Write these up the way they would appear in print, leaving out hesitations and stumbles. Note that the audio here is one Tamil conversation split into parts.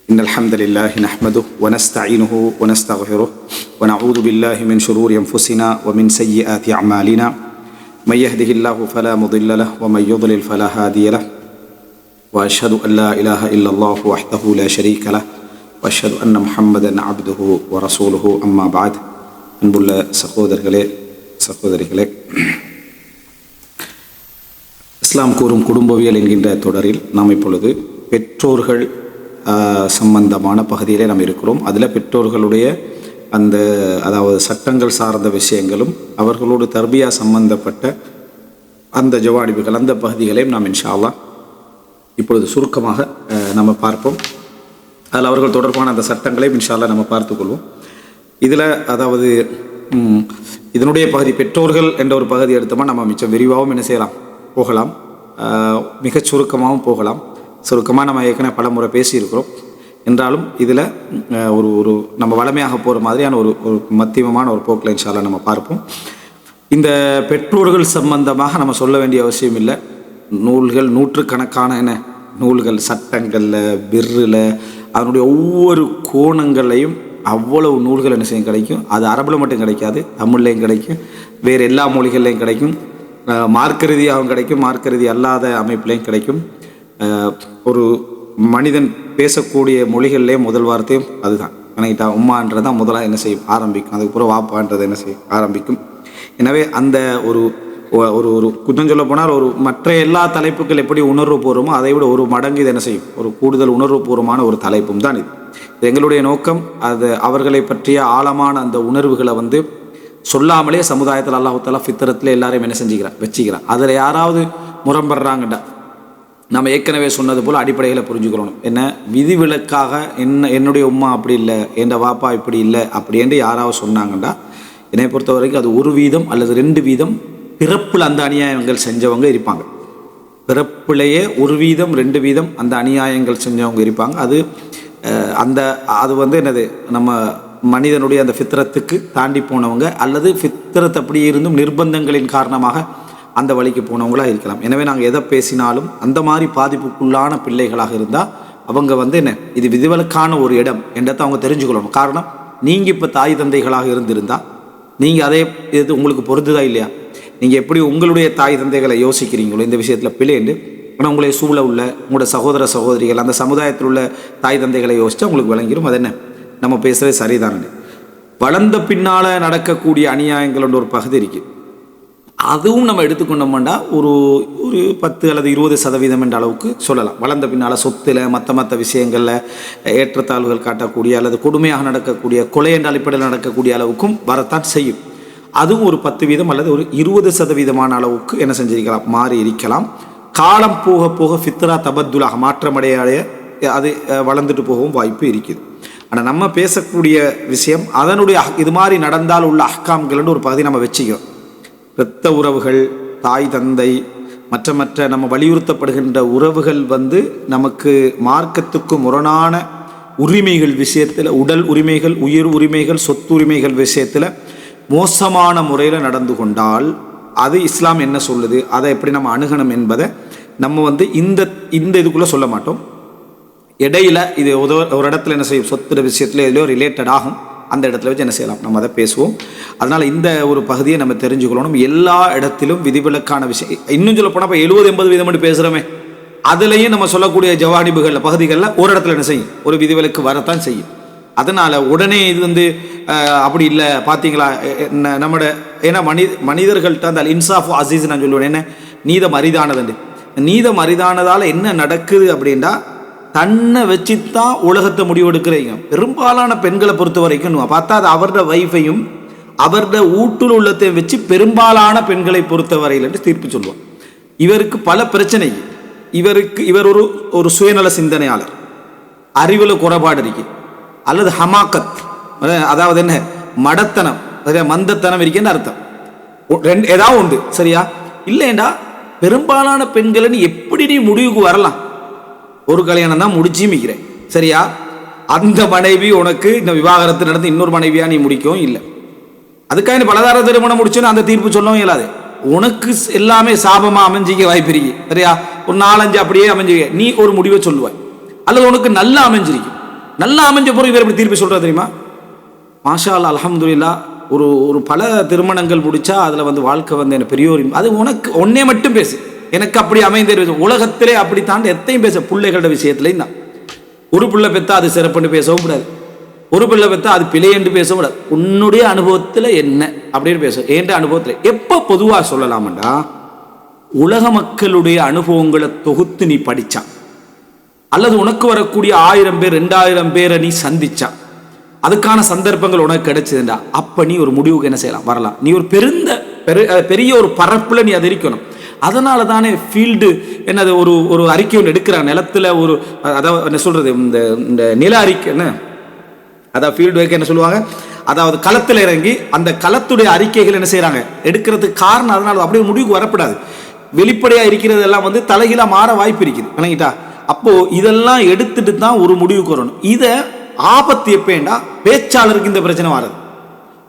إن الحمد لله نحمده ونستعينه ونستغفره ونعوذ بالله من شرور أنفسنا ومن سيئات أعمالنا من يهده الله فلا مضل له ومن يضلل فلا هادي له وأشهد أن لا إله إلا الله وحده لا شريك له وأشهد أن محمدا عبده ورسوله أما بعد அன்புள்ள சகோதரிகளே இஸ்லாம் கூறும் குடும்பவியல் என்கின்ற தொடரில் நாம் இப்பொழுது பெற்றோர்கள் சம்பந்தமான பகுதியிலே நாம் இருக்கிறோம். அதில் பெற்றோர்களுடைய அதாவது சட்டங்கள் சார்ந்த விஷயங்களும் அவர்களோடு தர்பியா சம்பந்தப்பட்ட அந்த ஜவாடிப்புகள் அந்த பகுதிகளையும் நாம் இன்ஷா அல்லாஹ் இப்பொழுது சுருக்கமாக நம்ம பார்ப்போம். அதில் அவர்கள் தொடர்பான அந்த சட்டங்களையும் இன்ஷா அல்லாஹ் நம்ம பார்த்துக்கொள்வோம். இதில் அதாவது இதனுடைய பகுதி பெற்றோர்கள் என்ற ஒரு பகுதி எடுத்தோமா நம்ம மிச்சம் விரிவாகவும் என்ன செய்யலாம் போகலாம், மிகச் சுருக்கமாகவும் போகலாம். சுருக்கமாக நம்ம ஏற்கனவே பல முறை பேசியிருக்கிறோம். என்றாலும் இதில் ஒரு நம்ம வளமையாக போகிற மாதிரியான ஒரு மத்தியமமான ஒரு போக்கில் இன்ஷா அல்லாஹ் நம்ம பார்ப்போம். இந்த பெற்றோர்கள் சம்பந்தமாக நம்ம சொல்ல வேண்டிய அவசியம் இல்லை. நூல்கள் நூற்றுக்கணக்கான நூல்கள் சட்டங்களில் பிர்ரில் அதனுடைய ஒவ்வொரு கோணங்களையும் அவ்வளவு நூல்கள் என்ன செய்யும் கிடைக்கும். அது அரபில் மட்டும் கிடைக்காது, தமிழ்லையும் கிடைக்கும், வேறு எல்லா மொழிகள்லையும் கிடைக்கும், மார்க்க ரீதியாகவும் கிடைக்கும், மார்க்க ரீதி அல்லாத அமைப்புலையும் கிடைக்கும். ஒரு மனிதன் பேசக்கூடிய மொழிகள்லேயே முதல் வார்த்தையும் அதுதான் கணக்கிட்டா உம்மான்றது தான் முதலாக என்ன செய்யும் ஆரம்பிக்கும். அதுக்கப்புறம் வாப்பான்றது என்ன செய்யும் ஆரம்பிக்கும். எனவே அந்த ஒரு ஒரு கொஞ்சம் சொல்ல போனால் ஒரு மற்ற எல்லா தலைப்புகள் எப்படி உணர்வுபூர்வமோ அதை விட ஒரு மடங்கு இது என்ன செய்யும் ஒரு கூடுதல் உணர்வுபூர்வமான ஒரு தலைப்பும் தான் இது. எங்களுடைய நோக்கம் அது அவர்களை பற்றிய ஆழமான அந்த உணர்வுகளை சொல்லாமலே சமுதாயத்தில் அல்லாஹ் தஆலா ஃபித்ரத்தில் எல்லாரையும் என்ன செஞ்சுக்கிறான் வச்சுக்கிறான். அதில் யாராவது முரம்படுறாங்கடா நம்ம ஏற்கனவே சொன்னது போல் அடிப்படைகளை புரிஞ்சுக்கிறோம். என்ன விதிவிலக்காக என்னுடைய உம்மா அப்படி இல்லை, என் வாப்பா இப்படி இல்லை அப்படி என்று யாராவது சொன்னாங்கண்டா என்னை பொறுத்த வரைக்கும் அது 1% அல்லது 2% பிறப்பில் அந்த அநியாயங்கள் செஞ்சவங்க இருப்பாங்க. பிறப்பிலேயே 1%, 2% அந்த அநியாயங்கள் செஞ்சவங்க இருப்பாங்க. அது என்னது நம்ம மனிதனுடைய அந்த ஃபித்ரத்துக்கு தாண்டி போனவங்க அல்லது ஃபித்ரத் அப்படி இருந்தும் நிர்பந்தங்களின் காரணமாக அந்த வழிக்கு போனவங்களாக இருக்கலாம். எனவே நாங்கள் எதை பேசினாலும் அந்த மாதிரி பாதிப்புக்குள்ளான பிள்ளைகளாக இருந்தால் அவங்க இது விதிவிலக்கான ஒரு இடம் என்றதை அவங்க தெரிஞ்சுக்கொள்ளணும். காரணம், நீங்கள் இப்போ தாய் தந்தைகளாக இருந்திருந்தால் நீங்கள் அதே இது உங்களுக்கு பொருந்துதா இல்லையா? நீங்கள் எப்படி உங்களுடைய தாய் தந்தைகளை யோசிக்கிறீங்களோ இந்த விஷயத்தில் பிள்ளைண்டு, ஆனால் உங்களை சூழ உள்ள உங்களோட சகோதர சகோதரிகள் அந்த சமுதாயத்தில் உள்ள தாய் தந்தைகளை யோசித்தா உங்களுக்கு விளங்கிடும். அது என்ன நம்ம பேசுகிறது சரிதானே. வளர்ந்த பின்னால் நடக்கக்கூடிய அநியாயங்களோட ஒரு பகுதி இருக்குது. அதுவும் நம்ம எடுத்துக்கொண்டோம்னா ஒரு 10 அல்லது 20% என்ற அளவுக்கு சொல்லலாம். வளர்ந்த பின்னால் சொத்தில் மற்ற விஷயங்களில் ஏற்றத்தாழ்வுகள் காட்டக்கூடிய அல்லது கொடுமையாக நடக்கக்கூடிய கொலை என்ற அடிப்படையில் நடக்கக்கூடிய அளவுக்கும் வரத்தான் செய்யும். அதுவும் ஒரு 10% அல்லது ஒரு 20% அளவுக்கு என்ன செஞ்சிருக்கலாம் மாறி இருக்கலாம். காலம் போக போக ஃபித்ரா தபத்துலாக மாற்றமடைய அது வளர்ந்துட்டு போகவும் வாய்ப்பு இருக்குது. ஆனால் நம்ம பேசக்கூடிய விஷயம் அதனுடைய இது மாதிரி நடந்தால் உள்ள அஹ்காம்கள்னு ஒரு பகுதி நம்ம வச்சுக்கிறோம். இரத்த உறவுகள், தாய் தந்தை, மற்ற நம்ம வலியுறுத்தப்படுகின்ற உறவுகள் நமக்கு மார்க்கத்துக்கு முரணான உரிமைகள் விஷயத்தில், உடல் உரிமைகள், உயிர் உரிமைகள், சொத்து உரிமைகள் விஷயத்தில் மோசமான முறையில் நடந்து கொண்டால் அது இஸ்லாம் என்ன சொல்லுது, அதை எப்படி நம்ம அணுகணும் என்பதை நம்ம இந்த இதுக்குள்ளே சொல்ல மாட்டோம். இடையில இது ஒரு இடத்துல என்ன செய்யும் சொத்து விஷயத்தில் எதுலையோ ரிலேட்டட் ஆகும். அந்த இடத்துல வச்சு என்ன செய்யலாம் நம்ம அதை பேசுவோம். அதனால் இந்த ஒரு பகுதியை நம்ம தெரிஞ்சுக்கணும். எல்லா இடத்திலும் விதிவிலக்கான விஷயம் இன்னும் சொல்ல போனால் இப்போ 70-80% பேசுகிறோமே அதுலேயும் நம்ம சொல்லக்கூடிய ஜவாடிபுகளில் பகுதிகளில் ஒரு இடத்துல என்ன செய்யும் ஒரு விதிவிலக்கு வரத்தான் செய்யும். அதனால் உடனே இது அப்படி இல்லை பார்த்தீங்களா நம்மளோட ஏன்னா மனிதர்கள்ட்ட அந்த இன்சாஃப் அசீஸ் நான் சொல்லுவேன். என்ன நீதம் அரிதானதுண்டு. நீதம் அரிதானதால் என்ன நடக்குது அப்படின்னா தன்னை வச்சுத்தான் உலகத்தை முடிவெடுக்கிறீங்க. பெரும்பாலான பெண்களை பொறுத்த வரைக்கும் பார்த்தா அது அவரோட வைஃபையும் அவரோட ஊட்டுல உள்ளத்தையும் வச்சு பெரும்பாலான பெண்களை பொறுத்த வரையில் தீர்ப்பு சொல்லுவார். இவருக்கு பல பிரச்சனை. இவர் ஒரு சுயநல சிந்தனையாளர், அறிவில் குறைபாடு இருக்கு, அல்லது ஹமாக்கத் அதாவது என்ன மடத்தனம் மந்தத்தனம் இருக்குன்னு அர்த்தம். ஏதாவது உண்டு சரியா இல்லைண்டா பெரும்பாலான பெண்களை நீ எப்படி நீ முடிவுக்கு வரலாம். ஒரு கல்யாணம் தான் முடிச்சு மிக்கிறேன் சரியா, அந்த மனைவி உனக்கு இந்த விவாகரத்து நடந்து இன்னொரு மனைவியா நீ முடிக்கவும் இல்லை. அதுக்காக நீ பலதார திருமணம் முடிச்சுன்னு அந்த தீர்ப்பு சொல்லவும் இயலாது. உனக்கு எல்லாமே சாபமா அமைஞ்சிக்க வாய்ப்பு இருக்கு சரியா. ஒரு 4-5 அப்படியே அமைஞ்சிக்க நீ ஒரு முடிவை சொல்லுவாய். அல்லது உனக்கு நல்லா அமைஞ்சிருக்கு நல்லா அமைஞ்ச பிறகு இவர் எப்படி தீர்ப்பு சொல்கிறது தெரியுமா? மாஷா அல்லாஹ் அல்ஹம்துலில்லாஹ். ஒரு பல திருமணங்கள் முடிச்சா அதில் வந்து வாழ்க்கை வந்து எனக்கு பெரிய ஒரு அது உனக்கு ஒன்னே மட்டும் பேசு, எனக்கு அப்படி அமைந்த உலகத்திலே அப்படி தாண்டி எத்தையும் பேச பிள்ளைகளோட விஷயத்துலையும் தான். ஒரு பிள்ளை பெற்றா அது சிறப்புன்னு பேசவும் கூடாது, ஒரு பிள்ளை பெற்றா அது பிழை என்று பேசவும் கூடாது. உன்னுடைய அனுபவத்தில் என்ன அப்படின்னு பேசும். என்ற அனுபவத்தில் எப்போ பொதுவாக சொல்லலாம்டா, உலக மக்களுடைய அனுபவங்களை தொகுத்து நீ படிச்சா, அல்லது உனக்கு வரக்கூடிய 1000 பேர் 2000 பேரை நீ சந்திச்சா, அதுக்கான சந்தர்ப்பங்கள் உனக்கு கிடைச்சதுண்டா, அப்ப நீ ஒரு முடிவுக்கு என்ன செய்யலாம், வரலாம். நீ ஒரு பெரிய ஒரு பரப்புல நீ அதை இருக்கணும். அதனால தானே ஃபீல்டு என்னது ஒரு அறிக்கை ஒன்று எடுக்கிறாங்க நிலத்துல. ஒரு அதாவது என்ன சொல்றது, இந்த நில அறிக்கை என்ன, அதாவது ஃபீல்டு ஒர்க் என்ன சொல்லுவாங்க, அதாவது களத்தில் இறங்கி அந்த களத்துடைய அறிக்கைகள் என்ன செய்யறாங்க எடுக்கிறதுக்கு காரணம். அதனால அப்படியே முடிவுக்கு வரப்படாது. வெளிப்படையா இருக்கிறது எல்லாம் வந்து தலைகீழா மாற வாய்ப்பு இருக்குது, விளங்கிட்டா? அப்போ இதெல்லாம் எடுத்துட்டு தான் ஒரு முடிவுக்கு வரணும். இதை ஆபத்து எப்பேண்டா, பேச்சாளருக்கு இந்த பிரச்சனை வராது,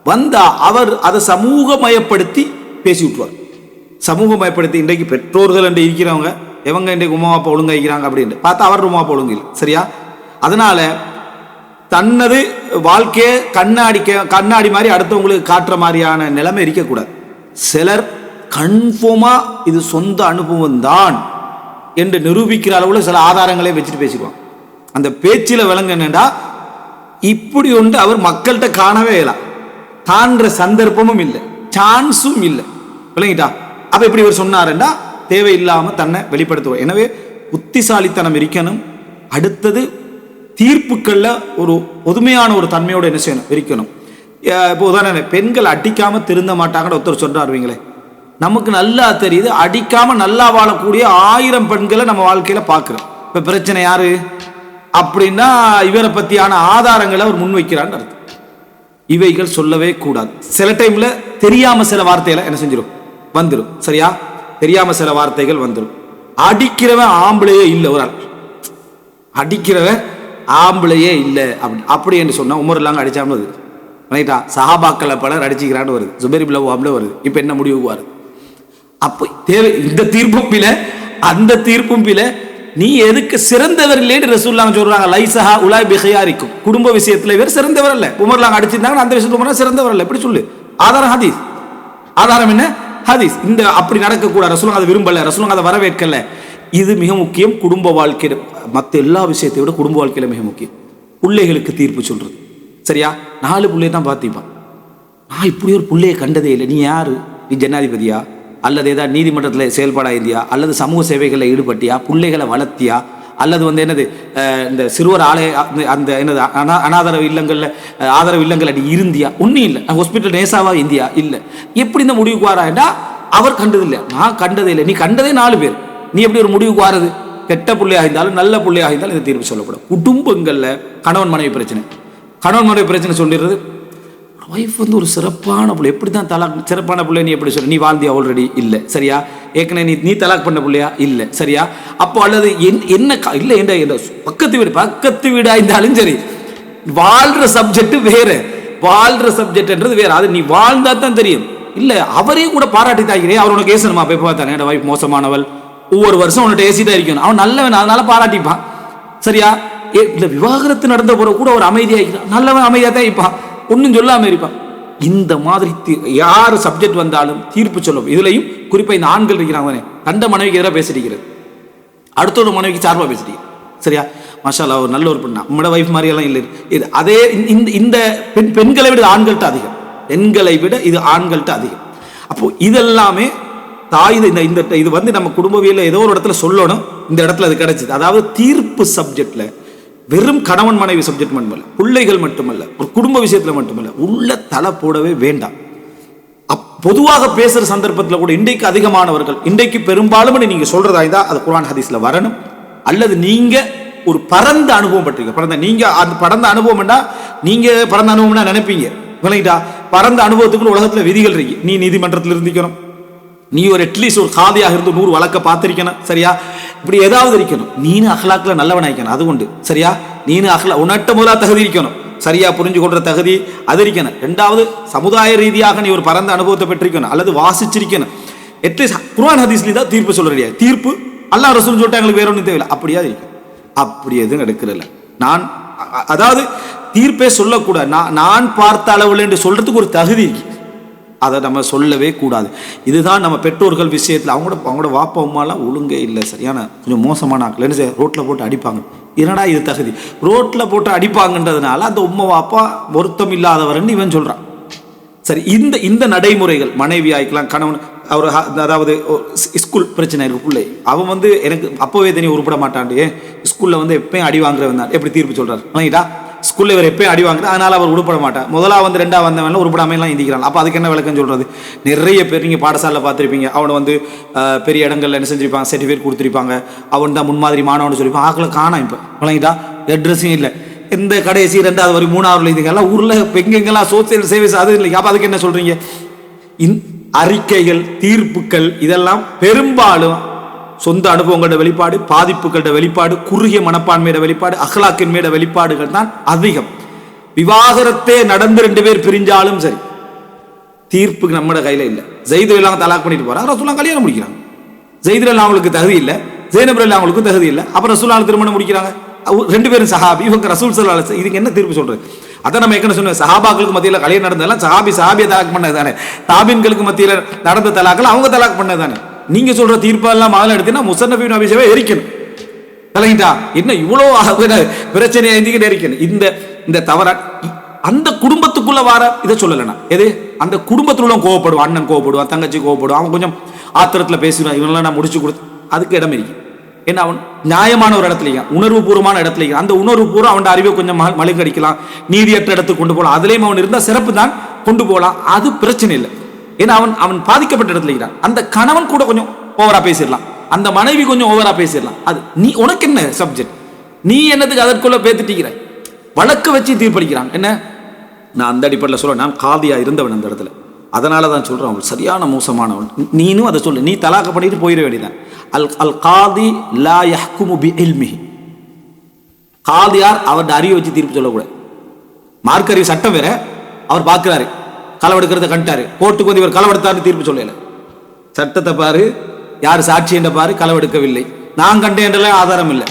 வந்தா அவர் அதை சமூகமயப்படுத்தி பேசி விட்டுருவார். சமூகமயப்படுத்தி இன்றைக்கு பெற்றோர்கள் என்று இருக்கிறவங்க எவங்க இன்றைக்கு உமா அப்பா ஒழுங்கா இருக்கிறாங்க அப்படின்னு பார்த்தா அவர் உமா அப்பா ஒழுங்கு இல்லை, சரியா? அதனால தன்னது வாழ்க்கையை கண்ணாடி மாதிரி அடுத்தவங்களுக்கு காட்டுற மாதிரியான நிலைமை இருக்கக்கூடாது. சிலர் கன்ஃபார்மா இது சொந்த அனுபவம் தான் என்று நிரூபிக்கிற அளவுல சில ஆதாரங்களே வச்சுட்டு பேசிடுவாங்க. அந்த பேச்சில விளங்க என்னண்டா, இப்படி ஒன்று அவர் மக்கள்கிட்ட காணவே இல்லை, காண்ற சந்தர்ப்பமும் இல்லை, சான்ஸும் இல்லை, விளங்கிட்டா? அப்ப இப்படி இவர் சொன்னாருண்டா தேவையில்லாம தன்னை வெளிப்படுத்துவோம். எனவே புத்திசாலித்தனம் இருக்கணும். அடுத்தது தீர்ப்புக்கள்ல ஒரு பொதுமையான ஒரு தன்மையோட என்ன செய்யணும், இருக்கணும். இப்போ உதாரணம், பெண்கள் அடிக்காம திருந்த மாட்டாங்கன்னு ஒருத்தர் சொல்றாருவீங்களே, நமக்கு நல்லா தெரியுது அடிக்காம நல்லா வாழக்கூடிய 1000 பெண்களை நம்ம வாழ்க்கையில பார்க்கிறோம். இப்ப பிரச்சனை யாரு அப்படின்னா, இவரை பத்தியான ஆதாரங்களை அவர் முன்வைக்கிறான்னு அர்த்தம். இவைகள் சொல்லவே கூடாது. சில டைம்ல தெரியாம சில வார்த்தைகளை என்ன செஞ்சிடும், வந்துடும், சரியா? தெரியாம சில வார்த்தைகள் வந்துடும். அடிக்கிறவன் ஆம்பளையே இல்லை, ஒரு ஆள் அடிக்கிறவன் ஆம்பளையே இல்லை அப்படி என்று சொன்னா உமர் இல்லாங்க அடிச்சாம வருது, ரைட்டா? சஹாபாக்களை பலர் அடிச்சுக்கிறான்னு வருது, ஜுபைர் இப்னு அவ்வாம்ல வருது. இப்ப என்ன முடிவுக்கு வருது? அப்போ தேவை இந்த தீர்ப்பும் பில அந்த தீர்ப்பும் பில. நீ எதுக்கு சிறந்தவர் இல்லைன்னு ரசூலுல்லாஹ் சொல்றாங்க. லைஸஹா உலாய் பிஹியாரிக்கும், குடும்ப விஷயத்துல இவர் சிறந்தவர் அல்ல. உமர்லாம் அடிச்சிருந்தாங்க, அந்த விஷயத்துல சிறந்தவர் அல்ல, எப்படி சொல்லு? ஆதாரம் ஹதீஸ். ஆதாரம் என்ன? ஹதீஸ். இந்த அப்படி நடக்கக்கூடாது, ரசூலுல்லாஹ் அதை விரும்பல, ரசூலுல்லாஹ் அதை வரவேற்கல. இது மிக முக்கியம். குடும்ப வாழ்க்கையில மற்ற எல்லா விஷயத்தை விட குடும்ப வாழ்க்கையில மிக முக்கியம். பிள்ளைகளுக்கு தீர்ப்பு சொல்றது, சரியா? 4 பிள்ளைய தான் பார்த்திப்பான். நான் இப்படி ஒரு பிள்ளைய கண்டதே இல்லை. நீ யாரு? நீ ஜனாதிபதியா, அல்லது ஏதாவது நீதிமன்றத்தில் செயல்பாடா இருந்தியா, அல்லது சமூக சேவைகளில் ஈடுபட்டியா, பிள்ளைகளை வளர்த்தியா, அல்லது வந்து என்னது இந்த சிறுவர் ஆலய அந்த என்னது அனாதரவு இல்லங்களில் ஆதரவு இல்லங்கள் நீ இருந்தியா? ஒன்றும் இல்லை. ஹாஸ்பிட்டல் நேசாவா இந்தியா இல்லை. எப்படி இந்த முடிவுக்கு வாராண்டா, அவர் கண்டதில்லை, நான் கண்டதே இல்லை. நீ கண்டதே 4 பேர், நீ எப்படி ஒரு முடிவுக்கு வாரது? கெட்ட பிள்ளையாக இருந்தாலும் நல்ல பிள்ளையாக இருந்தாலும் இந்த தீர்ப்பு சொல்லப்படும். குடும்பங்களில் கணவன் மனைவி பிரச்சனை, கணவன் மனைவி பிரச்சனை சொல்லிடுறது, ஒய்ஃப் வந்து ஒரு சிறப்பான பிள்ளை, எப்படி தான் தலாக் சிறப்பான பிள்ளை நீ எப்படி சொல்ல? நீ வாழ்ந்தியா ஆல்ரெடி? இல்லை, சரியா? ஏற்கனவே நீ தலாக் பண்ண பிள்ளையா? இல்லை, சரியா? அப்போ அல்லது என்ன இல்லை, என்ற பக்கத்து வீடா இருந்தாலும் சரி, வாழ்ற சப்ஜெக்ட் வேற, வாழ்ற சப்ஜெக்ட்ன்றது வேற. அது நீ வாழ்ந்தா தான் தெரியும். இல்லை, அவரே கூட பாராட்டி தாக்கிறேன், அவர் உனக்கு ஏசணுமா? போய் பார்த்தானே என்னோட வைஃப் மோசமானவள், ஒவ்வொரு வருஷம் உன்கிட்ட ஏசிட்டா இருக்கணும், அவன் நல்லவன், அதனால பாராட்டிப்பான், சரியா? இல்லை, விவாகரத்து நடந்த பிறகு கூட ஒரு அமைதியாக நல்லவன், அமைதியாக தான் இருப்பான், ஒன்றும் சொல்லாம இருப்பான். இந்த மாதிரி யார் சப்ஜெக்ட் வந்தாலும் தீர்ப்பு சொல்லும். இதுலையும் குறிப்பா இந்த ஆண்கள் இருக்கிறாங்க, கண்ட மனைவிக்கு எதிராக பேசிட்டு அடுத்தோட மனைவிக்கு சார்பா பேசிட்டு, சரியா? மாஷா அல்லாஹ், ஒரு நல்ல ஒரு பெண்ணா, நம்மளோட வைஃப் மாதிரி எல்லாம் இல்லை. இது அதே இந்த பெண்களை விட ஆண்கள்ட்ட அதிகம், பெண்களை விட இது ஆண்கள்ட்ட அதிகம். அப்போ இதெல்லாமே தாய் இது வந்து நம்ம குடும்பவியல ஏதோ ஒரு இடத்துல சொல்லணும். இந்த இடத்துல அது கிடைச்சது. அதாவது தீர்ப்பு சப்ஜெக்ட்ல வெறும் கணவன் மனைவி சப்ஜெக்ட் மட்டுமல்ல, பிள்ளைகள் மட்டுமல்ல, ஒரு குடும்ப விஷயத்துல மட்டுமல்ல, உள்ள தலை போடவே வேண்டாம். பொதுவாக பேசுற சந்தர்ப்பத்தில் கூட இன்றைக்கு அதிகமானவர்கள், இன்றைக்கு பெரும்பாலும் நீங்க சொல்றதா இருந்தா அது குர்ஆன் ஹதீஸ்ல வரணும். அல்லது நீங்க ஒரு பரந்த அனுபவம் பட்டிருக்க, நீங்க அந்த பரந்த அனுபவம்னா நீங்க பரந்த அனுபவம்னா நினைப்பீங்க, விளங்கிட்டா? பரந்த அனுபவத்துக்குள்ள உலகத்துல விதிகள் இருக்கு. நீ நீதிமன்றத்தில் இருந்திக்கணும், நீ ஒரு அட்லீஸ்ட் ஒரு காதியாக இருந்து 100 வழக்க பார்த்திருக்கணும், சரியா? இப்படி ஏதாவது இருக்கணும். நீனு அஹ்லாக்ல நல்லவனாய்க்கணும், அது உண்டு, சரியா? நீனு உன்னட்ட முதலா தகுதி இருக்கணும், சரியா? புரிஞ்சு கொள்ற தகுதி அது இருக்கணும். 2வது சமுதாய ரீதியாக நீ ஒரு பரந்த அனுபவத்தை பெற்றிருக்கணும், அல்லது வாசிச்சிருக்கணும். அட்லீஸ்ட் குர்ஆன் ஹதீஸ்ல தான் தீர்ப்பு சொல்றியா? தீர்ப்பு அல்லாஹ் ரசூல் சொல்லிட்டாங்களுக்கு வேற ஒன்றும் தேவையில்லை, அப்படியா இருக்கு? அப்படி எதுவும் எடுக்கிறதில்ல. நான் அதாவது தீர்ப்பே சொல்லக்கூடாது. நான் பார்த்த அளவில் என்று சொல்றதுக்கு ஒரு தகுதி இருக்கு, அதை நம்ம சொல்லவே கூடாது. இதுதான் நம்ம பெற்றோர்கள் விஷயத்தில் அவங்களோட வாப்பா அம்மாலாம் ஒழுங்கே இல்லை, சரியான கொஞ்சம் மோசமான ஆக்கள் என்ன செய்ய ரோட்டில் போட்டு அடிப்பாங்க. என்னடா இது தகுதி, ரோட்டில் போட்டு அடிப்பாங்கன்றதுனால அந்த உம்மா வாப்பா பொருத்தம் இல்லாதவர்னு இவன் சொல்கிறான். சரி, இந்த நடைமுறைகள் மனைவி ஆயிக்கலாம், கணவன் அவர் அதாவது ஸ்கூல் பிரச்சனை இருக்கு பிள்ளை, அவன் வந்து எனக்கு அப்போவே தனி உருப்பட மாட்டான்டு ஸ்கூலில் வந்து எப்பயும் அடி வாங்குறவன் தான் எப்படி தீர்ப்பு சொல்கிறார் வணங்கிட்டா. ஸ்கூலில் இவர் எப்பயும் அடி வாங்குறது, அதனால் அவர் உருப்பட மாட்டார். முதலாக வந்து ரெண்டாவது வந்தவன் உருப்படாமையெல்லாம் இந்திக்கிறான். அப்போ அதுக்கு என்ன விளக்கம் சொல்கிறது? நிறைய பேர் நீங்கள் பாடசாலையில் பார்த்துருப்பீங்க, அவனை வந்து பெரிய இடங்கள்ல என்ன செஞ்சுருப்பாங்க, சர்டிஃபிகேட் கொடுத்துருப்பாங்க, அவன் தான் முன்மாதிரி மாணவன் சொல்லியிருப்பான். ஆக்களை காணாம் இப்போ வழங்கிட்டா, அட்ரஸும் இல்லை. இந்த கடைசி ரெண்டாவது வரை மூணாவது இதுக்கெல்லாம் ஊரில் எங்கெங்கெல்லாம் சோசியல் சர்வீஸ் அது இல்லை. அப்போ அதுக்கு என்ன சொல்கிறீங்க? அறிக்கைகள், தீர்ப்புகள் இதெல்லாம் பெரும்பாலும் சொந்த அனுபவங்களோட வெளிப்பாடு, பாதிப்புகளோட வெளிப்பாடு, குறுகிய மனப்பான்மையோட வெளிப்பாடு, அஹ்லாக்கின் மேட வெளிப்பாடுகள் தான் அதிகம். விவாகரத்தே நடந்து 2 பேர் பிரிஞ்சாலும் சரி, தீர்ப்பு நம்ம கையில இல்லை. ஜெயிது எல்லாம் தலாக் பண்ணிட்டு போறாங்க, ரசூலுல்லாஹ் கல்யாணம் முடிக்கிறாங்க. ஜெயிதுல அவங்களுக்கு தகுதி இல்லை, ஜெய்னப் அவங்களுக்கும் தகுதி இல்லை, அப்புறம் ரசூலுல்லாஹ் திருமணம் முடிக்கிறாங்க. 2 பேரும் சஹாபி, இவங்க ரசூல் ஸல்லல்லாஹு அலைஹி வஸல்லம். இதுக்கு என்ன தீர்ப்பு சொல்றது? அதான் நம்ம ஏற்கனவே சொன்னோம், சஹாபாக்களுக்கு மத்தியில் கல்யாணம் நடந்ததெல்லாம் சஹாபியை தலாக் பண்ணது தானே, தாபின்களுக்கு மத்தியில் நடந்த தலாக்கள் அவங்க தலாக் பண்ணது தானே. நீங்க சொல்ற தீர்ப்பெல்லாம் முதல்ல எடுத்தீங்கன்னா முஸன்னஃப் இப்னு அபீ ஷைபா எரிக்கணும். கலைஞா என்ன இவ்வளோ பிரச்சனையை எந்திக்கிட்டு எரிக்கணும். இந்த தவற அந்த குடும்பத்துக்குள்ள வார இதை சொல்லலைனா எது, அந்த குடும்பத்தில் உள்ள கோவப்படுவான், அண்ணன் கோவப்படுவான், தங்கச்சி கோவப்படுவான், அவன் கொஞ்சம் ஆத்திரத்தில் பேசுவான், இவனெல்லாம் நான் முடிச்சு கொடுத்து அதுக்கு இடம் இருக்கு. ஏன்னா அவன் நியாயமான ஒரு இடத்துல, உணர்வு பூர்வமான இடத்துல, அந்த உணர்வு பூர்வம் அவன் அறிவை கொஞ்சம் மழுங்கடிக்கலாம், நீதியற்ற இடத்துக்கு கொண்டு போகலாம், அதுலேயும் அவன் இருந்தால் சிறப்பு தான் கொண்டு போகலாம், அது பிரச்சனை இல்லை. ஏன்னா அவன் பாதிக்கப்பட்ட இடத்துல இருக்கிறான். அந்த கணவன் கூட கொஞ்சம் ஓவரா பேசிடலாம், அந்த மனைவி கொஞ்சம் ஓவரா பேசிடலாம். அது நீ உனக்கு என்ன சப்ஜெக்ட், நீ என்னதுக்கு அதற்குள்ள பேத்துட்டிக்கிற, வழக்கு வச்சு தீர்ப்பளிக்கிறான். என்ன நான் அந்த அடிப்படையில் சொல்ல, நான் காதியா இருந்தவன் அந்த இடத்துல, அதனால தான் சொல்றேன் அவன் சரியான மோசமானவன். நீனும் அதை சொல்லு, நீ தலாக்க பண்ணிட்டு போயிட வேண்டியதான். அல் காதி லா யஹ்குமு பி இல்மிஹி, காதியார் அவருடைய அறிவை வச்சு தீர்ப்பு சொல்லக்கூடாது. மார்க் அறிவு சட்டம் வேற, அவர் பார்க்கிறாரு களவெடுக்கிறத கண்டாரு, கோர்ட்டுக்கு வந்து இவர் களவெடுத்தாரு தீர்ப்பு சொல்லல. சட்டத்தை பாரு, யார் சாட்சி என்ற பாரு, களவெடுக்கவில்லை, நான் கண்டேன் என்றெல்லாம் ஆதாரம் இல்லை.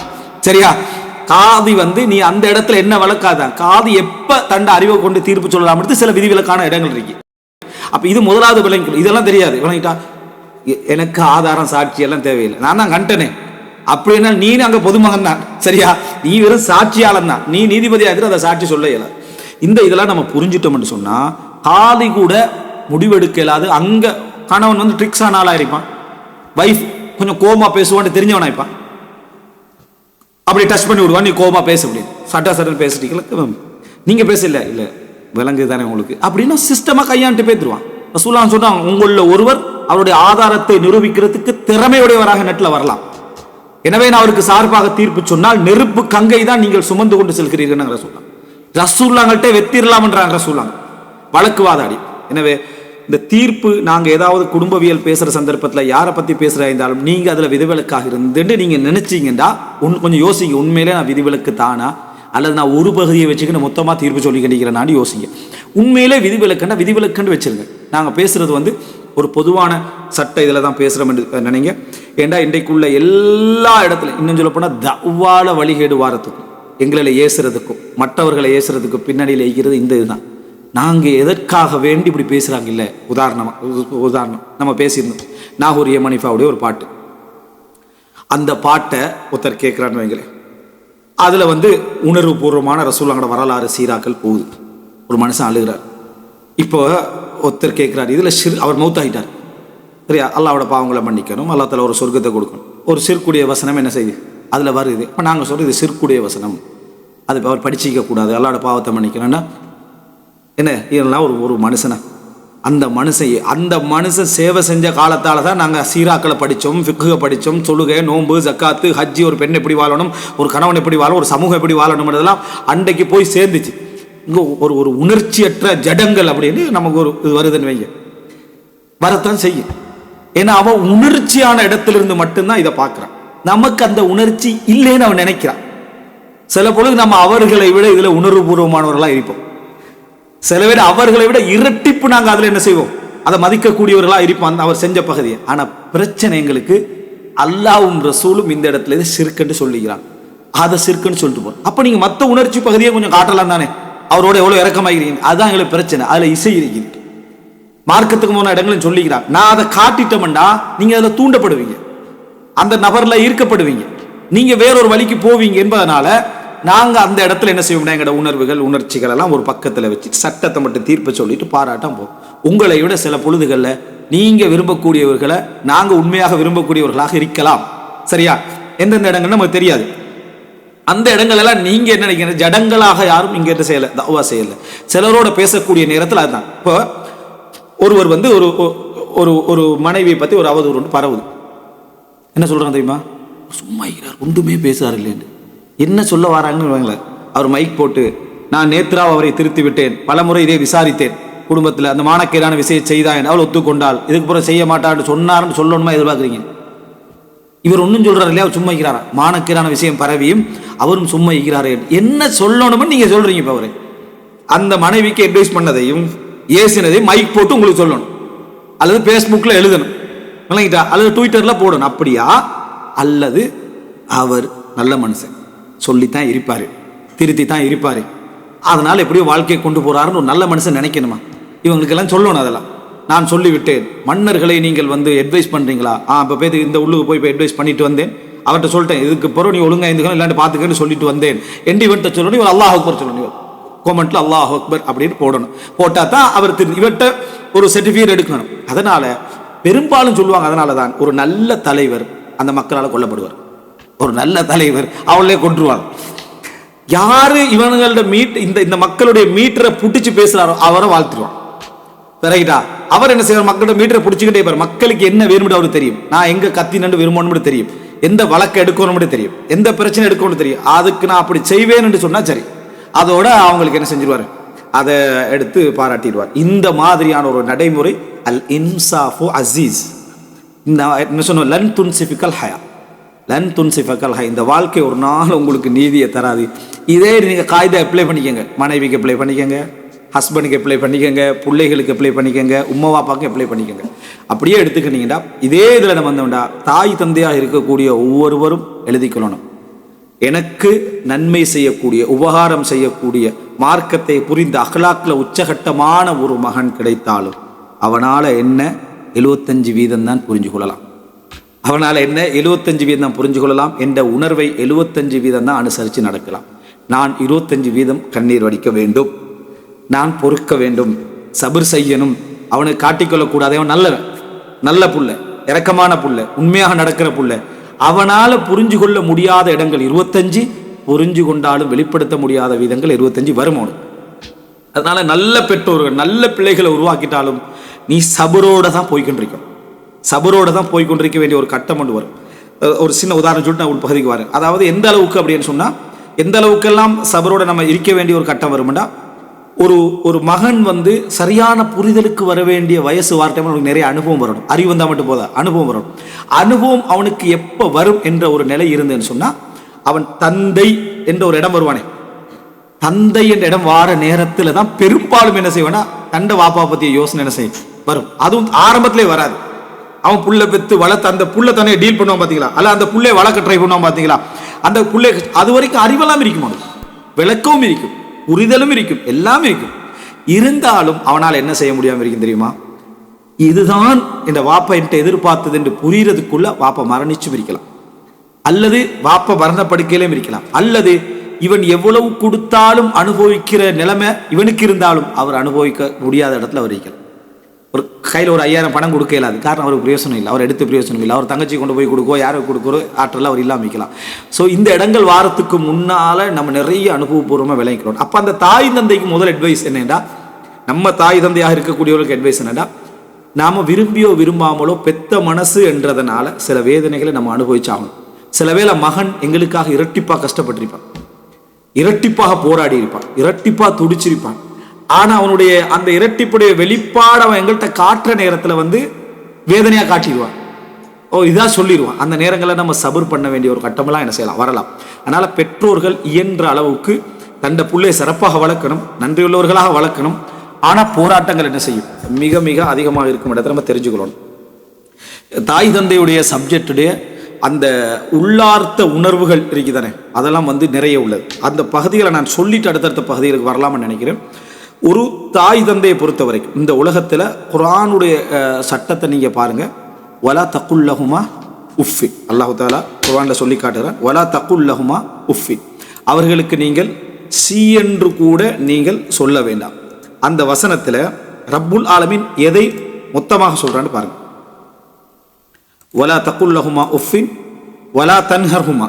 சரியா? காதி வந்து நீ அந்த இடத்துல என்ன வழக்காதான், காதி எப்ப தண்ட அறிவை கொண்டு தீர்ப்பு சொல்லலாம் சில விதிவிலக்கான இடங்கள் இருக்கு. அப்ப இது முதலாவது விளங்கி, இதெல்லாம் தெரியாது விளங்கிட்டா. எனக்கு ஆதாரம் சாட்சி எல்லாம் தேவையில்லை, நான் தான் கண்டனே அப்படின்னா நீ அங்க பொதுமகன் தான். சரியா? நீ வெறும் சாட்சியாளன் தான், நீ நீதிபதியா இருந்து அதை சாட்சி சொல்ல இயலாது. இதெல்லாம் நம்ம புரிஞ்சிட்டோம்னு சொன்னா காதி கூட முடிவெடுக்க இயலாது. அங்க கணவன் வந்து ட்ரிக்ஸ் ஆனாலா இருப்பான், வைஃப் கொஞ்சம் கோமா பேசுவான்னு தெரிஞ்சவனா இருப்பான், அப்படி டச் பண்ணி விடுவான், நீ கோமா பேச முடியும், சட்டன் பேசுறீங்களா, நீங்க பேசல இல்ல விளங்குது தானே உங்களுக்கு அப்படின்னா சிஸ்டமா கையாண்டு பேத்துருவான். ரசூலுல்லாஹ் சொன்னாங்க, உங்கள ஒருவர் அவருடைய ஆதாரத்தை நிரூபிக்கிறதுக்கு திறமையுடையவராக நெட்ல வரலாம், எனவே நான் அவருக்கு சார்பாக தீர்ப்பு சொன்னால் நெருப்பு கங்கை தான் நீங்கள் சுமந்து கொண்டு செல்கிறீர்கள். ரசூலுல்லாஹ்கிட்ட வெத்திரலாம்ன்றாங்க ரசூலுல்லாஹ், வழக்கு வாதாடி. எனவே இந்த தீர்ப்பு நாங்கள் ஏதாவது குடும்பவியல் பேசுகிற சந்தர்ப்பத்தில் யாரை பற்றி பேசுகிறா இருந்தாலும் நீங்கள் அதில் விதிவிலக்காக இருந்துட்டு நீங்கள் நினச்சிங்கன்னா கொஞ்சம் யோசிங்க, உண்மையிலே நான் விதிவிலக்கு தானா அல்லது நான் ஒரு பகுதியை வச்சுக்கிட்டு மொத்தமாக தீர்ப்பு சொல்லி கிடைக்கிறேன் யோசிங்க. உண்மையிலே விதிவிலக்குன்னா விதிவிலக்குன்னு வச்சிருங்க. நாங்கள் பேசுகிறது வந்து ஒரு பொதுவான சட்ட இதில் தான் பேசுகிறோம் என்று நினைங்க. ஏண்டா இன்றைக்குள்ள எல்லா இடத்துலையும் இன்னும் சொல்ல போனால் தவ்வால வழிகேடு வாரத்துக்கும் எங்களை ஏசுறதுக்கும் மற்றவர்களை ஏசுறதுக்கும் பின்னணியில் இருக்கிறது இந்த இதுதான். நாங்கள் எதற்காக வேண்டி இப்படி பேசுகிறாங்க இல்லை. உதாரணம் நம்ம பேசியிருந்தோம் நாகூர் யமனிஃபாவுடைய ஒரு பாட்டு, அந்த பாட்டை ஒருத்தர் கேட்குறான்னு வைங்களேன், அதில் வந்து உணர்வு பூர்வமான ரசூலுல்லாஹ்வோட வரலாறு சீராக்கள் போகுது, ஒரு மனுஷன் அழுகிறார். இப்போ ஒருத்தர் கேட்குறாரு, இதில் அவர் மௌத்தாகிட்டார், சரியா, அல்லாவோட பாவங்களை மன்னிக்கணும், அல்லா தஆலா ஒரு சொர்க்கத்தை கொடுக்கணும், ஒரு சிற்குடைய வசனம் என்ன செய்யுது அதில் வருது. இப்போ நாங்கள் சொல்கிறது இது சிற்குடைய வசனம், அது அவர் படிச்சிக்க கூடாது, அல்லாவோட பாவத்தை மன்னிக்கணும்னா என்ன இதெல்லாம் ஒரு மனுஷனை அந்த மனுஷன் சேவை செஞ்ச காலத்தால் தான் நாங்கள் சீராக்களை படித்தோம், ஃபிக்ஹை படித்தோம், தொழுகை, நோன்பு, ஜக்காத்து, ஹஜ்ஜி, ஒரு பெண் எப்படி வாழணும், ஒரு கணவன் எப்படி வாழணும், ஒரு சமூகம் எப்படி வாழணும்ன்றதெல்லாம் அன்றைக்கு போய் சேர்ந்துச்சு. இங்கே ஒரு உணர்ச்சியற்ற ஜடங்கள் அப்படின்னு நமக்கு ஒரு இது வருதுன்னு வைங்க, வரத்தான் செய்யும். ஏன்னா அவன் உணர்ச்சியான இடத்திலிருந்து மட்டும்தான் இதை பார்க்குறான், நமக்கு அந்த உணர்ச்சி இல்லைன்னு அவன் நினைக்கிறான். சில பொழுது நம்ம அவர்களை விட இதில் உணர்வுபூர்வமானவர்களாக இருப்போம், சில பேர் அவர்களை விட இரட்டிப்பு நாங்கள் அதில் என்ன செய்வோம், அதை மதிக்கக்கூடியவர்களாக இருப்போம் அவர் செஞ்ச பகுதியை. ஆனால் பிரச்சனை எங்களுக்கு அல்லாவும் ரசூலும் இந்த இடத்துல ஷிர்க் என்று சொல்லுகிறான். அதை சிறுக்குன்னு சொல்லிட்டு போறோம். அப்ப நீங்க மற்ற உணர்ச்சி பகுதியை கொஞ்சம் காட்டலாம் தானே, அவரோட எவ்வளவு இறக்கமாகிறீங்க. அதுதான் எங்களுக்கு பிரச்சனை. அதுல இசை இருக்குது. மார்க்கத்துக்கு போன இடங்களும் சொல்லிக்கிறான். நான் அதை காட்டிட்டோம்னா நீங்க அதுல தூண்டப்படுவீங்க, அந்த நபர்ல ஈர்க்கப்படுவீங்க, நீங்க வேறொரு வழிக்கு போவீங்க என்பதனால நாங்க அந்த இடத்துல என்ன செய்வோம்னா எங்களோட உணர்வுகள் உணர்ச்சிகள் எல்லாம் ஒரு பக்கத்துல வச்சு சட்டத்தை மட்டும் தீர்ப்பை சொல்லிட்டு பாராட்டம் போகும். உங்களை விட சில பொழுதுகள்ல நீங்க விரும்பக்கூடியவர்களை நாங்க உண்மையாக விரும்பக்கூடியவர்களாக இருக்கலாம். சரியா? எந்தெந்த இடங்கள் நமக்கு தெரியாது. அந்த இடங்கள் எல்லாம் நீங்க என்ன நினைக்கிற ஜடங்களாக யாரும் இங்க என்ன செய்யல, தவா செய்யல. சிலரோட பேசக்கூடிய நேரத்தில் அதுதான். இப்போ ஒருவர் வந்து ஒரு ஒரு ஒரு மனைவியை பத்தி ஒரு அவதூறு ஒன்று பரவுது. என்ன சொல்றாங்க தெரியுமா? சும்மா இருக்கிறார், ஒன்றுமே பேசுறாரு இல்லைன்னு. என்ன சொல்ல வராங்கன்னு அவர் மைக் போட்டு, நான் நேத்ராவ் அவரை திருத்தி விட்டேன், பலமுறை இதை விசாரித்தேன், குடும்பத்தில் அந்த மானக்கேடான விஷயம் செய்தான், அவள் ஒத்துக்கொண்டால் இதுக்கு பிறகு செய்ய மாட்டான்னு சொன்னார்னு சொல்லணுமா எதிர்பார்க்குறீங்க? இவர் ஒன்றும் சொல்றாரு இல்லையா, அவர் சும்மா இருக்கிறாரா? மானக்கேடான விஷயம் பரவியும் அவரும் சும்மா இருக்கிறாரு. என்ன சொல்லணும்னு நீங்க சொல்றீங்க. இப்போ அவரு அந்த மனைவிக்கு அட்வைஸ் பண்ணதையும் ஏசினதையும் மைக் போட்டு உங்களுக்கு சொல்லணும், அல்லது பேஸ்புக்ல எழுதணும், அல்லது ட்விட்டர்ல போடணும். அப்படியா? அல்லது அவர் நல்ல மனுஷன், சொல்லித்தான் இருப்பாரு, திருத்தி தான் இருப்பாரு, அதனால எப்படியோ வாழ்க்கையை கொண்டு போறாருன்னு ஒரு நல்ல மனுஷன் நினைக்கணுமா? இவங்களுக்கெல்லாம் சொல்லணும். அதெல்லாம் நான் சொல்லிவிட்டேன். மன்னர்களை நீங்கள் வந்து அட்வைஸ் பண்றீங்களா? இப்போ போய் இந்த உள்ளுக்கு போய் அட்வைஸ் பண்ணிட்டு வந்தேன், அவர்கிட்ட சொல்லிட்டேன், இதுக்கு பிறகு நீ ஒழுங்கா இருந்துக்கணும் இல்லாண்டு பார்த்துக்கன்னு சொல்லிட்டு வந்தேன். எண்டிவன்ட்ட சொல்லணும், இவர் அல்லாஹ் அக்பர் சொல்லணும், கோமெண்ட்ல அல்லாஹ் அக்பர் அப்படின்னு போடணும். போட்டா தான் அவர் இவர்கிட்ட ஒரு சர்டிஃபிகேட் எடுக்கணும். அதனால பெரும்பாலும் சொல்லுவாங்க, அதனால தான் ஒரு நல்ல தலைவர் அந்த மக்களால் கொல்லப்படுவார். ஒரு நல்ல தலைவர் அவளே கொன்றுவார். யாரு இவங்களோட இந்த மக்களுடைய மீட்டரை புடிச்சு பேசுறாரோ அவரை வாழ்த்துருவான். ரைட்டா? அவர் என்ன செய்வார்? மக்களோட மீட்டரை பிடிச்சிக்கிட்டே இருப்பார். மக்களுக்கு என்ன வேணும்னு அவருக்கு தெரியும், நான் எங்க கத்தி நண்டு விரும்பணும்னு தெரியும், எந்த வழக்கை எடுக்கணும்னு தெரியும், எந்த பிரச்சனை எடுக்கணும்னு தெரியும். அதுக்கு நான் அப்படி செய்வேன்னு சொன்னா சரி, அதோட அவங்களுக்கு என்ன செஞ்சிருவாரு, அதை எடுத்து பாராட்டிடுவார். இந்த மாதிரியான ஒரு நடைமுறை அல் இன்சாஃபு அசீஸ். இந்த என்ன சொன்னோம், லன் துன்சிஃபிகல் ஹயா, லன் துன்சிஃபிகல் ஹயா. இந்த வாழ்க்கை ஒரு நாள் உங்களுக்கு நீதியை தராது. இதே நீங்க காய்தா அப்ளை பண்ணிக்கங்க, மனைவிக்கு அப்ளை பண்ணிக்கங்க, ஹஸ்பண்டுக்கு அப்ளை பண்ணிக்கங்க, பிள்ளைகளுக்கு அப்ளை பண்ணிக்கங்க, உம்மா பாப்பாக்கு அப்ளை பண்ணிக்கங்க. அப்படியே எடுத்துக்கிட்டீங்கன்னா இதே இதில் நம்ம வந்தோம்டா தாய் தந்தையாக இருக்கக்கூடிய ஒவ்வொருவரும் எழுதிக்கொள்ளணும், எனக்கு நன்மை செய்யக்கூடிய உபகாரம் செய்யக்கூடிய மார்க்கத்தை புரிந்த அகலாக்கில் உச்சகட்டமான ஒரு மகன் கிடைத்தாலும் அவனால என்ன 75% தான் புரிஞ்சு கொள்ளலாம். அவனால் என்ன 75% தான் புரிஞ்சு கொள்ளலாம் என்ற உணர்வை 75% தான் அனுசரித்து நடக்கலாம். நான் 25% கண்ணீர் வடிக்க வேண்டும், நான் பொறுக்க வேண்டும், சபர் செய்யணும், அவனுக்கு காட்டிக்கொள்ளக்கூடாது. அவன் நல்ல புள்ள, இரக்கமான புள்ள, உண்மையாக நடக்கிற புள்ள. அவனால் புரிஞ்சு கொள்ள முடியாத இடங்கள் 25, புரிஞ்சு கொண்டாலும் வெளிப்படுத்த முடியாத விதங்கள் 25 வரும் அவனுக்கு. அதனால நல்ல பெற்றோர்கள் நல்ல பிள்ளைகளை உருவாக்கிட்டாலும் நீ சபரோட தான் போய்கொண்டிருக்கும், சபரோட தான் போய்கொண்டிருக்க வேண்டிய ஒரு கட்டம் கொண்டு வரும். ஒரு சின்ன உதாரணம் சொல்லிட்டு நான் ஒரு பகுதிக்கு வரேன். அதாவது எந்த அளவுக்கு அப்படின்னு சொன்னா, எந்த அளவுக்கெல்லாம் சபரோட நம்ம இருக்க வேண்டிய ஒரு கட்டம் வரும்னா, ஒரு மகன் வந்து சரியான புரிதலுக்கு வர வேண்டிய வயசு வார்த்தை நிறைய அனுபவம் வரணும். அறிவு வந்தால் மட்டும் போதா, அனுபவம் வரணும். அனுபவம் அவனுக்கு எப்போ வரும் என்ற ஒரு நிலை இருந்ததுன்னு சொன்னா, அவன் தந்தை என்ற ஒரு இடம் வருவானே, தந்தை என்ற இடம் வார நேரத்தில் தான் பெரும்பாலும் என்ன செய்வானா, தண்டை வாப்பா பற்றிய யோசனை என்ன செய்யும் வரும். அதுவும் ஆரம்பத்திலே வராது. அவன் புள்ள பெற்று வளர்த்து அந்த புள்ள தானே டீல் பண்ணுவான் பார்த்தீங்களா, அல்ல அந்த புள்ளைய வளர்க்க ட்ரை பண்ணுவான் பார்த்தீங்களா, அந்த புள்ளை அது வரைக்கும் அறிவெல்லாம் இருக்கும், விளக்கவும் இருக்கும், புரிதலும் இருக்கும், எல்லாமே இருக்கும். இருந்தாலும் அவனால் என்ன செய்ய முடியாமல் இருக்கும் தெரியுமா? இதுதான் இந்த வாப்பா என்கிட்ட எதிர்பார்த்தது என்று புரியறதுக்குள்ள வாப்பா மரணிச்சும் இருக்கலாம், அல்லது வாப்பா மரண படுக்கையிலும் இருக்கலாம், அல்லது இவன் எவ்வளவு கொடுத்தாலும் அனுபவிக்கிற நிலைமை இவனுக்கு இருந்தாலும் அவர் அனுபவிக்க முடியாத இடத்துல அவர் இருக்கலாம். ஒரு கையில் ஒரு 5000 பணம் கொடுக்க இயலாது, காரணம் அவருக்கு பிரயோசனம் இல்லை, அவர் எடுத்து பிரயோசனம் இல்லை, அவர் தங்கச்சி கொண்டு போய் கொடுக்கோ யாரை கொடுக்குறோ ஆற்றலாம் அவர் இல்லாமல் வைக்கலாம். ஸோ இந்த இடங்கள் வாரத்துக்கு முன்னால் நம்ம நிறைய அனுபவபூர்வமாக விளங்கிக்கிறோம். அப்போ அந்த தாய் தந்தைக்கு முதல் அட்வைஸ் என்னென்னா, நம்ம தாய் தந்தையாக இருக்கக்கூடியவர்களுக்கு அட்வைஸ் என்னென்னா, நாம் விரும்பியோ விரும்பாமலோ பெத்த மனசு என்றதுனால சில வேதனைகளை நம்ம அனுபவிச்சாகணும். சில வேளை மகன் எங்களுக்காக இரட்டிப்பாக கஷ்டப்பட்டிருப்பான், இரட்டிப்பாக போராடி இருப்பான், இரட்டிப்பாக துடிச்சிருப்பான். ஆனால் அவனுடைய அந்த இரட்டிப்புடைய வெளிப்பாடு அவன் எங்கள்கிட்ட காட்டுற நேரத்தில் வந்து வேதனையாக காட்டிடுவான், இதாக சொல்லிடுவான். அந்த நேரங்களில் நம்ம சபர் பண்ண வேண்டிய ஒரு கட்டமெல்லாம் என்ன செய்யலாம், வரலாம். அதனால் பெற்றோர்கள் இயன்ற அளவுக்கு தன்னை பிள்ளையை சிறப்பாக வளர்க்கணும், நன்றியுள்ளவர்களாக வளர்க்கணும். ஆனால் போராட்டங்கள் என்ன செய்யும், மிக மிக அதிகமாக இருக்கும் இடத்துல நம்ம தெரிஞ்சுக்கணும். தாய் தந்தையுடைய சப்ஜெக்டுடைய அந்த உள்ளார்த்த உணர்வுகள் இருக்குதானே, அதெல்லாம் வந்து நிறைய உள்ளது. அந்த பகுதிகளை நான் சொல்லிட்டு அடுத்தடுத்த பகுதிகளுக்கு வரலாம்னு நினைக்கிறேன். ஒரு தாய் தந்தையை பொறுத்த வரைக்கும் இந்த உலகத்தில் குர்ஆனுடைய சட்டத்தை நீங்கள் பாருங்கள். வலா தக்குல்லஹுமா உஃபி, அல்லாஹு தாலா குர்ஆனில் சொல்லி காட்டுகிறான். வலா தக்குல்லஹுமா உஃபி, அவர்களுக்கு நீங்கள் சி என்று கூட நீங்கள் சொல்ல வேண்டாம். அந்த வசனத்தில் ரப்புல் ஆலமீன் எதை மொத்தமாக சொல்கிறான்னு பாருங்கள். வலா தக்குல்லஹுமா உஃபின் வலா தன்ஹர்ஹுமா,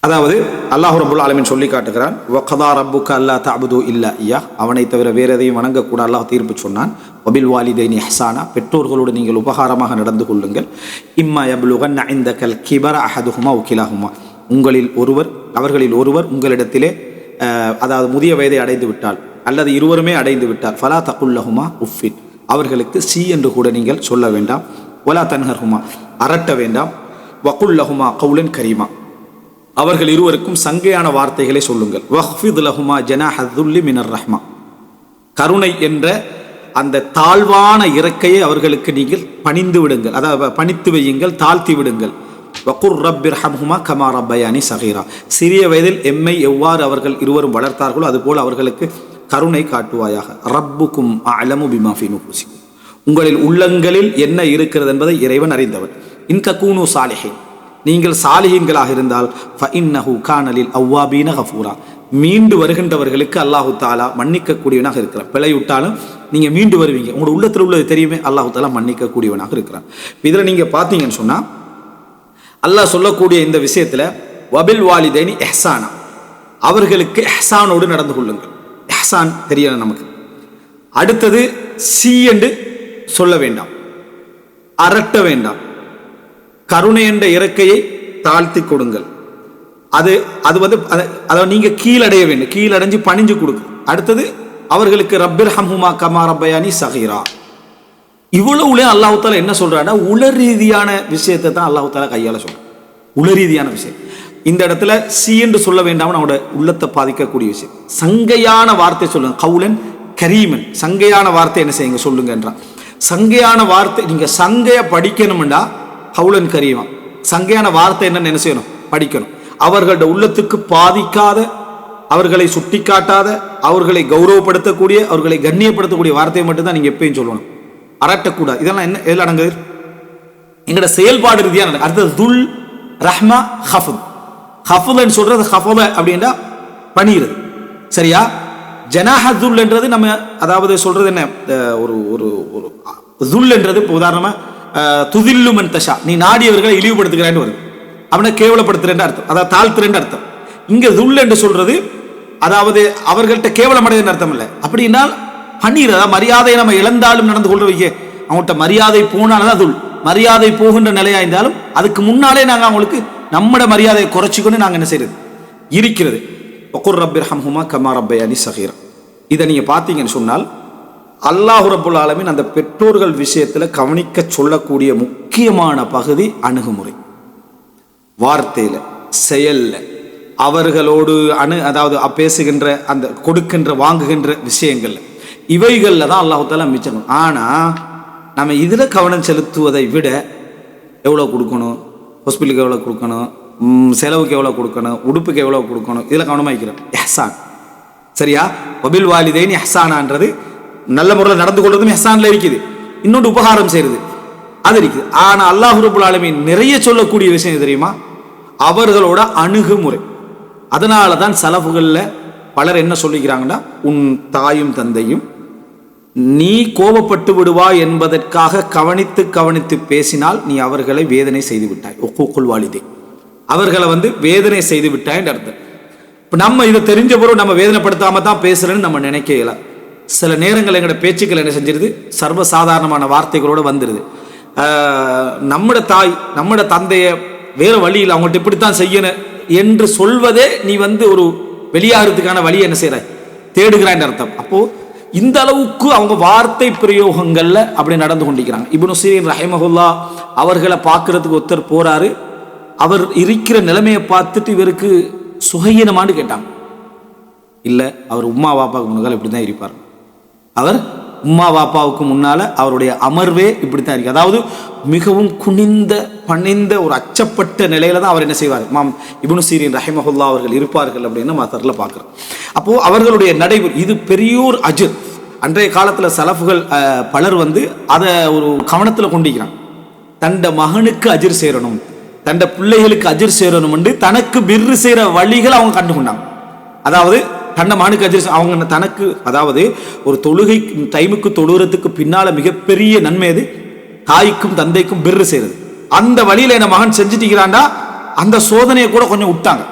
அதாவது அல்லாஹ் ரப்புல் ஆலமீன் சொல்லி காட்டுகிறான். வகதா ரப்புக அல்லா தஅபுது இல்லா இய்யா, அவனை தவிர வேறு எதையும் வணங்கக்கூட அல்லாஹ் தீர்ப்பு சொன்னான். வபில் வாலிதைனி இஹ்சானா, பெற்றோர்களோடு நீங்கள் உபகாரமாக நடந்து கொள்ளுங்கள். இம்மா யப்லுகன்ன இந்தகல் கிபர அஹதுஹுமா வ கிலாஹுமா, அவர்களில் ஒருவர் உங்களிடத்திலே அதாவது முதிய வயதை அடைந்து விட்டால் அல்லது இருவருமே அடைந்து விட்டால் ஃபலா தகுல்லஹுமா உஃபின், அவர்களுக்கு சி என்று கூட நீங்கள் சொல்ல வேண்டாம். வலா தன்ஹர்ஹுமா, அரட்ட வேண்டாம். வகுல்லஹுமா கவுலன் கரீமா, அவர்கள் இருவருக்கும் சங்கையான வார்த்தைகளை சொல்லுங்கள். வஹ்ஃபித் லஹுமா ஜனாஹதுல்லி மினர் ரஹ்மா, கருணை என்ற அந்த தாழ்வான இறக்கையை அவர்களுக்கு நீங்கள் பணிந்து விடுங்கள், அதாவது பணித்து வையுங்கள், தாழ்த்தி விடுங்கள். வகுர் ரப்பிர் ஹம்ஹுமா கமா ரப்பயானி சகீரா, சிறிய வயதில் எம்மை எவ்வாறு அவர்கள் இருவரும் வளர்த்தார்களோ அதுபோல் அவர்களுக்கு கருணை காட்டுவாயாக. ரப்புக்கும் அலமு பிமா ஃபீ நுஃபூசிக்கும், உங்களில் உள்ளங்களில் என்ன இருக்கிறது என்பதை இறைவன் அறிந்தவர். இன் தகூனு சாலிஹீன், நீங்கள் சாலிஹீன்களாக இருந்தால் ஃபஇன்னஹு கான லில் அவ்வாபீன கஃபூரா, மீண்டு வருகின்றவர்களுக்கு அல்லாஹு தாலா மன்னிக்கக்கூடியவனாக இருக்கிறான். பிழையுட்டாலும் நீங்கள் மீண்டு வருவீங்க, உங்களோட உள்ளத்தில் உள்ளது தெரியுமே, அல்லாஹு தாலா மன்னிக்கக்கூடியவனாக இருக்கிறான். இதில் நீங்கள் பார்த்தீங்கன்னு சொன்னால் அல்லாஹ் சொல்லக்கூடிய இந்த விஷயத்தில் வபில் வாலிதைனி இஹ்சானா, அவர்களுக்கு இஹ்சானோடு நடந்து கொள்ளுங்கள். இஹ்சான் தெரியல நமக்கு. அடுத்தது சி என்று சொல்ல வேண்டாம், அரட்ட வேண்டாம், கருணை என்ற இறக்கையை தாழ்த்தி கொடுங்கள். அது வந்து அதை நீங்கள் கீழடைய வேண்டும், கீழடைஞ்சு பணிஞ்சு கொடுங்க. அடுத்தது அவர்களுக்கு ரப்பிர் ஹம்ஹுமா கமா ரப்பயானி சகீரா. இவ்வளவுலே அல்லாஹு தாலா என்ன சொல்றான்னா உள ரீதியான விஷயத்தை தான் அல்லாஹு தாலா கையாள சொல்றான். உள ரீதியான விஷயம் இந்த இடத்துல சி என்று சொல்ல வேண்டாம், அவனோட உள்ளத்தை பாதிக்கக்கூடிய விஷயம். சங்கையான வார்த்தை சொல்லுங்க, கவுலன் கரீமன், சங்கையான வார்த்தை என்ன செய்யுங்க சொல்லுங்க என்றான். சங்கையான வார்த்தை நீங்க சங்கைய படிக்கணும்டா கவுலன் கரீமா, சங்கையான வார்த்தை என்னன்னு என்ன செய்யணும், படிக்கணும். அவர்களோட உள்ளத்துக்கு பாதிக்காத, அவர்களை சுட்டி காட்டாத, அவர்களை கௌரவப்படுத்தக்கூடிய, அவர்களை கண்ணியப்படுத்தக்கூடிய வார்த்தையை மட்டும்தான் நீங்க எப்பயும் சொல்லணும், அரட்டக்கூடாது. இதெல்லாம் என்ன எதில் அடங்குது, எங்களோட செயல்பாடு ரீதியான. அடுத்தது துல் ரஹ்மா ஹஃபுத், ஹஃபுத்ன்னு சொல்றது ஹஃபத அப்படின்னா பணிகிறது, சரியா. ஜனாஹதுல் என்றது நம்ம அதாவது சொல்றது என்ன, ஒரு ஒரு ஒரு துல் என்றது இப்போ உதாரணமா துதில்லு மன் தஷா, நீ நாடியவர்களை இழிவுபடுத்துகிறான்னு வருது, அப்படின்னா கேவலப்படுத்துறேன் அர்த்தம், அதாவது தாழ்த்துறேன் அர்த்தம். இங்க துல் என்று சொல்றது அதாவது அவர்கள்ட்ட கேவலம் அடையன்னு அர்த்தம் இல்லை. அப்படின்னா பணிகிறதா, மரியாதையை நம்ம இழந்தாலும் நடந்து கொள்றவைங்க, அவங்கள்ட்ட மரியாதை போனால்தான் துல், மரியாதை போகின்ற நிலையா இருந்தாலும் அதுக்கு முன்னாலே நாங்கள் அவங்களுக்கு நம்மட மரியாதையை குறைச்சிக்கொண்டு நாங்கள் என்ன செய்யறது இருக்கிறது. வகுர் ரப்பிர் ஹம்ஹுமா கமா ரப்பயானி சகீரா. இதை நீங்க பார்த்தீங்கன்னு சொன்னால் அல்லாஹ் ரப்புல் ஆலமீன் அந்த பெற்றோர்கள் விஷயத்துல கவனிக்க சொல்லக்கூடிய முக்கியமான பகுதி அணுகுமுறை, வார்த்தையில செயல்ல அவர்களோடு அதாவது பேசுகின்ற அந்த கொடுக்கின்ற வாங்குகின்ற விஷயங்கள்ல, இவைகள்ல தான் அல்லாஹ் தஆலா மிச்சம். ஆனா நம்ம இதுல கவனம் செலுத்துவதை விட எவ்வளோ கொடுக்கணும், ஹாஸ்பிட்டலுக்கு எவ்வளோ கொடுக்கணும், செலவுக்கு எவ்வளோ கொடுக்கணும், உடுப்புக்கு எவ்வளோ கொடுக்கணும், இதில் கவனமாக இருக்கிறோம். இஹ்சான், சரியா. வபில் வாலிதைன் இஹ்சானான்றது நல்ல முறையில் நடந்து கொள்றதும் இஹ்சான்ல இருக்குது, இன்னொன்று உபகாரம் செய்யறது அது இருக்குது. ஆனால் அல்லாஹ் ரப்புல் ஆலமீன் நிறைய சொல்லக்கூடிய விஷயம் தெரியுமா, அவர்களோட அணுகுமுறை. அதனால தான் சலஃபுகளில் பலர் என்ன சொல்லிக்கிறாங்கன்னா, உன் தாயும் தந்தையும் நீ கோபப்பட்டு விடுவாய் என்பதற்காக கவனித்து கவனித்து பேசினால் நீ அவர்களை வேதனை செய்து விட்டாய், உக்கூக்குல் வாலிதை, அவர்களை வேதனை செய்து விட்டாய் என்று அர்த்தம். இப்போ நம்ம இதை தெரிஞ்ச பிறகு நம்ம வேதனைப்படுத்தாம தான் பேசுறேன்னு நம்ம நினைக்கல. சில நேரங்கள் எங்களோட பேச்சுக்கள் என்ன செஞ்சிருது, சர்வசாதாரணமான வார்த்தைகளோடு வந்துடுது. நம்மட தாய் நம்மட தந்தைய வேற வழியில் அவங்கள்ட்ட இப்படித்தான் செய்யணும் என்று சொல்வதே நீ ஒரு வெளியாகிறதுக்கான வழியை என்ன செய்யற தேடுகிறான் அர்த்தம். அப்போ இந்த அளவுக்கு அவங்க வார்த்தை பிரயோகங்கள்ல அப்படி நடந்து கொண்டிருக்கிறாங்க. இப்னு சீரின் ரஹிமஹுல்லாஹ் அவர்களை பார்க்கறதுக்கு ஒருத்தர் போறாரு. அவர் இருக்கிற நிலைமையை பார்த்துட்டு இவருக்கு சுகையினமான்னு கேட்டாங்க. இல்லை, அவர் உம்மா வாப்பாக்கு முன்னாள் இப்படி தான் இருப்பார், அவர் உம்மா வாப்பாவுக்கு முன்னால் அவருடைய அமர்வே இப்படித்தான் இருக்கு. அதாவது மிகவும் குனிந்த பணிந்த ஒரு அச்சப்பட்ட நிலையில தான் அவர் என்ன செய்வார், இமாம் இப்னு சீரின் ரஹிமஹுல்லா அவர்கள் இருப்பார்கள் அப்படின்னு நம்ம அதில் பார்க்குறோம். அப்போது அவர்களுடைய நடைமுறை இது பெரியோர் அஜர். அன்றைய காலத்தில் சலஃபுகள் பலர் அதை ஒரு கவனத்தில் கொண்டிருக்கிறாங்க. தண்ட மகனுக்கு அஜர் சேரணும், தண்ட பிள்ளைகளுக்கு அஜர் சேரணும் என்று தனக்கு பிர்ரு செய்கிற வழிகள் அவங்க கண்டுகொண்டாங்க. அதாவது தன்னை மகனுக்கு அஜர் அவங்க தனக்கு, அதாவது ஒரு தொழுகை டைமுக்கு தொழுகிறதுக்கு பின்னால் மிகப்பெரிய நன்மை அது தாய்க்கும் தந்தைக்கும் பிர்ரு செய்கிறது. அந்த வழியில் என்ன மகன் செஞ்சுட்டீங்களாண்டா அந்த சோதனையை கூட கொஞ்சம் விட்டாங்க,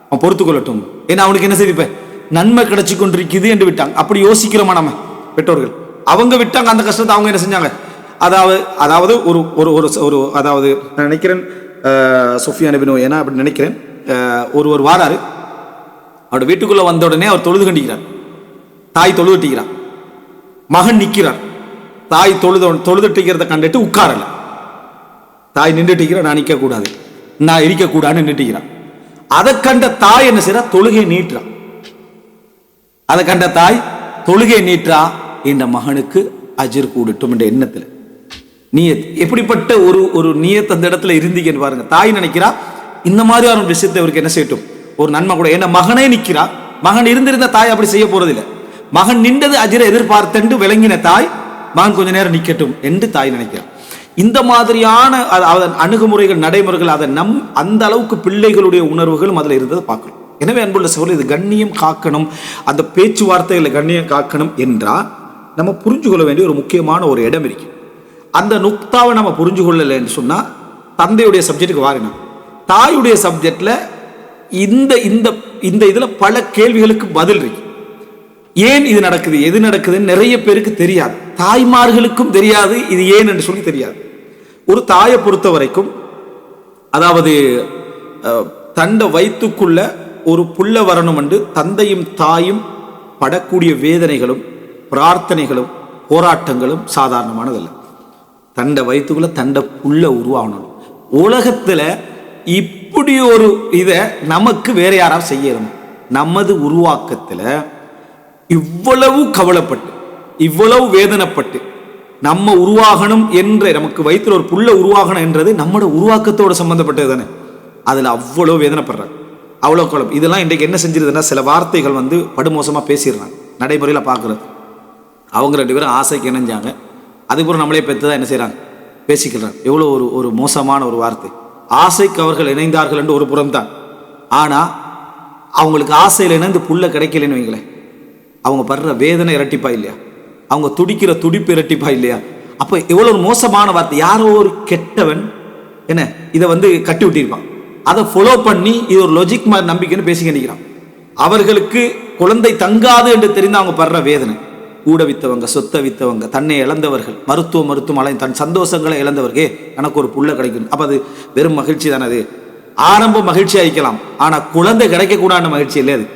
அவன் பொறுத்து கொள்ளட்டும், ஏன்னா அவனுக்கு என்ன செய்தி நன்மை கிடைச்சி கொண்டிருக்குது என்று விட்டாங்க. அப்படி யோசிக்கிறோமா நம்ம பெற்றோர்கள்? அவங்க விட்டாங்க அந்த கஷ்டத்தை. அவங்க என்ன செஞ்சாங்க, அதாவது ஒரு ஒரு ஒரு அதாவது நான் நினைக்கிறேன் சுஃபியான் இப்னு உயைனா அப்படி நினைக்கிறேன், ஒருவர் வாராரு, அவருடைய வீட்டுக்குள்ள வந்த உடனே அவர் தொழுது கண்டிக்கிறார். தாய் தொழுதுட்டிக்கிறார், மகன் நிற்கிறார். தாய் தொழுதுட்டிக்கிறத கண்டுட்டு உட்காரல, தாய் நின்றுட்டிக்கிறார், நான் நிற்கக்கூடாது, நான் இருக்கக்கூடாதுன்னு நின்றுட்டிக்கிறான். அதை கண்ட தாய் என்ன செய்யறா, தொழுகை நீட்டுறான். அதை கண்ட தாய் தொழுகை நீட்டா, என்ற மகனுக்கு அஜர் கூடட்டும் என்ற எண்ணத்தில் நீயத். எப்படிப்பட்ட ஒரு நீயத் அந்த இடத்துல இருந்தீங்கன்னு பாருங்க. தாய் நினைக்கிறா இந்த மாதிரி ஒரு விஷயத்தை இவருக்கு என்ன செய்யட்டும், ஒரு நன்மை கூட. என்ன மகனே நிற்கிறா, மகன் இருந்திருந்த தாய் அப்படி செய்ய போறதில்லை. மகன் நின்றது அஜரை எதிர்பார்த்து விளங்கின தாய், மகன் கொஞ்ச நேரம் நிற்கட்டும் என்று தாய் நினைக்கிறார். இந்த மாதிரியான அணுகுமுறைகள் நடைமுறைகள் அதை அந்த அளவுக்கு பிள்ளைகளுடைய உணர்வுகளும் அதில் இருந்ததை பார்க்கணும். எனவே அன்புள்ள சகோதரர்களே, இது கண்ணியம் காக்கணும், அந்த பேச்சுவார்த்தைகளை கண்ணியம் காக்கணும் என்றால் நம்ம புரிஞ்சு கொள்ள வேண்டிய ஒரு முக்கியமான ஒரு இடம் இருக்கு. அந்த நுக்தாவை நம்ம புரிஞ்சு கொள்ளலைன்னு சொன்னால் தந்தையுடைய சப்ஜெக்டுக்கு வாரினோம். தாயுடைய சப்ஜெக்டில் இந்த இந்த இந்த இதில் பல கேள்விகளுக்கு பதில் இருக்கு. ஏன் இது நடக்குது, எது நடக்குதுன்னு நிறைய பேருக்கு தெரியாது, தாய்மார்களுக்கும் தெரியாது, இது ஏன் என்று சொல்லி தெரியாது. ஒரு தாயை பொறுத்த வரைக்கும், அதாவது தண்டை வயிற்றுக்குள்ள ஒரு புள்ள வரணும் என்று தந்தையும் தாயும் படக்கூடிய வேதனைகளும் பிரார்த்தனைகளும் போராட்டங்களும் சாதாரணமானதல்ல. தண்டை வயிற்றுக்குள்ள தண்டை புள்ள உருவாகணும். உலகத்தில் இப்படி ஒரு இதை நமக்கு வேற யாராவது செய்யணும்? நமது உருவாக்கத்தில் இவ்வளவு கவலைப்பட்டு இவ்வளவு வேதனைப்பட்டு நம்ம உருவாகணும் என்ற, நமக்கு வயிற்றில் ஒரு புள்ள உருவாகணும் என்றது நம்மளோட உருவாக்கத்தோடு சம்பந்தப்பட்டது தானே. அதில் அவ்வளோ வேதனைப்படுறாங்க, அவ்வளோ குழப்பம். இதெல்லாம் இன்றைக்கு என்ன செஞ்சிருதுன்னா, சில வார்த்தைகள் படுமோசமாக பேசிடுறாங்க. நடைமுறையில் பார்க்குறது, அவங்க 2 பேரும் ஆசைக்கு இணைஞ்சாங்க, அதுக்கப்புறம் நம்மளே பெற்று தான் என்ன செய்கிறாங்க, பேசிக்கிறாங்க. எவ்வளோ ஒரு மோசமான ஒரு வார்த்தை. ஆசைக்கு அவர்கள் இணைந்தார்கள் என்று ஒரு புறம் தான், ஆனால் அவங்களுக்கு ஆசையில் இணைந்து புள்ள கிடைக்கலன்னு வைங்களேன், அவங்க படுற வேதனை இரட்டிப்பா இல்லையா, அவங்க துடிக்கிற துடிப்பு இரட்டிப்பா இல்லையா? அப்போ எவ்வளோ ஒரு மோசமான வார்த்தை. யாரோ ஒரு கெட்டவன் என்ன இதை கட்டி விட்டிருப்பான், அதை ஃபாலோ பண்ணி இது ஒரு லாஜிக் மாதிரி நம்பிக்கைன்னு பேசிக்க நிற்கிறான். அவர்களுக்கு குழந்தை தங்காது என்று தெரிந்து அவங்க படுற வேதனை. கூட வித்தவங்க, சொத்தை வித்தவங்க, தன்னை இழந்தவர்கள், மருத்துவமனை தன் சந்தோஷங்களை இழந்தவர்களே எனக்கு ஒரு புள்ள கிடைக்கும். அப்போ அது வெறும் மகிழ்ச்சி தானே. அது ஆரம்ப மகிழ்ச்சி ஆகிக்கலாம், ஆனால் குழந்தை கிடைக்கக்கூடாத மகிழ்ச்சி இல்லை அது.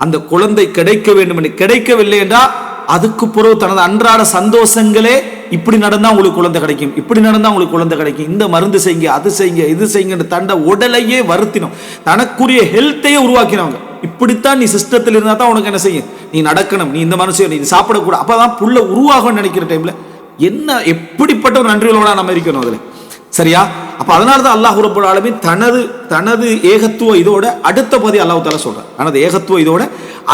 அந்த குழந்தை கிடைக்க வேண்டும் என்று கிடைக்கவில்லை என்றால் அதுக்கு பிறகு தனது அன்றாட சந்தோஷங்களே, இப்படி நடந்தா உங்களுக்கு குழந்தை கிடைக்கும், இப்படி நடந்தா உங்களுக்கு குழந்தை கிடைக்கும், இந்த மருந்து செய்யுங்க, அது செய்யுங்க, இது செய்யுங்க, தண்ட உடலையே வருத்தினோம், தனக்குரிய ஹெல்த்தையே உருவாக்கினவங்க. இப்படித்தான் நீ சிஸ்டத்தில் இருந்தால் தான் உனக்கு என்ன செய்யும், நீ நடக்கணும், நீ இந்த மனுஷன், நீ சாப்பிடக்கூடாது. அப்பதான் புள்ள உருவாகும் நினைக்கிற டைம்ல என்ன எப்படிப்பட்ட ஒரு நன்றிகளோட நம்ம இருக்கணும் அதுல, சரியா? அப்ப அதனாலதான் அல்லாஹ் ரப்பல் ஆலமீன் தனது ஏகத்துவ இதோட அடுத்த பகுதி அல்லாஹ் தஆலா சொல்றான். தனது ஏகத்துவ இதோட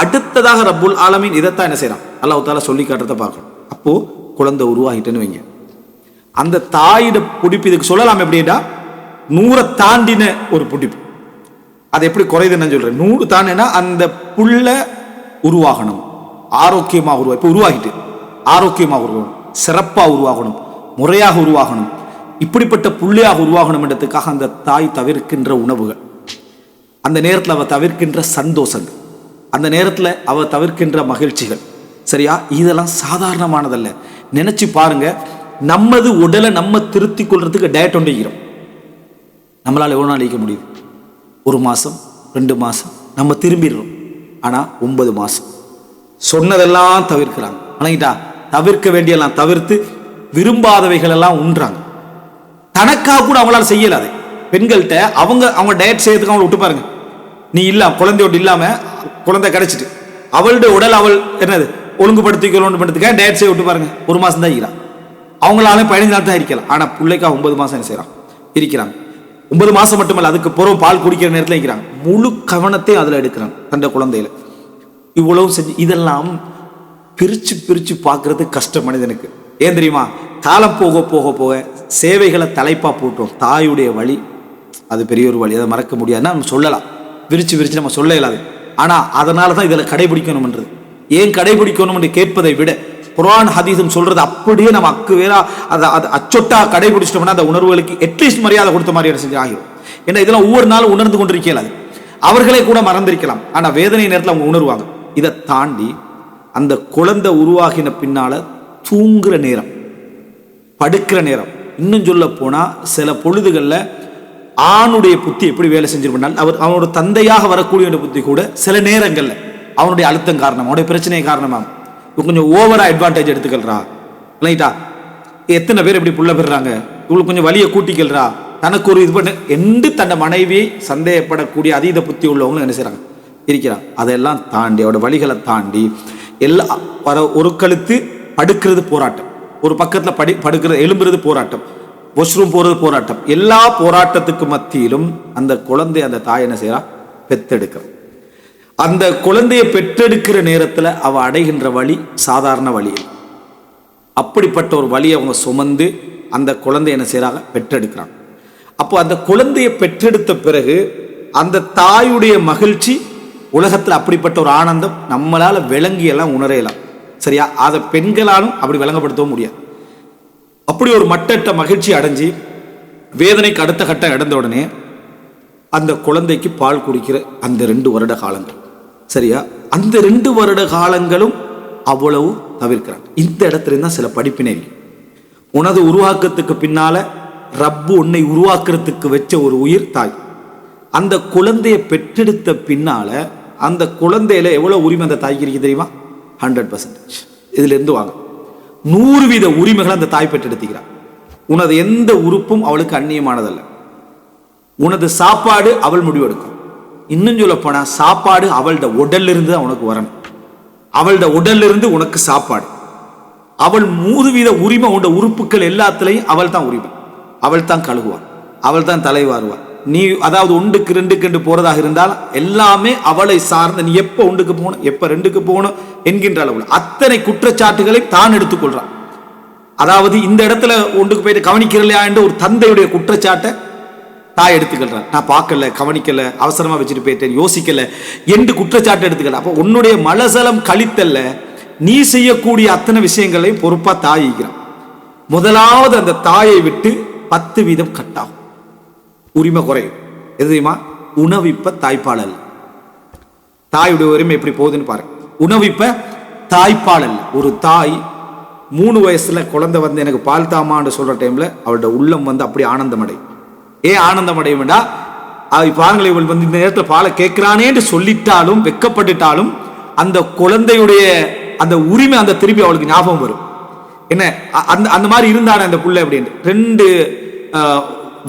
அடுத்ததாக ரப்புல் ஆலமீன் இதைத்தான் என்ன செய்யறான், அல்லாஹ் தஆலா சொல்லி காட்டுறத பார்க்கணும். அப்போ குழந்தை உருவாகிட்டேன்னு வைங்க, அந்த தாயிட பிடிப்பு இதுக்கு சொல்லலாம் எப்படின்னா 100 தாண்டின ஒரு பிடிப்பு. அது எப்படி குறையுதுன்னு சொல்றேன். 100 தாண்டினா அந்த புள்ள உருவாகணும், ஆரோக்கியமாக இப்போ உருவாகிட்டு ஆரோக்கியமாக உருவாகணும், சிறப்பாக உருவாகணும், முறையாக உருவாகணும், இப்படிப்பட்ட புள்ளையாக உருவாகணும் என்றதுக்காக அந்த தாய் தவிர்க்கின்ற உணவுகள், அந்த நேரத்தில் அவ தவிர்க்கின்ற சந்தோஷங்கள், அந்த நேரத்தில் அவ தவிர்க்கின்ற மகிழ்ச்சிகள், சரியா? இதெல்லாம் சாதாரணமானதல்ல. நினைச்சு பாருங்க, நமது உடலை நம்ம திருத்தி கொள்றதுக்கு டயட் ஒன்று இருக்கிறோம். நம்மளால் எவ்வளோ நாள் ஈக்க முடியுது? 1 மாதம் 2 மாதம் நம்ம திரும்பிடுறோம். ஆனால் 9 மாதம் சொன்னதெல்லாம் தவிர்க்கிறாங்க. வணங்கிட்டா, தவிர்க்க வேண்டியெல்லாம் தவிர்த்து விரும்பாதவைகள் எல்லாம் உண்றாங்க. தனக்காக கூட அவங்களால செய்யலாது. பெண்கள்கிட்ட அவங்க டயட் செய்யறதுக்கு அவங்களை விட்டு பாருங்க. நீ இல்லாம குழந்தையோடு இல்லாம குழந்தை கிடைச்சிட்டு அவளுடைய உடல் அவள் என்னது ஒழுங்குபடுத்திக்கணும் படுத்துக்க டேட் செய்ய விட்டு பாருங்க, 1 மாசம் தான் இருக்கிறான். அவங்களால 15 நாள் தான் இருக்கலாம். ஆனா பிள்ளைக்கா 9 மாசம் என்ன செய்யறான் இருக்கிறாங்க. 9 மாசம் மட்டுமல்ல, அதுக்கு பிறகு பால் குடிக்கிற நேரத்தில் இருக்கிறாங்க. முழு கவனத்தை அதுல எடுக்கிறாங்க தன்னுடைய குழந்தையில. இவ்வளவு செஞ்சு இதெல்லாம் பிரிச்சு பிரிச்சு பார்க்கறது கஷ்டம் மனிதனுக்கு. ஏன் தெரியுமா? காலம் போக போக போக சேவைகளை தலைப்பா போட்டோம். தாயுடைய வழி அது பெரிய ஒரு வழி, அதை மறக்க முடியாதுன்னா நம்ம சொல்லலாம், விரிச்சு விரிச்சு நம்ம சொல்ல இயலாது. ஆனா அதனால தான் இதில் கடைபிடிக்கணும்ன்றது. ஏன் கடைபிடிக்கணும் என்று கேட்பதை விட குர்ஆன் ஹதீஸும் சொல்றது அப்படியே நம்ம அக்கு வேற அதை அச்சொட்டா கடைபிடிச்சிட்டோம்னா அந்த உணர்வுகளுக்கு அட்லீஸ்ட் மரியாதை கொடுத்த மாதிரி செஞ்சு ஆகிரும். ஏன்னா இதெல்லாம் ஒவ்வொரு நாளும் உணர்ந்து கொண்டிருக்கலாது. அவர்களே கூட மறந்திருக்கலாம், ஆனா வேதனை நேரத்தில் அவங்க உணர்வாங்க. இதை தாண்டி அந்த குழந்தை உருவாகின பின்னால தூங்குற நேரம், படுக்கிற நேரம், இன்னும் சொல்ல போனா சில பொழுதுகளில் ஆணுடைய புத்தி எப்படி வேலை செஞ்சிருப்பால் அவனோட தந்தையாக வரக்கூடிய புத்தி கூட சில நேரங்கள்ல அவனுடைய அழுத்தம் காரணம், அவனுடைய பிரச்சனை காரணமா கொஞ்சம் ஓவரா அட்வான்டேஜ் எடுத்துக்கல்றா. ரைட்டா? எத்தனை பேர் இப்படி புள்ள பெறாங்க, இவங்களுக்கு கொஞ்சம் வலியை கூட்டிக்கல்றா, தனக்கு ஒரு இது பண்ண என்று தன்னை மனைவியை சந்தேகப்படக்கூடிய அதீத புத்தி உள்ளவங்களும் என்ன செய்றாங்க இருக்கிறாங்க. அதெல்லாம் தாண்டி அவரோட வழிகளை தாண்டி எல்லாம் ஒரு கழுத்து படுக்கிறது போராட்டம், ஒரு பக்கத்துல படுக்கிறது எழும்புறது போராட்டம், வாஷ்ரூம் போறது போராட்டம். எல்லா போராட்டத்துக்கு மத்தியிலும் அந்த குழந்தை அந்த தாய் என்ன செய்யறா? பெத்தெடுக்கிற. அந்த குழந்தையை பெற்றெடுக்கிற நேரத்தில் அவ அடைகின்ற வழி சாதாரண வழி. அப்படிப்பட்ட ஒரு வழியை அவங்க சுமந்து அந்த குழந்தை என்ன செய்யறாங்க? பெற்றெடுக்கிறாங்க. அப்போ அந்த குழந்தையை பெற்றெடுத்த பிறகு அந்த தாயுடைய மகிழ்ச்சி உலகத்தில் அப்படிப்பட்ட ஒரு ஆனந்தம் நம்மளால விளங்கியெல்லாம் உணரையலாம். சரியா? அதை பெண்களாலும் அப்படி விளங்கப்படுத்தவும் முடியாது. அப்படி ஒரு மட்டற்ற மகிழ்ச்சி அடைஞ்சு வேதனைக்கு அடுத்த கட்டம் இடந்த உடனே அந்த குழந்தைக்கு பால் குடிக்கிற அந்த 2 வருட காலங்கள், சரியா? அந்த 2 வருட காலங்களும் அவ்வளவு தவிர்க்கிறாங்க. இந்த இடத்துல இருந்தா சில படிப்பினை. உனது உருவாக்கத்துக்கு பின்னால ரப்பு உன்னை உருவாக்குறதுக்கு வச்ச ஒரு உயிர் தாய். அந்த குழந்தையை பெற்றெடுத்த பின்னால அந்த குழந்தையில எவ்வளவு உரிமை அந்த தாய்க்கு இருக்கு தெரியுமா? 100%. இதுல இருந்து வாங்க 100% உரிமைகளை அந்த தாய் பெற்றெடுத்துக்கிறார். உனது எந்த உறுப்பும் அவளுக்கு அந்நியமானதல்ல. உனது சாப்பாடு அவள் முடிவெடுக்கும். இன்னும் சொல்ல போனா சாப்பாடு அவளோட உடல்ல இருந்து உனக்கு வரணும். அவளோட உடல்ல இருந்து உனக்கு சாப்பாடு. அவள் 100% உரிமை. உன்னோட உறுப்புகள் எல்லாத்துலையும் அவள் தான் உரிமை. அவள் தான் கழுகுவாள், அவள் தான் தலைவாருவாள். நீ அதாவது 1க்கு 2க்கு போறதாக இருந்தால் எல்லாமே அவளை சார்ந்த. நீ எப்ப 1க்கு போகணும், எப்ப 2க்கு போகணும் என்கின்ற அளவில் அத்தனை குற்றச்சாட்டுகளை தான் எடுத்துக்கொள்றான். அதாவது இந்த இடத்துல 1க்கு போயிட்டு கவனிக்கிறலையா என்ற ஒரு தந்தையுடைய குற்றச்சாட்டை தாய் எடுத்துக்கிறார். நான் பார்க்கல, கவனிக்கல, அவசரமா வச்சுட்டு போயிட்டேன், யோசிக்கல என்று குற்றச்சாட்டு எடுத்துக்கல. அப்போ உன்னுடைய மலசலம் கழித்தல்ல நீ செய்யக்கூடிய அத்தனை விஷயங்களையும் பொறுப்பா தாயிக்கிறான். முதலாவது அந்த தாயை விட்டு 10% கட்டாகும், உரிமை குறையும். எது தெரியுமா? உணவிப்ப தாய்ப்பால் அல்ல. தாயுடைய உரிமை எப்படி போகுதுன்னு பாருங்க. உணவிப்ப தாய்ப்பால் அல்ல. ஒரு தாய் 3 வயசுல குழந்தை வந்து எனக்கு பால் தாமான்னு சொல்ற டைம்ல அவளோட உள்ளம் வந்து அப்படி ஆனந்தம் அடையும். ஏன் ஆனந்தம் அடையும்? பாருங்களேன், இவள் வந்து இந்த நேரத்தில் பாலை கேட்கிறானேன்னு சொல்லிட்டாலும் வெக்கப்பட்டுட்டாலும் அந்த குழந்தையுடைய அந்த உரிமை அந்த திருப்பி அவளுக்கு ஞாபகம் வரும். என்ன அந்த மாதிரி இருந்தானே அந்த புள்ள அப்படின்னு 2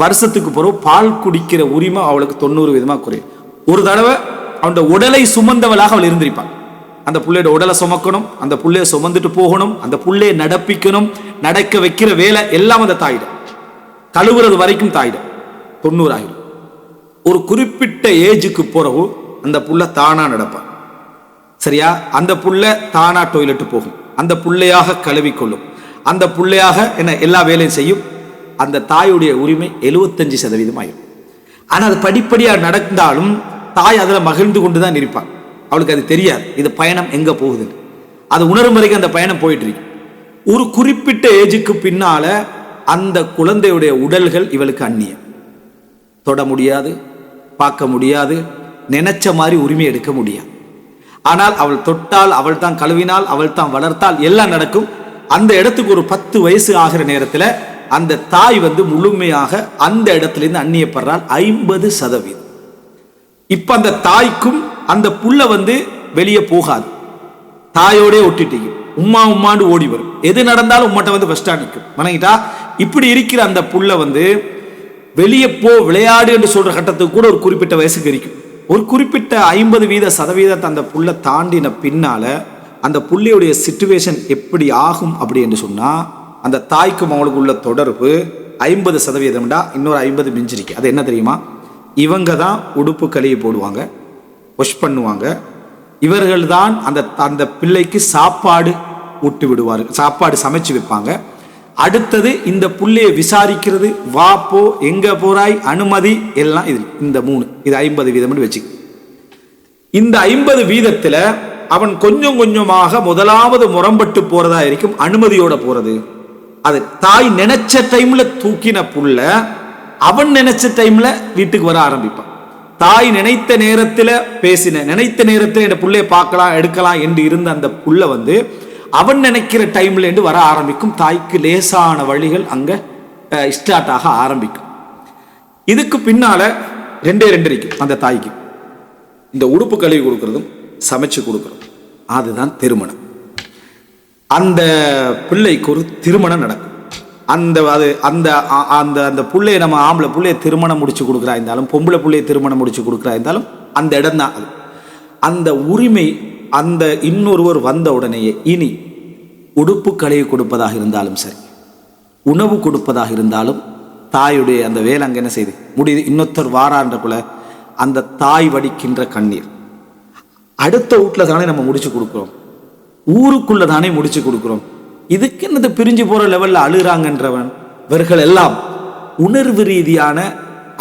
வருஷத்துக்கு பிறகு பால் குடிக்கிற உரிமை அவளுக்கு 90% குறையும். ஒரு தடவை அவனோட உடலை சுமந்தவளாக அவள் இருந்திருப்பாள். அந்த புள்ளையோட உடலை சுமக்கணும், அந்த புள்ளைய சுமந்துட்டு போகணும், அந்த புள்ளைய நடப்பிக்கணும், நடக்க வைக்கிற வேலை எல்லாம் அந்த தாயிடம். கழுவுறது வரைக்கும் தாயிடம் 90 ஆயிடும். ஒரு குறிப்பிட்ட ஏஜுக்கு பிறகு அந்த புள்ள தானா நடப்பான். சரியா? அந்த புள்ள தானா டாய்லெட் போகும், அந்த புள்ளையாக கழுவிக்கொள்ளும், அந்த புள்ளையாக என்ன எல்லா வேலையும் செய்யும். அந்த தாயுடைய உரிமை 75% ஆயிடும். ஆனா அது படிப்படியா நடந்தாலும் தாய் அதுல மகிழ்ந்து கொண்டுதான் இருப்பான். அவளுக்கு அது தெரியாது இது பயணம் எங்க போகுதுன்னு. அது உணரும் வரைக்கும் அந்த பயணம் போயிட்டு இருக்கு. ஒரு குறிப்பிட்ட ஏஜுக்கு பின்னால அந்த குழந்தையுடைய உடல்கள் இவளுக்கு அந்நியம். தொட முடியாது, பார்க்க முடியாது, நினைச்ச மாதிரி உரிமை எடுக்க முடியாது. ஆனால் அவள் தொட்டால், அவள் தான் கழுவினால், அவள் தான் வளர்த்தால், எல்லாம் நடக்கும். அந்த இடத்துக்கு ஒரு 10 வயசு ஆகிற நேரத்தில் அந்த தாய் வந்து முழுமையாக அந்த இடத்திலிருந்து அந்நியப்படுறாள் 50%. இப்ப அந்த தாய்க்கும் அந்த புள்ள வந்து வெளியே போகாது, தாயோட ஒட்டிட்டு உம்மா உம்மாண்டு ஓடி வரும். எது நடந்தாலும் உம்மட்ட வந்து ஃபர்ஸ்டா நிற்கும், வணங்கிட்டா. இப்படி இருக்கிற அந்த புள்ள வந்து வெளியே போ விளையாடு என்று சொல்ற கட்டத்துக்கு கூட ஒரு குறிப்பிட்ட வயசுக்கு இருக்கும். ஒரு குறிப்பிட்ட 50% அந்த புள்ள தாண்டின பின்னால அந்த புள்ளையுடைய சிச்சுவேஷன் எப்படி ஆகும் அப்படி என்று சொன்னால், அந்த தாய்க்கும் அவங்களுக்கு உள்ள தொடர்பு 50%, இன்னொரு 50 மிஞ்சிருக்கு. அது என்ன தெரியுமா? இவங்க தான் உடுப்பு கழுவி போடுவாங்க, வாஷ் பண்ணுவாங்க. இவர்கள் தான் அந்த பிள்ளைக்கு சாப்பாடு ஊட்டி விடுவார்கள், சாப்பாடு சமைச்சு வைப்பாங்க. அடுத்தது இந்த புள்ளையை விசாரிக்கிறது, வா போ, எங்க போறாய், அனுமதி எல்லாம் இது. இந்த 3 இது 50% வச்சு. இந்த 50% அவன் கொஞ்சம் கொஞ்சமாக முதலாவது முரம்பட்டு போறதா இருக்கும், அனுமதியோட போறது. அது தாய் நினைச்ச டைம்ல தூக்கின புள்ள அவன் நினைச்ச டைம்ல வீட்டுக்கு வர ஆரம்பிப்பான். தாய் நினைத்த நேரத்தில் பேசின, நினைத்த நேரத்தில் இந்த புள்ளைய பார்க்கலாம் எடுக்கலாம் என்று இருந்த அந்த புள்ள அவன் நினைக்கிற டைம்ல என்று வர ஆரம்பிக்கும். தாய்க்கு லேசான வழிகள் அங்க ஸ்டார்ட் ஆக ஆரம்பிக்கும். இதுக்கு பின்னால 2 இருக்கும் அந்த தாய்க்கு. இந்த உடுப்பு கழுவி கொடுக்கறதும் சமைச்சு கொடுக்கறதும், அதுதான் திருமணம். அந்த பிள்ளைக்கு ஒரு திருமணம் நடக்கும். அந்த பிள்ளைய நம்ம ஆம்பளை பிள்ளைய திருமணம் முடிச்சு கொடுக்குறா இருந்தாலும், பொம்பளை பிள்ளைய திருமணம் முடிச்சு கொடுக்குறா இருந்தாலும் அந்த இடம் தான் அது. அந்த உரிமை அந்த இன்னொருவர் வந்த உடனேயே இனி உடுப்பு கழுவி கொடுப்பதாக இருந்தாலும் சரி, உணவு கொடுப்பதாக இருந்தாலும், தாயுடைய அந்த வேலை அங்கே என்ன செய்து முடியுது. இன்னொருத்தர் வாரான்றக்குள்ள அந்த தாய் வடிக்கின்ற கண்ணீர் அடுத்த வீட்டில் தானே நம்ம முடிச்சு கொடுக்குறோம், ஊருக்குள்ள தானே முடிச்சு கொடுக்குறோம். இதுக்கு என்னது பிரிஞ்சு போற லெவல்ல அழுகிறாங்கன்றவன் இவர்கள் எல்லாம் உணர்வு ரீதியான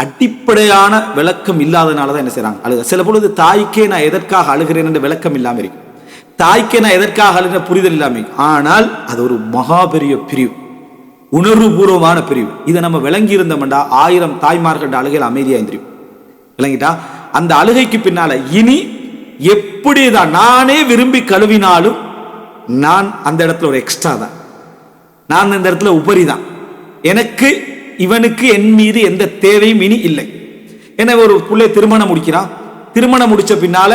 அடிப்படையான விளக்கம் இல்லாதனாலதான் என்ன செய்யறாங்க, அழுக. சில பொழுது தாய்க்கே நான் எதற்காக அழுகிறேன் என்ற விளக்கம் இல்லாம இருக்கும், தாய்க்கே நான் எதற்காக அழுகிற புரிதல் இல்லாம இருக்கும். ஆனால் அது ஒரு மகா பெரிய பிரிவு, உணர்வுபூர்வமான பிரிவு. இதை நம்ம விளங்கி இருந்தோம்டா 1000 தாய்மார்கள் அழுகையில் அமைதியா இருந்திருக்கும். விளங்கிட்டா? அந்த அழுகைக்கு பின்னால இனி எப்படிதான் நானே விரும்பி கழுவினாலும் நான் அந்த இடத்துல ஒரு எக்ஸ்ட்ரா தான், நான் இந்த இடத்துல உபரி தான், எனக்கு இவனுக்கு என் மீது எந்த தேவையும் இனி இல்லை. ஏன்னா ஒரு பிள்ளை திருமணம் முடிக்கிறான், திருமணம் முடிச்ச பின்னால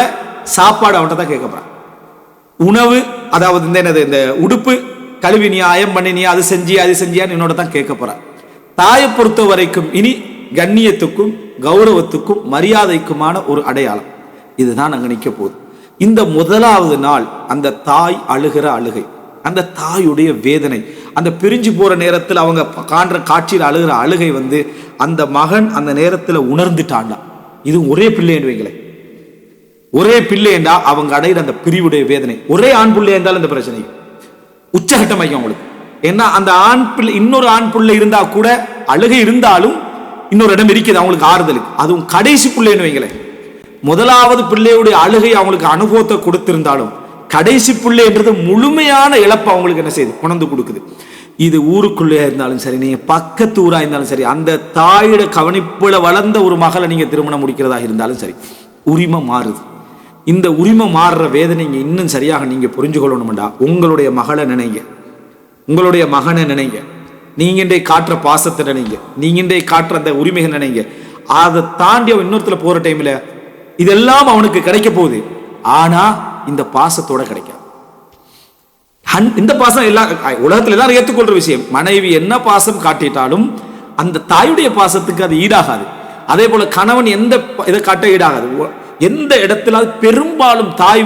சாப்பாடு அவன்கிட்ட தான் கேட்கப்படுறான். உணவு, அதாவது இந்த உடுப்பு கழுவி நீ அயம் பண்ணினியா, அது செஞ்சியான்னு என்னோட தான் கேட்க போறான். தாயை பொறுத்த வரைக்கும் இனி கண்ணியத்துக்கும் கௌரவத்துக்கும் மரியாதைக்குமான ஒரு அடையாளம். இதுதான் அங்க நிற்க போகுது. இந்த முதலாவது நாள் அந்த தாய் அழுகிற அழுகை, அந்த தாயுடைய வேதனை, அந்த பிரிஞ்சு போற நேரத்தில் அவங்க காண்ற காட்சியில் அழுகிற அழுகை அந்த மகன் அந்த நேரத்தில் உணர்ந்துட்டான்டா. இது ஒரே பிள்ளைன்னு வைங்களேன், ஒரே பிள்ளைண்டா அவங்க அடையிற அந்த பிரிவுடைய வேதனை. ஒரே ஆண் பிள்ளை இருந்தாலும் இந்த பிரச்சனை உச்சகட்டமாக்கும் அவங்களுக்கு. ஏன்னா அந்த ஆண் பிள்ளை இன்னொரு ஆண் பிள்ளை இருந்தா கூட அழுகை இருந்தாலும் இன்னொரு இடம் இருக்குது அவங்களுக்கு ஆறுதலுக்கு. அதுவும் கடைசி பிள்ளைன்னு வைங்களேன், முதலாவது பிள்ளையுடைய அழுகை அவங்களுக்கு அனுபவத்தை கொடுத்திருந்தாலும் கடைசி பிள்ளைன்றது முழுமையான இழப்பு அவங்களுக்கு என்ன செய்யுது, உணர்ந்து கொடுக்குது. இது ஊருக்குள்ளே இருந்தாலும் சரி, நீங்க பக்கத்து ஊரா இருந்தாலும் சரி, அந்த தாயோட கவனிப்புல வளர்ந்த ஒரு மகளை நீங்க திருமணம் முடிக்கிறதா இருந்தாலும் சரி, உரிமை மாறுது. இந்த உரிமை மாறுற வேதனை இன்னும் சரியாக நீங்க புரிஞ்சு கொள்ளணும்டா, உங்களுடைய மகளை நினைங்க, உங்களுடைய மகனை நினைங்க, நீங்க காட்டுற பாசத்தை நினைங்க, நீங்க காட்டுற அந்த உரிமைகள் நினைங்க. அதை தாண்டி அவன் இன்னொருத்துல போற டைம்ல இதெல்லாம் அவனுக்கு கிடைக்க போகுது, ஆனா இந்த பாசத்தோட கிடைக்காது. இந்த பாசம் எல்லாம் உலகத்துல எல்லாரும் ஏற்றுக்கொள்ற விஷயம். மனைவி என்ன பாசம் காட்டிட்டாலும் அந்த தாயுடைய பாசத்துக்கு அது ஈடாகாது. அதே போல கணவன் எந்த இதை காட்ட ஈடாகாது. எந்த இடத்துல பெரும்பாலும் தாய்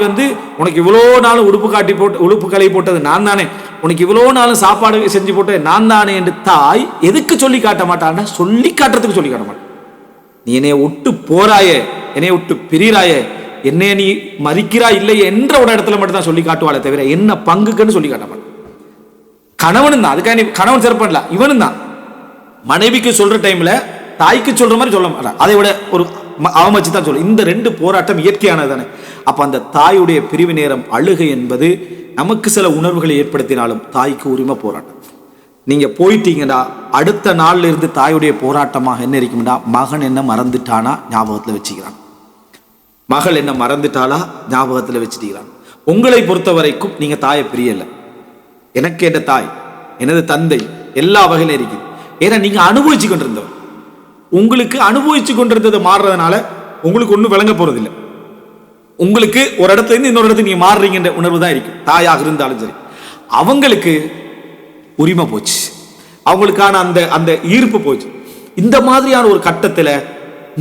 உனக்கு இவ்வளோ நாளும் உடுப்பு கழுவி போட்டது நான் தானே, உனக்கு இவ்வளோ நாளும் சாப்பாடு செஞ்சு போட்டது நான் தானே என்று தாய் எதுக்கு சொல்லி காட்ட மாட்டான்னா, சொல்லி காட்டுறதுக்கு சொல்லி காட்ட மாட்டான். நீ என்னைய விட்டு போறாயே, என்னைய விட்டு பிரிறாயே, என்னைய நீ மதிக்கிறாய் இல்லை என்ற ஒரு இடத்துல மட்டும் தான் சொல்லி காட்டுவாளே தவிர என்ன பங்குக்குன்னு சொல்லி காட்ட மாட்டான். கணவனும் தான், அதுக்காக கணவன் சிறப்படல, இவனும் தான் மனைவிக்கு சொல்ற டைம்ல தாய்க்கு சொல்ற மாதிரி சொல்ல மாட்டான், அதை விட ஒரு அவமதிச்சு தான் சொல்ல. இந்த 2 போராட்டம் இயற்கையானது தானே. அப்ப அந்த தாயுடைய பிரிவு நேரம் அழுகை என்பது நமக்கு சில உணர்வுகளை ஏற்படுத்தினாலும் தாய்க்கு உரிமை போராட்டம். நீங்க போயிட்டீங்கடா, அடுத்த நாள்ல இருந்து தாயுடைய போராட்டமாக என்ன இருக்கும்டா, மகன் என்ன மறந்துட்டானா ஞாபகத்துல வச்சுக்கிறான், மகள் என்ன மறந்துட்டாளா ஞாபகத்துல வச்சுக்கிறான். உங்களை பொறுத்த வரைக்கும் நீங்க தாயை பிரியல, எனக்கு என்ற தாய் எனது தந்தை எல்லா வகையிலும் இருக்குது. ஏன்னா நீங்க அனுபவிச்சு கொண்டிருந்தவர், உங்களுக்கு அனுபவிச்சு கொண்டிருந்தது மாறுறதுனால உங்களுக்கு ஒன்றும் விளங்க போறதில்லை. உங்களுக்கு ஒரு இடத்துல இருந்து இன்னொரு இடத்துக்கு நீங்க மாறுறீங்கன்ற உணர்வு தான் இருக்கும். தாயாக இருந்தாலும் சரி, அவங்களுக்கு உரிமை போச்சு, அவங்களுக்கான அந்த ஈர்ப்பு போச்சு. இந்த மாதிரியான ஒரு கட்டத்தில்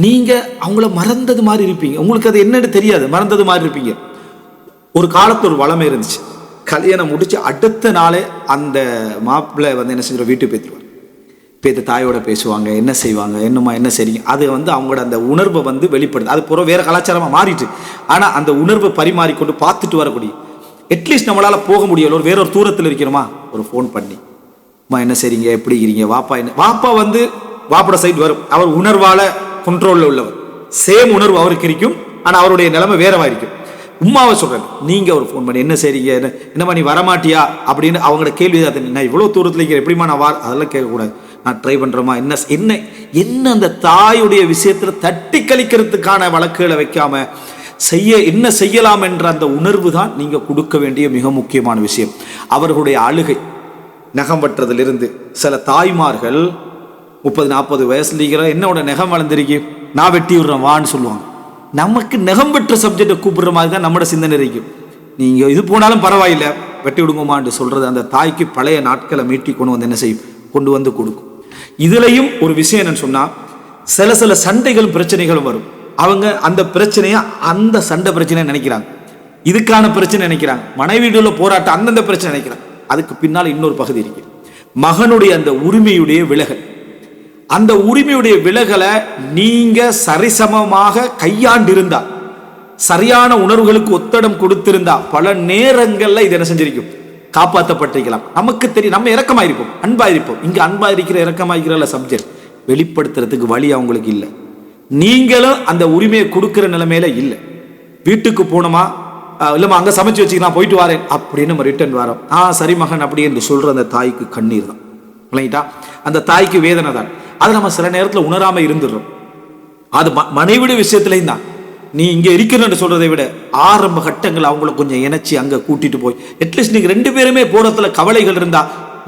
நீங்க அவங்கள மறந்தது மாதிரி இருப்பீங்க. உங்களுக்கு அது என்னன்னு தெரியாது, மறந்தது மாதிரி இருப்பீங்க. ஒரு காலத்து ஒரு வளமை இருந்துச்சு. கல்யாணம் முடிச்சு அடுத்த நாளே அந்த மாப்பிள்ளை வந்து என்ன செஞ்சிடும், வீட்டுக்கு போய்த்துருவார். பேத்து தாயோட பேசுவாங்க, என்ன செய்வாங்க, என்னம்மா என்ன செய்றீங்க, அது வந்து அவங்களோட அந்த உணர்வை வந்து வெளிப்படுது. அது பூரா வேற கலாச்சாரமாக மாறிட்டு, ஆனால் அந்த உணர்வை பரிமாறிக்கொண்டு பார்த்துட்டு வரக்கூடிய, அட்லீஸ்ட் நம்மளால் போக முடியல, வேற ஒரு தூரத்தில் இருக்கிறோமா, ஒரு ஃபோன் பண்ணி அம்மா என்ன செய்றீங்க, எப்படி இருக்கிறீங்க, வாப்பா என்ன, வாப்பா வந்து வாப்போட சைடு வரும், அவர் உணர்வால கண்ட்ரோலில் உள்ளவர், சேம் உணர்வு அவருக்கு இருக்கும், ஆனால் அவருடைய நிலைமை வேறவா இருக்கும். உம்மாவை சொல்றேன், நீங்க ஒரு ஃபோன் பண்ணி என்ன செய்றீங்க, என்னம்மா நீ வரமாட்டியா அப்படின்னு அவங்களோட கேள்வி தான். நான் இவ்வளோ தூரத்தில் இருக்கிற எப்படிமா நான் அதெல்லாம் கேட்கக்கூடாது, நான் ட்ரை பண்றேமா, என்ன என்ன என்ன அந்த தாயுடைய விஷயத்துல தட்டி கழிக்கிறதுக்கான வழக்குகளை வைக்காம என்ன செய்யலாம் என்ற அந்த உணர்வு தான் நீங்க கொடுக்க வேண்டிய மிக முக்கியமான விஷயம். அவர்களுடைய அழுகை, நகம் வெட்டுறதிலிருந்து, சில தாய்மார்கள் 30-40 வயசுல என்னோட நகம் வளர்ந்துருக்கு, நான் வெட்டி விடுறேன் வான்னு சொல்லுவாங்க. நமக்கு நகம் வெட்டுற சப்ஜெக்டை கூப்பிடுற மாதிரி தான் நம்மளோட சிந்தனை இருக்கும். நீங்க இது போனாலும் பரவாயில்லை வெட்டி விடுங்கம்மான்னு சொல்றது அந்த தாய்க்கு பழைய நாட்களை மீட்டி கொண்டு வந்து என்ன செய்யும், கொண்டு வந்து கொடுக்கும். இதுலையும் ஒரு விஷயம் என்னன்னு சொன்னா, சில சண்டைகளும் பிரச்சனைகளும் வரும். அவங்க அந்த பிரச்சனையை அந்த சண்டை பிரச்சனையை நினைக்கிறாங்க, இதுக்கான பிரச்சனை நினைக்கிறாங்க, மனைவியுடைய போராட்டம் அந்தந்த பிரச்சனை நினைக்கிறாங்க. அதுக்கு பின்னால் இன்னொரு பகுதி இருக்கு, மகனுடைய அந்த உரிமையுடைய விலகல். அந்த உரிமையுடைய விலகலை நீங்க சரிசமமாக கையாண்டிருந்தா, சரியான உணர்வுகளுக்கு ஒத்தடம் கொடுத்திருந்தா, பல நேரங்கள்ல இது என்ன செஞ்சிருக்கும், காப்பாற்றப்பட்டிருக்கலாம். நமக்கு தெரியும், நம்ம இறக்கமாயிருப்போம், அன்பாயிருப்போம். இங்க அன்பாயிருக்கிற இறக்கமாயிருக்கிற சப்ஜெக்ட் வெளிப்படுத்துறதுக்கு வழி அவங்களுக்கு இல்லை. நீங்களும் அந்த உரிமையை கொடுக்கிற நிலைமையில இல்லை. வீட்டுக்கு போனோமா, இல்லம்மா அங்க சமைச்சு வச்சுக்கலாம் போயிட்டு வரேன் அப்படின்னு நம்ம ரிட்டர்ன் வரோம். சரி மகன் அப்படி என்று சொல்ற அந்த தாய்க்கு கண்ணீர் தான், இல்லைங்களா? அந்த தாய்க்கு வேதனை தான். அதை நம்ம சில நேரத்தில் உணராம இருந்துடுறோம். அது மனைவிட விஷயத்திலையும் தான். நீ இங்க இருக்கிறன்னு சொல்றதை விட ஆரம்ப கட்டங்கள் அவங்கள கொஞ்சம் இணைச்சி அங்க கூட்டிட்டு போய், அட்லீஸ்ட் நீங்க 2 பேருமே போறதுல கவலைகள் இருந்தா,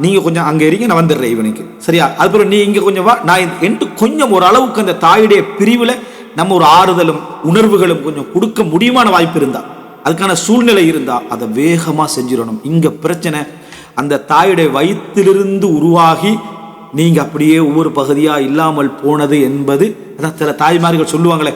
நீங்க கொஞ்சம் அங்க இருங்க, நான் வந்துடுறேன் இவனுக்கு, சரியா? அதுக்கப்புறம் நீ இங்க கொஞ்சம் வா, நான் என்று கொஞ்சம் ஒரு அளவுக்கு அந்த தாயுடைய பிரிவுல நம்ம ஒரு ஆறுதலும் உணர்வுகளும் கொஞ்சம் கொடுக்க முடியுமான வாய்ப்பு இருந்தா, அதுக்கான சூழ்நிலை இருந்தா அதை வேகமா செஞ்சிடணும். இங்க பிரச்சனை அந்த தாயுடைய வயிற்றிலிருந்து உருவாகி நீங்க அப்படியே ஒவ்வொரு பகுதியா இல்லாமல் போனது என்பது. அதான் சில தாய்மார்கள் சொல்லுவாங்களே,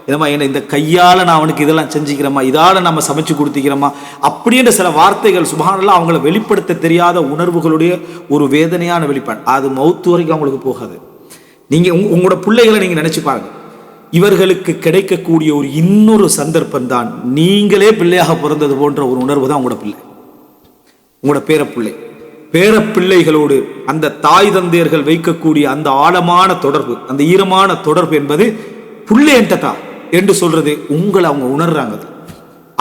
என்னம்மா என்ன இந்த கையால நான் அவனுக்கு இதெல்லாம் செஞ்சுக்கிறேம்மா, இதால நம்ம சமைச்சு கொடுத்துக்கிறோமா அப்படின்ற சில வார்த்தைகள் சுபஹானல்லாஹ் அவங்கள வெளிப்படுத்த தெரியாத உணர்வுகளுடைய ஒரு வேதனையான வெளிப்பாடு. அது மௌத்து வரைக்கும் அவங்களுக்கு போகாது. நீங்க உங்களோட பிள்ளைகளை நீங்க நினைச்சு பாருங்க, இவர்களுக்கு கிடைக்கக்கூடிய ஒரு இன்னொரு சந்தர்ப்பம் தான் நீங்களே பிள்ளையாக பிறந்தது போன்ற ஒரு உணர்வு தான் உங்களோட பிள்ளை, உங்களோட பேரப்பிள்ளை. பேரப்பிள்ளைகளோடு அந்த தாய் தந்தையர்கள் வைக்கக்கூடிய அந்த ஆழமான தொடர்பு, அந்த ஈரமான தொடர்பு என்பது புள்ளை என்டா என்று சொல்றது உங்களை அவங்க உணர்றாங்க.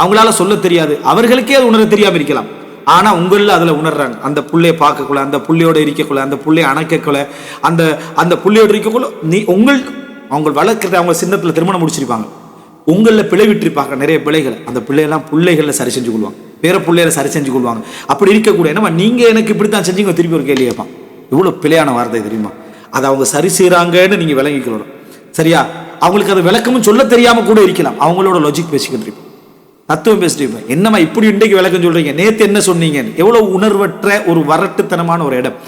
அவங்களால சொல்ல தெரியாது, அவர்களுக்கே அது உணர தெரியாம இருக்கலாம், ஆனா உங்கள அதுல உணர்றாங்க. அந்த புள்ளைய பார்க்கக்குள்ள, அந்த புள்ளையோட இருக்கக்குள்ள, அந்த புள்ளைய அணைக்கக்குள்ள, அந்த புள்ளையோட இருக்கக்குள்ள நீ அவங்க வளர்க்கறத அவங்க சின்னத்துல திருமணம் முடிச்சிருப்பாங்க, உங்களில் பிழை விட்டுருப்பாங்க நிறைய பிள்ளைகள். அந்த பிள்ளையெல்லாம் பிள்ளைகளில் சரி செஞ்சு கொள்வாங்க, பேர பிள்ளைகளை சரி செஞ்சு கொள்வாங்க. அப்படி இருக்கக்கூடிய என்னமா நீங்க எனக்கு இப்படித்தான் செஞ்சீங்க, திருப்பி ஒரு கேள்வி கேட்பான். இவ்வளவு பிழையான வார்த்தை தெரியுமா? அதை அவங்க சரி செய்யறாங்கன்னு நீங்க விளங்கிக்கணும், சரியா? அவங்களுக்கு அது விளக்கமும் சொல்ல தெரியாம கூட இருக்கலாம். அவங்களோட லாஜிக் பேசிக்கிட்டு இருப்போம், தத்துவம் பேசிட்டு இருப்போம். என்னமா இப்படி இன்றைக்கு விளக்கம் சொல்றீங்க, நேத்து என்ன சொன்னீங்க? எவ்வளவு உணர்வற்ற ஒரு வரட்டுத்தனமான ஒரு இடம்.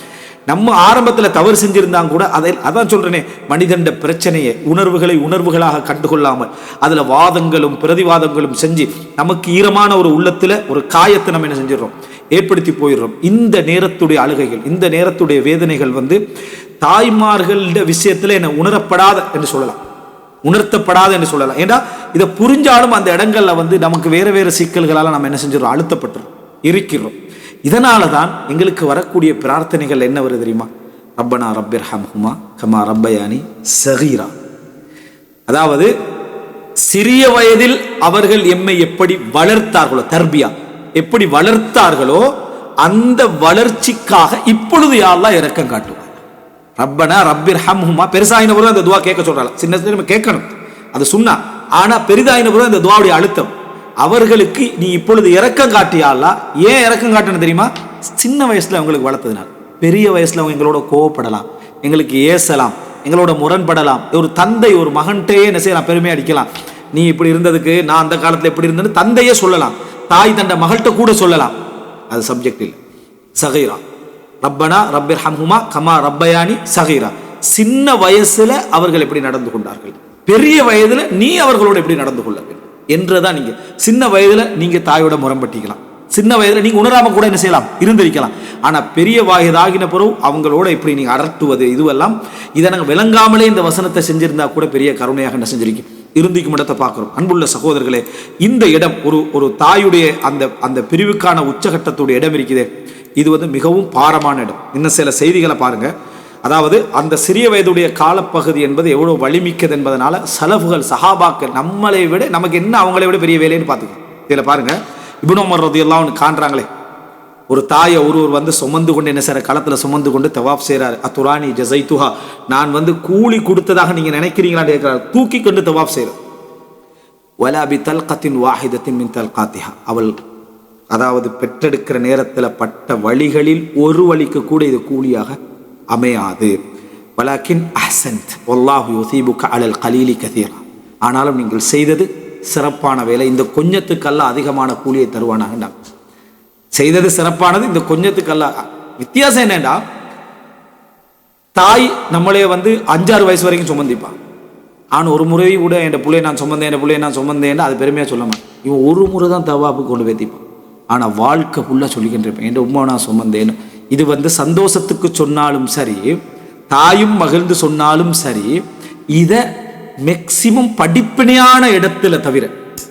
நம்ம ஆரம்பத்தில் தவறு செஞ்சிருந்தாங்க கூட அதான் சொல்றேனே, மனிதண்ட பிரச்சனையை உணர்வுகளை உணர்வுகளாக கண்டுகொள்ளாமல் அதுல வாதங்களும் பிரதிவாதங்களும் செஞ்சு நமக்கு ஈரமான ஒரு உள்ளத்துல ஒரு காயத்தை நம்ம என்ன செஞ்சிடறோம், ஏற்படுத்தி போயிடுறோம். இந்த நேரத்துடைய அழுகைகள், இந்த நேரத்துடைய வேதனைகள் தாய்மார்கள விஷயத்துல என்ன உணரப்படாத என்று சொல்லலாம், உணர்த்தப்படாத என்று சொல்லலாம். ஏன்னா இதை புரிஞ்சாலும் அந்த இடங்கள்ல நமக்கு வேற வேற சிக்கல்களால நம்ம என்ன செஞ்சிடறோம், அழுத்தப்பட்டுறோம், இருக்கிறோம். இதனால தான் எங்களுக்கு வரக்கூடிய பிரார்த்தனைகள் என்ன வருது தெரியுமா? ரப்பனா ரப்பிர்ஹம்ஹுமா கமா ரப்பயானி ஸகீரா. அதாவது சிறிய வயதில் அவர்கள் எம்மை எப்படி வளர்த்தார்களோ, தர்பியா எப்படி வளர்த்தார்களோ அந்த வளர்ச்சிக்காக இப்பொழுது யா அல்லாஹ் இரக்கம் காட்டுவார். ரப்பனா ரப்பிர்ஹம்ஹுமா பெருசாயின போது அந்த துவா கேட்க சொல்றாங்க. சின்ன நம்ம கேட்கணும், அது சுன்னா. ஆனா பெரிதாயின போது அந்த துவாவுடைய அழுத்தம், அவர்களுக்கு நீ இப்பொழுது இரக்கம் காட்டியாலா. ஏன் இரக்கம் காட்டணும் தெரியுமா? சின்ன வயசுல அவங்களுக்கு வளர்த்ததுனால. பெரிய வயசுல அவங்க எங்களோட கோவப்படலாம், எங்களுக்கு ஏசலாம், எங்களோட முரண்படலாம். ஒரு தந்தை ஒரு மகன்கிட்டே என்ன செய்யலாம், பெருமையா அடிக்கலாம். நீ இப்படி இருந்ததுக்கு நான் அந்த காலத்துல எப்படி இருந்தேன்னு தந்தையே சொல்லலாம், தாய் தண்ட மகள்கிட்ட கூட சொல்லலாம். அது சப்ஜெக்ட் இல்லை. சகீரா ரப்பனா ரப்பிர்ஹம்ஹுமா கமா ரப்பயானி சகீரா. சின்ன வயசுல அவர்கள் எப்படி நடந்து கொண்டார்கள், பெரிய வயதுல நீ அவர்களோடு எப்படி நடந்து கொள்ள வேண்டும். என்றதான். நீங்கள் சின்ன வயதில் நீங்கள் தாயோட முரம்பட்டிக்கலாம், சின்ன வயதில் நீங்கள் உணராமல் கூட என்ன செய்யலாம், இருந்திருக்கலாம். ஆனால் பெரிய வயதாகின பிறகு அவங்களோட இப்படி நீங்கள் அடர்த்துவது இதுவெல்லாம் இதை நாங்கள் விளங்காமலே இந்த வசனத்தை செஞ்சிருந்தா கூட பெரிய கருணையாக என்ன செஞ்சிருக்கும் இருந்திக்கும் இடத்தை பார்க்குறோம். அன்புள்ள சகோதரர்களே, இந்த இடம் ஒரு தாயுடைய அந்த பிரிவுக்கான உச்சகட்டத்துடைய இடம் இருக்குதே, இது வந்து மிகவும் பாரமான இடம். இன்னும் சில செய்திகளை பாருங்க. அதாவது அந்த சிறிய வயதுடைய காலப்பகுதி என்பது எவ்வளோ வலிமிக்கது என்பதனால சலஃபுகள் சஹாபாக்கள் நம்மளை விட நமக்கு என்ன அவங்களை விட பெரிய வேலைன்னு பார்த்துக்கோங்க. இதில் பாருங்க, இப்னு உமர் ரலியல்லாஹு அன்ஹு காண்றாங்களே, ஒரு தாயை ஒருவர் வந்து சுமந்து கொண்டு என்ன செய்யற, களத்தில் சுமந்து கொண்டு தவாஃப் செய்கிறார். அத்துரானி ஜஸைத்துஹா, நான் வந்து கூலி கொடுத்ததாக நீங்கள் நினைக்கிறீங்களான்னு கேட்கிறார். தூக்கி கொண்டு தவாஃப் செய்கிறார். வலா பி தல்கத்தின் வாஹிதத்தின் மின் தல்காத்திஹா, அவள் அதாவது பெற்றெடுக்கிற நேரத்தில் பட்ட வழிகளில் ஒரு வழிக்கு கூட இது கூலியாக அமையாது. வலாக்கின் அஹ்சன்த் வல்லாஹு யுஸீபுக அலல் கலீலி கதீரா, ஆனாலும் நீங்கள் செய்தது சிறப்பான வேலை, இந்த கொஞ்சத்துக்கல்ல அதிகமான கூலியை தருவானாக. செய்தது சிறப்பானது, இந்த கொஞ்சத்துக்கல்ல. வித்தியாசம் என்னண்டா, தாய் நம்மளே வந்து 5-6 வயசு வரைக்கும் சுமந்திப்பான். ஆனால் ஒரு முறை கூட என் பிள்ளையை நான் சுமந்தேன் அது பெருமையாக சொல்ல மாட்டேன். இவன் ஒரு முறை தான் தவாப்பு கொண்டு வைத்திப்பான். ஆனால் வாழ்க்கை ஃபுல்லாக சொல்லிக்கிட்டு இருப்பேன், என் உம்மா நான் சுமந்தேன்னு. இது வந்து சந்தோஷத்துக்கு சொன்னாலும் சரி, தாயும் மகிழ்ந்து சொன்னாலும் சரி, இதை மேக்சிமம் படிப்பினையான இடத்துல தவிர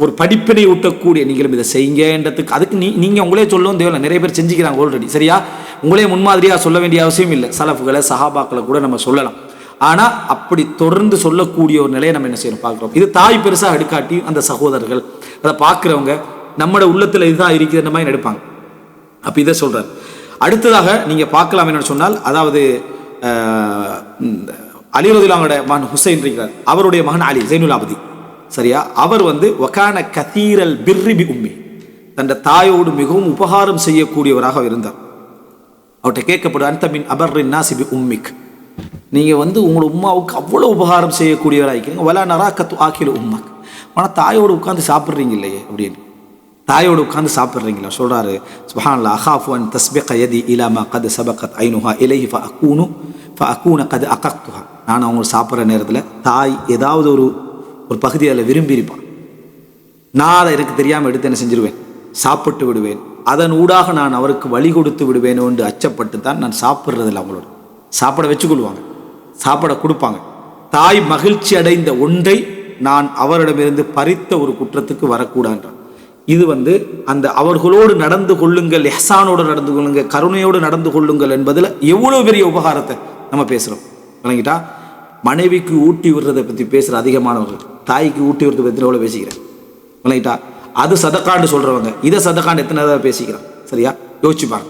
ஒரு படிப்பினை ஊட்டக்கூடிய நீங்களும் இதை செய்யுங்கன்றதுக்கு அதுக்கு நீங்கள் உங்களே சொல்லவும் தேவையில்லை. நிறைய பேர் செஞ்சுக்கிறாங்க ஆல்ரெடி. சரியா, உங்களே முன்மாதிரியாக சொல்ல வேண்டிய அவசியம் இல்லை. சலஃபுகளை சஹாபாக்களை கூட நம்ம சொல்லலாம். ஆனால் அப்படி தொடர்ந்து சொல்லக்கூடிய ஒரு நிலையை நம்ம என்ன செய்யணும் பார்க்குறோம். இது தாய் பெருசாக எடுக்காட்டி அந்த சகோதரர்கள் அதை பார்க்குறவங்க நம்மளோட உள்ளத்தில் இதுதான் இருக்கிற மாதிரி எடுப்பாங்க. அப்போ இதை சொல்கிறார். அடுத்ததாக நீங்கள் பார்க்கலாம் என்னென்னு சொன்னால், அதாவது அலி ரலியல்லாஹு மகன் ஹுசைன் இருக்கிறார், அவருடைய மகன் அலி ஜைனுல் ஆபிதீன். சரியா, அவர் வந்து வகான கதீரல் பிர்ரி பி உம்மி, தன் தாயோடு மிகவும் உபகாரம் செய்யக்கூடியவராக இருந்தார். அவர்கிட்ட கேட்கப்படும், அன்த மின் அபர்ரின் நாசி பி உம்மிக், நீங்கள் வந்து உங்களோட உம்மாவுக்கு அவ்வளோ உபகாரம் செய்யக்கூடியவராக இருக்கிறீங்க. வலா நராக்கத்து ஆக்கில உம்மக், ஆனால் தாயோடு உட்காந்து சாப்பிட்றீங்க இல்லையே அப்படின்னு. தாயோடு உட்காந்து சாப்பிட்றீங்களா சொல்கிறாரு. சுப்ஹானல்லாஹ், அகாஃபு அன் தஸ்பிக யதி இலா மா கத் சபகத் ஐனுஹா இலைஹி ஃபஅகூன கத் அகக்துஹா. நான் அவங்க சாப்பிட்ற நேரத்தில் தாய் ஏதாவது ஒரு பகுதி அதில் விரும்பியிருப்பான். நான் அதை எனக்கு தெரியாமல் எடுத்து என்ன செஞ்சிருவேன், சாப்பிட்டு விடுவேன். அதன் ஊடாக நான் அவருக்கு வழி கொடுத்து விடுவேன் என்று அச்சப்பட்டு தான் நான் சாப்பிட்றதில்லை. அவங்களோட சாப்பிட வச்சுக்கொள்வாங்க, சாப்பிட கொடுப்பாங்க. தாய் மகிழ்ச்சி அடைந்த ஒன்றை நான் அவரிடமிருந்து பறித்த ஒரு குற்றத்துக்கு வரக்கூடாது. இது வந்து அந்த அவர்களோடு நடந்து கொள்ளுங்கள், எஹ்சானோடு நடந்து கொள்ளுங்கள், கருணையோடு நடந்து கொள்ளுங்கள் என்பதில் எவ்வளோ பெரிய உபகாரத்தை நம்ம பேசுகிறோம். விளங்கிட்டா, மனைவிக்கு ஊட்டி விடுறதை பற்றி பேசுகிற அதிகமானவர்கள் தாய்க்கு ஊட்டி விடுறதை பற்றி எவ்வளோ பேசிக்கிறேன். விளங்கிட்டா, அது சதக்காண்டு சொல்கிறவங்க இதை சதக்காண்டு எத்தனை தடவை பேசிக்கிறான். சரியா, யோசிச்சுப்பாங்க.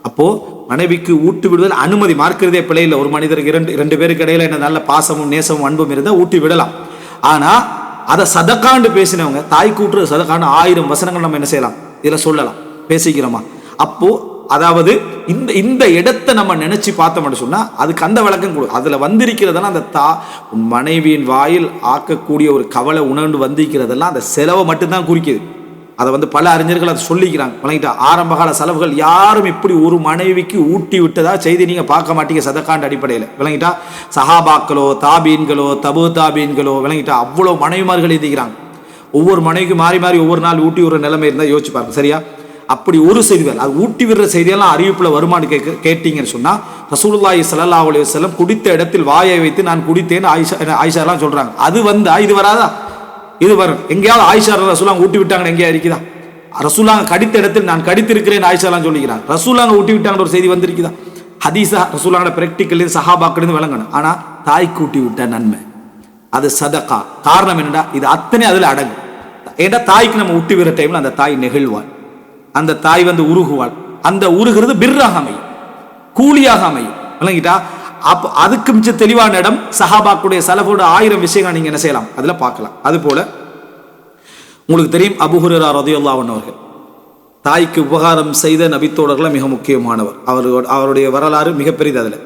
அப்போது மனைவிக்கு ஊட்டி விடுவதில் அனுமதி மார்க்கிறதே பிழை இல்லை. ஒரு மனிதருக்கு ரெண்டு பேருக்கு இடையில என்ன நல்ல பாசமும் நேசமும் அன்பும் இருந்தால் ஊட்டி விடலாம். ஆனால் அதை சதக்காண்டு பேசினவங்க, தாய் கூட்டுறது சதக்காண்டு 1000 வசனங்கள் நம்ம என்ன செய்யலாம், இதில் சொல்லலாம், பேசிக்கிறோமா. அப்போது அதாவது இந்த இடத்தை நம்ம நினைச்சு பார்த்தோம்னு சொன்னால் அதுக்கு அந்த விளக்கம் கொடு. அதில் வந்திருக்கிறதெல்லாம் அந்த மனைவியின் வாயில் ஆக்கக்கூடிய ஒரு கவலை உணர்ந்து வந்திருக்கிறதெல்லாம் அந்த செலவை மட்டும்தான் குறிக்குது. அதை வந்து பல அறிஞர்கள் அதை சொல்லிக்கிறாங்க. வழங்கிட்டா, ஆரம்பகால செலவுகள் யாரும் இப்படி ஒரு மனைவிக்கு ஊட்டி விட்டதா செய்தி நீங்கள் பார்க்க மாட்டீங்க சதக்காண்டு அடிப்படையில். விளங்கிட்டா, சஹாபாக்களோ தாபீன்களோ தபு தாபீன்களோ விளங்கிட்டா அவ்வளோ மனைவிமார்கள் எழுதிக்கிறாங்க. ஒவ்வொரு மனைவிக்கு மாறி மாறி ஒவ்வொரு நாள் ஊட்டி விடுற நிலைமை இருந்தால் யோசிச்சு பாருங்க. சரியா, அப்படி ஒரு செய்திகள் அது ஊட்டி விடுற செய்தியெல்லாம் அறிவிப்பில் வருமானு கேட்டீங்கன்னு சொன்னால், ரசூலுல்லாஹி ஸல்லல்லாஹு அலைஹி வஸல்லம் குடித்த இடத்தில் வாயை வைத்து நான் குடித்தேன்னு ஆயிஷாலாம் சொல்கிறாங்க. அது வந்தா இது வராதா, இது வரும். எங்கேயாவது ஆயிஷா ரசூலாங்க ஊட்டி விட்டாங்கன்னு எங்கேயா இருக்குதா? ரசூலாங்க கடித்த இடத்தில் நான் கடித்திருக்கிறேன் ஆயிஷாலாம் சொல்லிக்கிறாங்க. ரசூலாங்க ஊட்டி விட்டாங்கன்னு ஒரு செய்தி வந்திருக்குதா? ஹதீஸா ரசூலாங்கட பிராக்டிக்கல் சஹாபாக்கள் விளங்கணும். ஆனால் தாய்க்கு ஊட்டி விட்ட நன்மை அது சதகா. காரணம் என்னடா, இது அத்தனை அதில் அடங்கும். ஏன்னா தாய்க்கு நம்ம ஊட்டி விடுற டைமில் அந்த தாய் நெகிழ்வாள், அந்த தாய் வந்து உருகுவாள். அந்த உருகிறது பிர்ராக அமையும், கூலியாக அமையும். விளங்கிட்டா, அப்போ அதுக்கு மிச்சம் தெளிவான இடம் சஹாபாக்குடைய சலஃபோட 1000 விஷயங்கள் நீங்கள் என்ன செய்யலாம் அதில் பார்க்கலாம். அதுபோல உங்களுக்கு தெரியும், அபூ ஹுரைரா ரலியல்லாஹு அன்ஹு அவர்கள் தாய்க்கு உபகாரம் செய்த நபித்தோழர்களை மிக முக்கியமானவர். அவருடைய வரலாறு மிகப்பெரியது. அதில்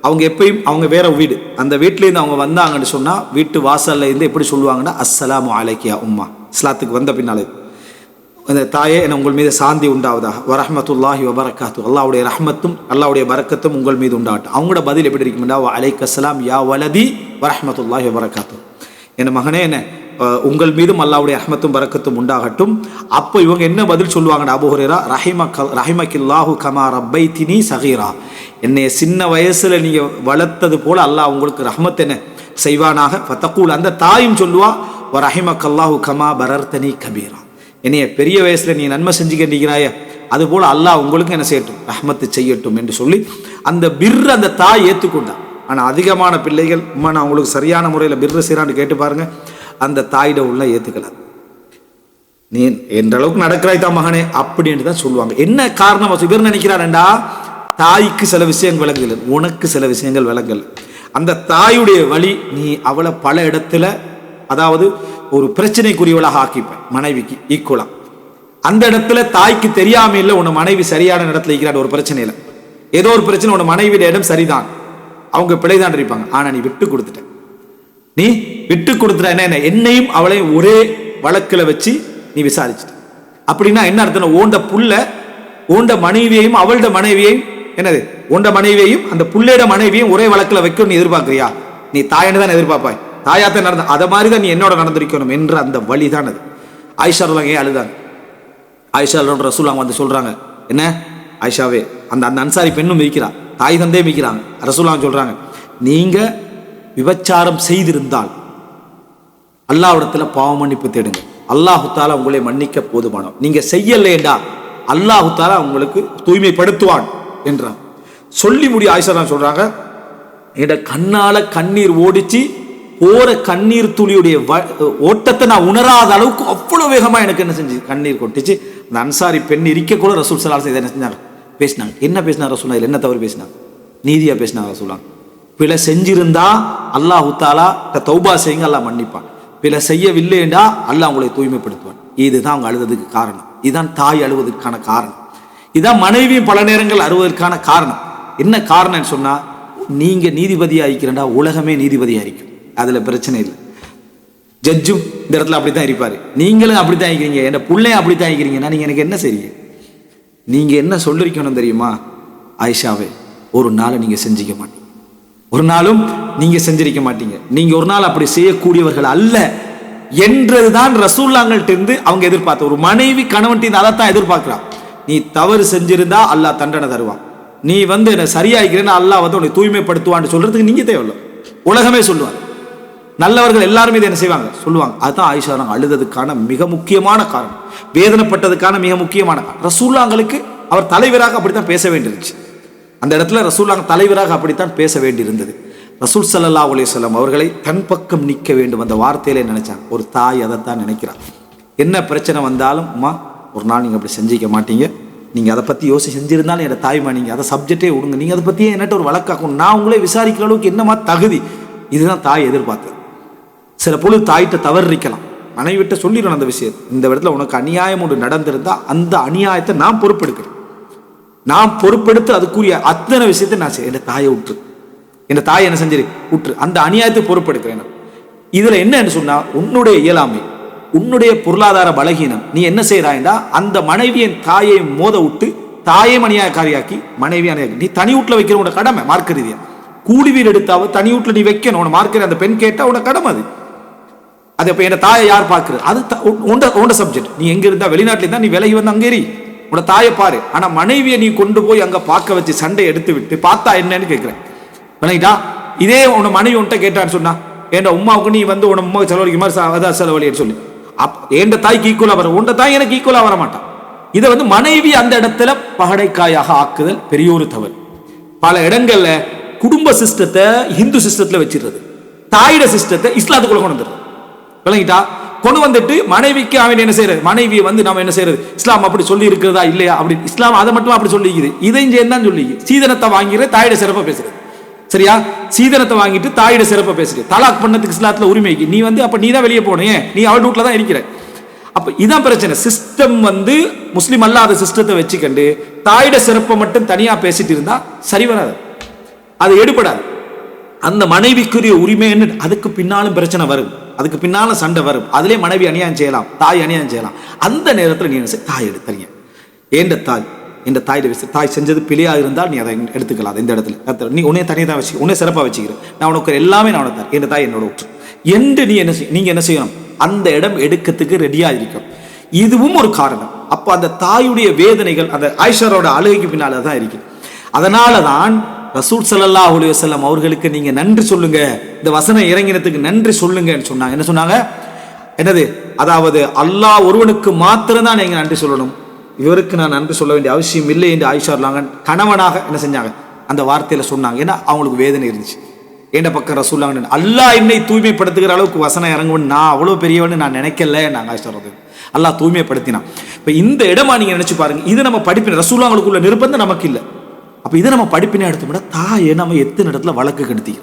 அவங்க எப்பயும் அவங்க வேற வீடு, அந்த வீட்டிலேருந்து அவங்க வந்தாங்கன்னு சொன்னால் வீட்டு வாசல்ல இருந்து எப்படி சொல்லுவாங்கன்னா, அஸ்ஸலாமு அலைக்கியா உம்மா, இஸ்லாத்துக்கு வந்த பின்னாலே அந்த தாயே என உங்கள் மீது சாந்தி உண்டாவதாக, வரஹ்மத்துல்லாஹி வபரகாத்து, அல்லாஹ்வுடைய ரஹ்மத்தும் அல்லாஹ்வுடைய பரக்கத்தும் உங்கள் மீது உண்டாகட்டும். அவங்களோட பதில் எப்படி இருக்கும்னா, வ அலைக்கஸ்ஸலாம் யா வலதி வரஹ்மத்துல்லாஹி வபரகாத்து, என் மகனே என்ன உங்கள் மீதும் அல்லாஹ்வுடைய ரஹ்மத்தும் பரக்கத்தும் உண்டாகட்டும். அப்போ இவங்க என்ன பதில் சொல்லுவாங்கடா, அபூ ஹுரைரா, ரஹிமக்கில்லாஹு கமா ரப்பைத்தினி சகீரா, என்னைய சின்ன வயசுல நீங்க வளர்த்தது போல அல்லாஹ் உங்களுக்கு ரஹ்மத் என்ன செய்வானாக. ஃபதகூல், அந்த தாயும் சொல்லுவா, ரஹிமக்கல்லாஹு கமா பரர்தனி கபீரா, என்னைய பெரிய வயசுல நீ நன்மை செஞ்சுக்கின்றாய, அதுபோல அல்லாஹ் உங்களுக்கு என்ன செய்யட்டும், ரஹ்மத்து செய்யட்டும் என்று சொல்லி அந்த அந்த தாய் ஏற்றுக்கொண்டான். ஆனால் அதிகமான பிள்ளைகள், அம்மா நான் உங்களுக்கு சரியான முறையில் பிர்ரு செய்கிறான்னு கேட்டு பாருங்க, அந்த தாயிட உள்ள ஏற்றுக்கலாம். நீ என்ற அளவுக்கு நடக்கிறாய் தான் மகனே அப்படின்னு தான் சொல்லுவாங்க. என்ன காரணம்? இவர் நினைக்கிறான்டா, தாய்க்கு சில விஷயங்கள் விளங்கல, உனக்கு சில விஷயங்கள் விளங்கல. அந்த தாயுடைய வழி, நீ அவளை பல இடத்துல அதாவது ஒரு பிரச்சனைக்குரியவளாக ஆக்கிப்பேன், மனைவிக்கு ஈக்குவலா. அந்த இடத்துல தாய்க்கு தெரியாம இல்லை உன்னை மனைவி சரியான இடத்துல இருக்கிறான். ஒரு பிரச்சனையில ஏதோ ஒரு பிரச்சனை, உன்னை மனைவியோட இடம் சரிதான், அவங்க பிழைதான் இருப்பாங்க, ஆனா நீ விட்டு கொடுத்துட்ட. நீ விட்டு கொடுத்துட்ட என்ன, என்னையும் அவளையும் ஒரே வழக்குல வச்சு நீ விசாரிச்சுட்ட. அப்படின்னா என்ன அர்த்தம்? ஓண்ட புள்ள ஓண்ட மனைவியையும் அவளோட மனைவியையும் என்னது, ஓண்ட மனைவியையும் அந்த புள்ளையோட மனைவியையும் ஒரே வழக்குல வைக்கணும் நீ எதிர்பார்க்கிறியா? நீ தாயன்னு தான் எதிர்பார்ப்பாய், தாயாத்தான் நடந்த அதை மாதிரி தான் நீ என்னோட நடந்திருக்கணும் என்ற அந்த வழிதான் அது. ஆயிஷா ரலியல்லாஹு அன்ஹா அழுதாங்க. ஆயிஷா ரசூலுல்லாஹ் வந்து சொல்றாங்க, என்ன ஆயிஷாவே, அந்த அந்த அன்சாரி பெண்ணும் மிதிக்கிறா, தாய் தந்தையும் மிதிக்கிறாங்க. ரசூலுல்லாஹ் சொல்றாங்க, நீங்க விபச்சாரம் செய்திருந்தால் அல்லாஹ்விடத்துல பாவ மன்னிப்பு தேடுங்க, அல்லாஹு தாலா உங்களை மன்னிக்க போதுமானவன். நீங்க செய்யலேண்டா அல்லாஹு தாலா உங்களுக்கு தூய்மைப்படுத்துவான் என்றான். சொல்லி முடி ஆயிஷா சொல்றாங்க, என் கண்ணால கண்ணீர் ஓடிச்சு, போற கண்ணீர் துளியுடைய ஓட்டத்தை நான் உணராத அளவுக்கு அவ்வளவு வேகமா எனக்கு என்ன செஞ்சு கண்ணீர் கொட்டிச்சு. அந்த அன்சாரி பெண் இருக்க கூட ரசூல் ஸல்லல்லாஹு அலைஹி வஸல்லம் என்ன செஞ்சாங்க, பேசினாங்க. என்ன பேசினார் ரசூல்? என்ன தவறு பேசினாங்க? நீதியா பேசினாங்க ரசூலுல்லாஹ். பிழை செஞ்சிருந்தா அல்லாஹ் தஆலா தௌபா செய்யுங்க, அல்லாஹ் மன்னிப்பான். பிழை செய்யவில்லைண்டா அல்லாஹ் உங்களை தூய்மைப்படுத்துவான். இதுதான் அவங்க அழுவதற்கு காரணம். இதுதான் தாய் அழுவதற்கான காரணம். இதுதான் மனைவியும் பல நேரங்கள் அழுவதற்கான காரணம். என்ன காரணம்னு சொன்னா, நீங்க நீதிபதியா இருக்கிறண்டா உலகமே நீதிபதியா இருக்கும், அதுல பிரச்சனை இல்லை. ஜட்ஜும் இந்த இடத்துல அப்படித்தான் இருப்பாரு, நீங்களும் அப்படித்தான் இருக்கிறீங்க, என் பிள்ளையும் அப்படித்தான் இருக்கிறீங்கன்னா நீங்க எனக்கு என்ன செய்றீங்க? நீங்க என்ன சொல்லிருக்கணும் தெரியுமா? ஆயிஷாவே, ஒரு நாள் நீங்க செஞ்சிக்க மாட்டீங்க, ஒரு நாளும் நீங்க செஞ்சிருக்க மாட்டீங்க, நீங்க ஒரு நாள் அப்படி செய்யக்கூடியவர்கள் அல்ல என்றதுதான் ரசூலுல்லாஹ்கிட்ட இருந்து அவங்க எதிர்பார்த்த. ஒரு மனைவி கணவன் அதைத்தான் எதிர்பார்க்கிறான். நீ தவறு செஞ்சிருந்தா அல்லாஹ் தண்டனை தருவான், நீ வந்து என்ன சரியாகிறேன்னா அல்லாஹ் வந்து உன்னை தூய்மைப்படுத்துவான்னு சொல்றதுக்கு நீங்க தேவையில்லை, உலகமே சொல்லுவாங்க. நல்லவர்கள் எல்லாருமே இதை என்ன செய்வாங்க, சொல்லுவாங்க. அதுதான் ஆயிஷா அழுததுக்கான மிக முக்கியமான காரணம், வேதனைப்பட்டதுக்கான மிக முக்கியமான காரணம். ரசூலுல்லாஹ்களுக்கு அவர் தலைவராக அப்படித்தான் பேச வேண்டியிருந்துச்சு. அந்த இடத்துல ரசூலுல்லாஹ் தலைவராக அப்படித்தான் பேச வேண்டியிருந்தது. ரசூல் ஸல்லல்லாஹு அலைஹி வஸல்லம் அவர்களை தன் பக்கம் நிற்க வேண்டும் அந்த வார்த்தையிலே நினைச்சாங்க. ஒரு தாய் அதைத்தான் நினைக்கிறார். என்ன பிரச்சனை வந்தாலும், அம்மா ஒரு நாள் நீங்க அப்படி செஞ்சிக்க மாட்டீங்க, நீங்க அதை பத்தி யோசிச்சு செஞ்சிருந்தாலும் என் தாய்மா, நீங்க அதை சப்ஜெக்டே விடுங்க, நீங்க அதை பத்தியே என்னட்ட ஒரு வழக்காக்கும், நான் உங்களே விசாரிக்கிற அளவுக்கு என்னமா தகுதி. இதுதான் தாய் எதிர்பார்த்தது. சில பொழுது தாயிட்ட தவறு இருக்கலாம், மனைவிட்ட சொல்லிடணும் அந்த விஷயத்தை, இந்த இடத்துல உனக்கு அநியாயம் ஒன்று நடந்திருந்தா அந்த அநியாயத்தை நான் பொறுப்பெடுக்கிறேன், நான் பொறுப்பெடுத்து அதுக்குரிய அத்தனை விஷயத்தை நான் செய்ய, என் தாயை விட்டு, என் தாயை என்ன செஞ்சிரு விட்டு அந்த அநியாயத்தை பொறுப்பெடுக்கிறேன். இதுல என்னன்னு சொன்னா, உன்னுடைய இயலாமை, உன்னுடைய பொருளாதார பலகீனம், நீ என்ன செய்யறாய்டா அந்த மனைவியின் தாயை மோத விட்டு தாயை அநியாயக்காரியாக்கி மனைவி அநியாயி, நீ தனி வீட்டுல வைக்கிற உன கடமை மார்க்க ரீதியா. கூலி வீடு எடுத்தாவது தனி வீட்டுல நீ வைக்கணும், உன மார்க்க அந்த பெண் கேட்டா உன கடமை அது. அது இப்ப என் தாயை யார் பார்க்கிறது, அது உண்ட சப்ஜெக்ட். நீ எங்க இருந்தா வெளிநாட்டுல இருந்தா நீ விலகி வந்து அங்கேறி உன தாயை பாரு. ஆனா மனைவியை நீ கொண்டு போய் அங்க பார்க்க வச்சு சண்டை எடுத்து விட்டு பார்த்தா என்னன்னு கேட்கிறேன். விளங்கிட்டா? இதே உன மனைவி உன்ட்ட கேட்டான்னு சொன்னா, என் உமாவுக்கு நீ வந்து உன உமா செலவழிக்க மாதிரி செலவழின்னு சொல்லி என் தாய்க்கு ஈக்குவலா வர, உண்ட தாய் எனக்கு ஈக்குவலா வர மாட்டான். இதை வந்து மனைவி அந்த இடத்துல பகடைக்காயாக ஆக்குதல் பெரிய ஒரு தவறு. பல இடங்கள்ல குடும்ப சிஸ்டத்தை ஹிந்து சிஸ்டத்துல வச்சிருது, தாயிட சிஸ்டத்தை இஸ்லாத்துக்குள்ள கொண்டு வந்துடுறது. விளங்கிட்டா? கொண்டு வந்துட்டு மனைவிக்கு அவன் என்ன செய்யறது, மனைவியை வந்து நம்ம என்ன செய்யறது, இஸ்லாம் அப்படி சொல்லி இருக்கிறதா இல்லையா அப்படி, இஸ்லாம் அதை மட்டும் அப்படி சொல்லிக்குது, இதையும் சேர்ந்தான் சொல்லிக்குது. சீதனத்தை வாங்கிற தாயிட சிறப்பா பேசுறது, சரியா? சீதனத்தை வாங்கிட்டு தாயிட சிறப்பா பேசுறது. தலாக் பண்ணதுக்கு இஸ்லாத்துல உரிமைக்கு நீ வந்து அப்ப நீ தான் வெளியே போனே, நீ அவள் வீட்டுல தான் இருக்கிற. அப்ப இதான் பிரச்சனை. சிஸ்டம் வந்து முஸ்லிம் அல்லாத சிஸ்டத்தை வச்சுக்கண்டு தாயிட சிறப்பை மட்டும் தனியா பேசிட்டு இருந்தா சரி வராது, அது எடுபடாது. அந்த மனைவிக்குரிய உரிமை என்ன, அதுக்கு பின்னாலும் பிரச்சனை வரும், அதுக்கு பின்னாலும் சண்டை வரும். அதுலேயே மனைவி அநியாயம் செய்யலாம், தாய் அநியாயம் செய்யலாம். அந்த நேரத்தில் நீ என்ன செய்ய, தாய் எடுத்தீங்க. ஏண்ட தாய், இந்த தாய் தாய் செஞ்சது பிழையா இருந்தால் நீ அதை எடுத்துக்கலாம். இந்த இடத்துல நீ உன்னை தனியாக தான் வச்சு, உன்னை சிறப்பாக வச்சுக்கிறேன், நான் உனக்கு எல்லாமே நான் உனக்கு தரேன், என் தாய் என்னோட விட்டு என்று நீ என்ன செய்ய, நீங்க என்ன செய்யணும், அந்த இடம் எடுக்கிறதுக்கு ரெடியாக இருக்கும். இதுவும் ஒரு காரணம். அப்போ அந்த தாயுடைய வேதனைகள் அந்த ஆயிஷாரோட அழுகைக்கு பின்னால் தான் இருக்குது. அதனால தான் ரசூல் ஸல்லல்லாஹு அலைஹி வஸல்லம் அவர்களுக்கு நீங்கள் நன்றி சொல்லுங்க, இந்த வசனம் இறங்கினத்துக்கு நன்றி சொல்லுங்கன்னு சொன்னாங்க. என்ன சொன்னாங்க? என்னது? அதாவது அல்லாஹ் ஒருவனுக்கு மாத்திரம்தான் நீங்கள் நன்றி சொல்லணும், இவருக்கு நான் நன்றி சொல்ல வேண்டிய அவசியம் இல்லை என்று ஆயிஷா கணவனாக என்ன செஞ்சாங்க? அந்த வார்த்தையில் சொன்னாங்க. ஏன்னா அவங்களுக்கு வேதனை இருந்துச்சு. எந்த பக்கம் ரசூலுல்லாஹ் அல்லாஹ் என்னை தூய்மைப்படுத்துகிற அளவுக்கு வசனம் இறங்குவன் நான் அவ்வளோ பெரியவன்னு நான் நினைக்கல. நாங்கள் ஆயிஷா அல்லாஹ் தூய்மைப்படுத்தினான். இப்போ இந்த இடமா நீங்கள் நினச்சி பாருங்க. இது நம்ம படிப்பின ரசூலுல்லாஹ்வுக்குள்ள நிர்பந்தம் நமக்கு இல்லை. அப்போ இதை நம்ம படிப்பினை எடுத்தோம்னா தாயை நம்ம எத்தனை இடத்துல வழக்கு கெடுத்தி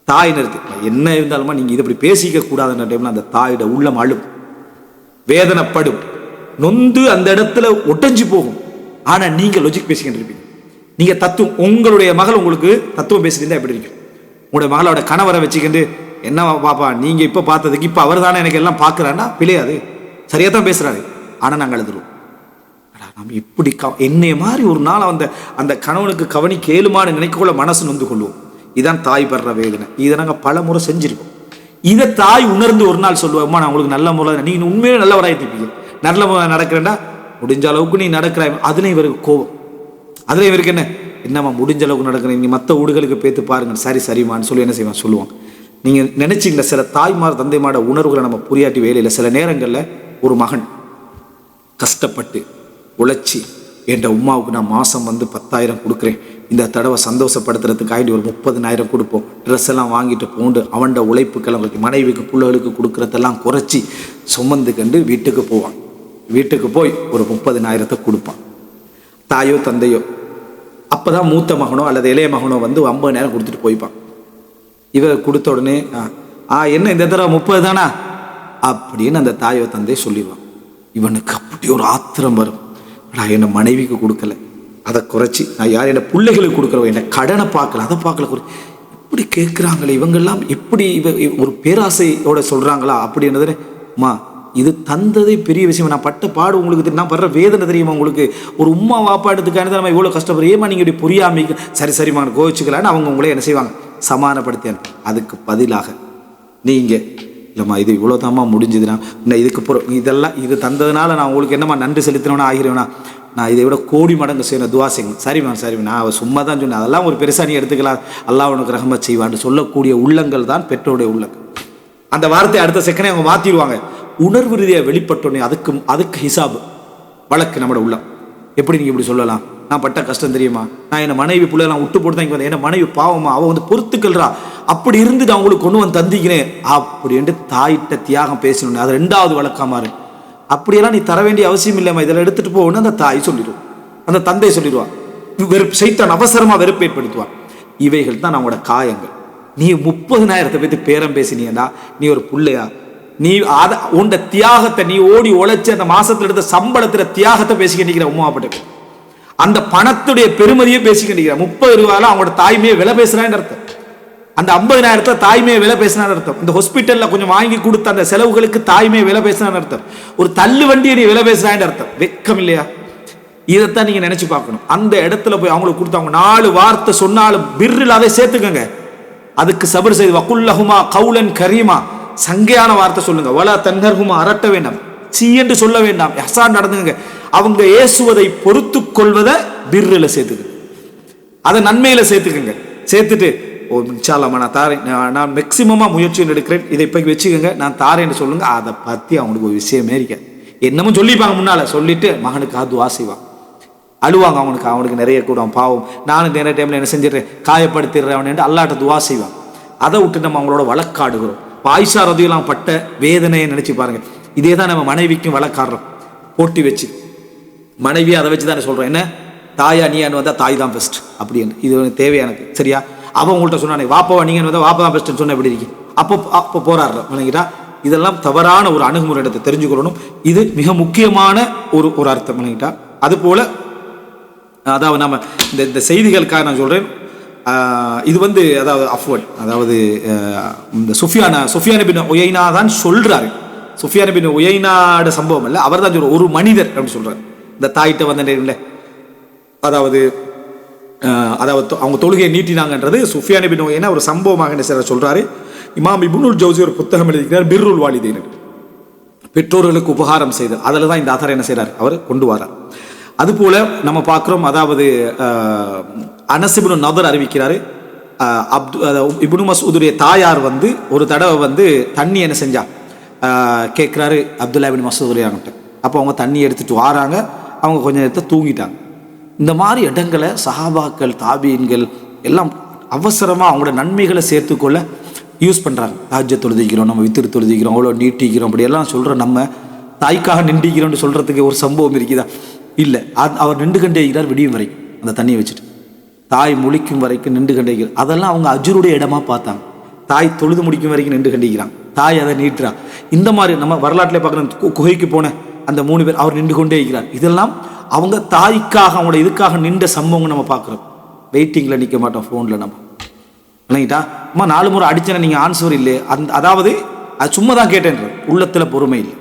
தாய் நிறுத்தி என்ன இருந்தாலுமா நீங்கள் இதை இப்படி பேசிக்க கூடாதுன்ற டைம்ல அந்த தாயோட உள்ளம் அழும், வேதனைப்படும், நொந்து அந்த இடத்துல ஒட்டஞ்சு போகும். ஆனால் நீங்கள் லொஜிக் பேசிக்கிட்டு இருப்பீங்க. நீங்கள் தத்துவம், உங்களுடைய மகள் உங்களுக்கு தத்துவம் பேசிட்டு எப்படி இருக்கும்? உங்களுடைய மகளோட கணவரை வச்சுக்கிட்டு என்ன பாப்பா நீங்கள் இப்போ பார்த்ததுக்கு இப்போ அவர் தானே எனக்கு எல்லாம் பார்க்குறான்னா பிழையாது, சரியாக தான் பேசுகிறாரு. ஆனால் நாங்கள் எழுதுருவோம் நம்ம இப்படி என்னைய மாதிரி ஒரு நாள் அந்த கணவனுக்கு கவனி கேளுமான்னு நினைக்கக்குள்ள மனசு நொந்து கொள்வோம். இதுதான் தாய் படுற வேதனை. இதை நாங்கள் பல முறை செஞ்சுருக்கோம். இதை தாய் உணர்ந்து ஒரு நாள் சொல்லுவோம்மா நான் உங்களுக்கு நல்ல முறை, நீ உண்மையிலே நல்லவராயிருப்பீங்க, நல்ல முறை நடக்கிறேன்டா, முடிஞ்ச அளவுக்கு நீ நடக்கிறாய். அதுலேயும் இவருக்கு கோபம், அதுலேயும் இவருக்கு என்னம்மா முடிஞ்ச அளவுக்கு நடக்கிறேன், நீங்கள் மற்ற ஊடுகளுக்கு பேத்து பாருங்க, சரி சரிம்மான்னு சொல்லி என்ன செய்வான் சொல்லுவாங்க. நீங்கள் நினைச்சிங்களா சில தாய்மார் தந்தைமாட உணர்வுகளை நம்ம புரியாட்டி வேலையில் சில நேரங்களில் ஒரு மகன் கஷ்டப்பட்டு உழைச்சி என்ற உமாவுக்கு நான் மாதம் 10,000 கொடுக்குறேன், இந்த தடவை சந்தோஷப்படுத்துறதுக்காண்டி ஒரு 30,000 கொடுப்போம், ட்ரெஸ் எல்லாம் வாங்கிட்டு போண்டு அவன்ட உழைப்புக்கெல்லாம் மனைவிக்கு பிள்ளைகளுக்கு கொடுக்குறதெல்லாம் குறைச்சி சுமந்து கண்டு வீட்டுக்கு போவான். வீட்டுக்கு போய் ஒரு 30,000 கொடுப்பான். தாயோ தந்தையோ அப்போ தான் மூத்த மகனோ அல்லது இளைய மகனோ 50,000 கொடுத்துட்டு போய்ப்பான். இவர் கொடுத்த உடனே என்ன இந்த தடவை 30 தானா அப்படின்னு அந்த தாயோ தந்தையை சொல்லிடுவான். இவனுக்கு அப்படி ஒரு ஆத்திரம் வரும். நான் என்னை மனைவிக்கு கொடுக்கல, அதை குறைச்சி நான் யார் என்ன பிள்ளைகளுக்கு கொடுக்குறவன், என்ன கடனை பார்க்கல அதை பார்க்கல, இப்படி கேட்குறாங்களே இவங்கெல்லாம் எப்படி ஒரு பேராசையோட சொல்கிறாங்களா அப்படின்றது. அம்மா இது தந்ததே பெரிய விஷயம். நான் பட்ட பாடு உங்களுக்கு தெரியும், நான் படுற வேதனை தெரியுமா உங்களுக்கு? ஒரு உம்மா வாப்பாடுறதுக்கான நம்ம இவ்வளோ கஷ்டப்படுறோம், ஏமா நீங்கள் இப்படி புரியாம சரிம்மா கோவிச்சுக்கலான்னு அவங்க உங்களே என்ன செய்வாங்க? சமாதானப்படுத்தியான். அதுக்கு பதிலாக நீங்கள் இல்லைம்மா இது இவ்வளோ தாம்மா முடிஞ்சதுன்னா இன்னும் இதுக்கு இதெல்லாம் இது தந்ததுனால நான் உங்களுக்கு என்னம்மா நன்றி செலுத்தினவனா ஆகிறேன்னா, நான் இதை விட கோடி மடங்கு செய்யணும், துவா செய்யணும். சரிம்மா சரிம்மா நான் அவள் சும்மா தான் சொன்னேன், அதெல்லாம் ஒரு பெருசாக நீ எடுத்துக்கலாம், அல்லாஹ் உனக்கு ரஹமத் செய்வான்னு சொல்லக்கூடிய உள்ளங்கள் தான் பெற்றோருடைய உள்ளங்கள். அந்த வார்த்தையை அடுத்த செகண்டே அவங்க மாற்றிடுவாங்க. உணர்வு ரீதியாக வெளிப்பட்டோன்னே அதுக்கு ஹிசாபு வழக்கு நம்மளோட உள்ளம். எப்படி நீங்கள் இப்படி சொல்லலாம்? நான் பட்ட கஷ்டம் தெரியுமா, நான் என் மனைவி பிள்ளைலாம் விட்டு போட்டு தான் இங்கே வந்தேன், என் மனைவி பாவமா அவள் பொறுத்துக்கல்றா, அப்படி இருந்துட்டு அவங்களுக்கு கொண்டு வந்து தந்திக்கிறேன் அப்படின்ட்டு தாயிட்ட தியாகம் பேசணும். அது 2வது வழக்கமாறு. அப்படியெல்லாம் நீ தர வேண்டிய அவசியம் இல்லைம்மா, இதெல்லாம் எடுத்துகிட்டு போகணும்னு அந்த தாய் சொல்லிடுவோம், அந்த தந்தை சொல்லிடுவான். சைத்தான் அவசரமாக வெறுப்பு ஏற்படுத்துவான். இவைகள் தான் நம்மளோட காயங்கள். நீ 30,000 பேத்து பேரம் பேசினீங்கன்னா நீ ஒரு பிள்ளையா? நீ உண்ட தியாகத்தை, நீ ஓடி உழைச்சி அந்த மாசத்துல எடுத்த சம்பளத்துல தியாகத்தை பேசிக்கிற உமாப்பட்டு அந்த பணத்துடைய பெருமதியை பேசிக்கிற 30 ரூபாயில அவங்களோட தாய்மையை விலை பேசுறான்னு அர்த்தம். அந்த 50,000 தாய்மையை விலை பேசினான்னு அர்த்தம். இந்த ஹாஸ்பிட்டல்ல கொஞ்சம் வாங்கி கொடுத்த அந்த செலவுகளுக்கு தாய்மையை விலை பேசினான்னு அர்த்தம். ஒரு தள்ளு வண்டியை நீ விலை பேசுறான்னு அர்த்தம். வெக்கம் இல்லையா? இதைத்தான் நீங்க நினைச்சு பார்க்கணும். அந்த இடத்துல போய் அவங்களுக்கு கொடுத்தவங்க 4 வார்த்தை சொன்னாலும் பிர்ரில் அதை சேர்த்துக்கங்க. அதுக்கு சபர் செய்து வக்குல்லஹுமா கவுலன் கரீமா, சங்கையான வார்த்தை சொல்லுங்க. வலா தன்ஹர்ஹுமா, அரட்ட வேண்டாம், சீ என்று சொல்ல வேண்டாம், எஹ்சான் நடந்துங்க. அவங்க ஏசுவதை பொறுத்து கொள்வதை பிர்ரில் சேர்த்துக்க, அதை நன்மையில சேர்த்துக்கங்க. சேர்த்துட்டு ஓ இன்ஷால்லாஹ் நான் தாரேன், நான் மேக்சிமமாக முயற்சி எடுக்கிறேன், இதை இப்போ வச்சுக்கோங்க, நான் தாரேன்னு சொல்லுங்க. அதை பற்றி அவங்களுக்கு ஒரு விஷயமே இருக்க என்னமோ சொல்லிப்பாங்க. முன்னால சொல்லிட்டு மகனுக்கு துவா செய்வாங்க, அழுவாங்க. அவனுக்கு நிறைய கூட பாவம், நானும் நிறைய டைமில் என்ன செஞ்சிடறேன், காயப்படுத்திடுறேன் அவனு அல்லாட்ட துவா செய்வான். அதை விட்டு நம்ம அவங்களோட வழக்காடுகிறோம். ஆயிஷா ரதியல்லாஹு பட்ட வேதனையை நினைச்சு பாருங்க. இதே தான் நம்ம மனைவிக்கும் வழக்காடுறோம், போட்டி வச்சு. மனைவி அதை வச்சு தானே சொல்றோம், என்ன தாயா நீயான்னு வந்தா தாய் தான் பெஸ்ட் அப்படின்னு. இது தேவையா எனக்கு? சரியா? அவன் உங்கள்கிட்ட சொன்னானே வாப்பாவா நீங்கன்னு வந்தா வாப்பா தான் பெஸ்ட்னு சொன்ன எப்படி இருக்கு? அப்போ போராடுறோம் விளங்கிட்டா? இதெல்லாம் தவறான ஒரு அணுகுமுறை இடத்தை தெரிஞ்சுக்கொள்ளணும். இது மிக முக்கியமான ஒரு அர்த்தம் விளங்கிட்டா? அது போல அதாவது நம்ம இந்த செய்திகளுக்காக நான் சொல்றேன். இது அதாவது அஃப்வன், அதாவது இந்த சுஃபியான் பின் உயைனா தான் சொல்றாரு. சுஃபியான் பின் உயைனாட சம்பவம் இல்லை, அவர் தான் சொல்ற ஒரு மனிதர் அப்படின்னு சொல்றாரு. இந்த தாயிட்ட வந்த நேரில் அதாவது அவங்க தொழுகையை நீட்டினாங்கன்றது சுஃபியான் பின் உயைனா ஒரு சம்பவமாக என்ன சொல்றாரு. இமாம் இப்னுல் ஜௌசி ஒரு புத்தகம் எழுதிக்கிறார், பிர்ருல் வாலிதைன், பெற்றோர்களுக்கு உபகாரம் செய்தல். அதில் தான் இந்த ஆதாரம் என்ன செய்கிறார், அவர் கொண்டு வரார். அதுபோல நம்ம பார்க்குறோம், அதாவது அனஸ் இப்னு நதர் அறிவிக்கிறாரு, இப்னு மஸ்ஊதுடைய தாயார் வந்து ஒரு தடவை வந்து தண்ணி என்ன செஞ்சா கேட்குறாரு அப்துல்லா இப்னு மஸ்ஊத் அவங்கள்ட்ட. அப்போ அவங்க தண்ணி எடுத்துகிட்டு வராங்க, அவங்க கொஞ்சம் நேரத்தை தூங்கிட்டாங்க. இந்த மாதிரி இடங்களை சஹாபாக்கள் தாபீன்கள் எல்லாம் அவசரமாக அவங்களோட நன்மைகளை சேர்த்துக்கொள்ள யூஸ் பண்ணுறாங்க. தாஜ்ஜ தொழுதிக்கிறோம், நம்ம வித்திரு தொழுதிக்கிறோம், அவ்வளோ நீட்டிக்கிறோம், அப்படியெல்லாம் சொல்கிற நம்ம தாய்க்காக நின்றுக்கிறோம்னு சொல்கிறதுக்கு ஒரு சம்பவம் இருக்குதா? இல்லை. அவர் நின்று கண்டே இருக்கிறார் விடியும் வரைக்கும் அந்த தண்ணியை வச்சுட்டு, தாய் முழிக்கும் வரைக்கும் நின்று கண்டிக்கிறார். அதெல்லாம் அவங்க அஜுருடைய இடமா பார்த்தாங்க. தாய் தொழுது முடிக்கும் வரைக்கும் நின்று கண்டிக்கிறாங்க, தாய் அதை நீட்டுறான். இந்த மாதிரி நம்ம வரலாற்றிலே பார்க்குற குகைக்கு போன அந்த 3 பேர் அவர் நின்று கொண்டே இருக்கிறார். இதெல்லாம் அவங்க தாய்க்காக அவங்களோட இதுக்காக நின்ற சம்பவம் நம்ம பார்க்குறோம். வெயிட்டிங்கில் நிற்க மாட்டோம், ஃபோனில் நம்ம இல்லைங்கிட்டா அம்மா 4 முறை அடிச்சேன்னா நீங்கள் ஆன்சர் இல்லை, அதாவது அது சும்மா தான் கேட்டேன், உள்ளத்தில் பொறுமை இல்லை.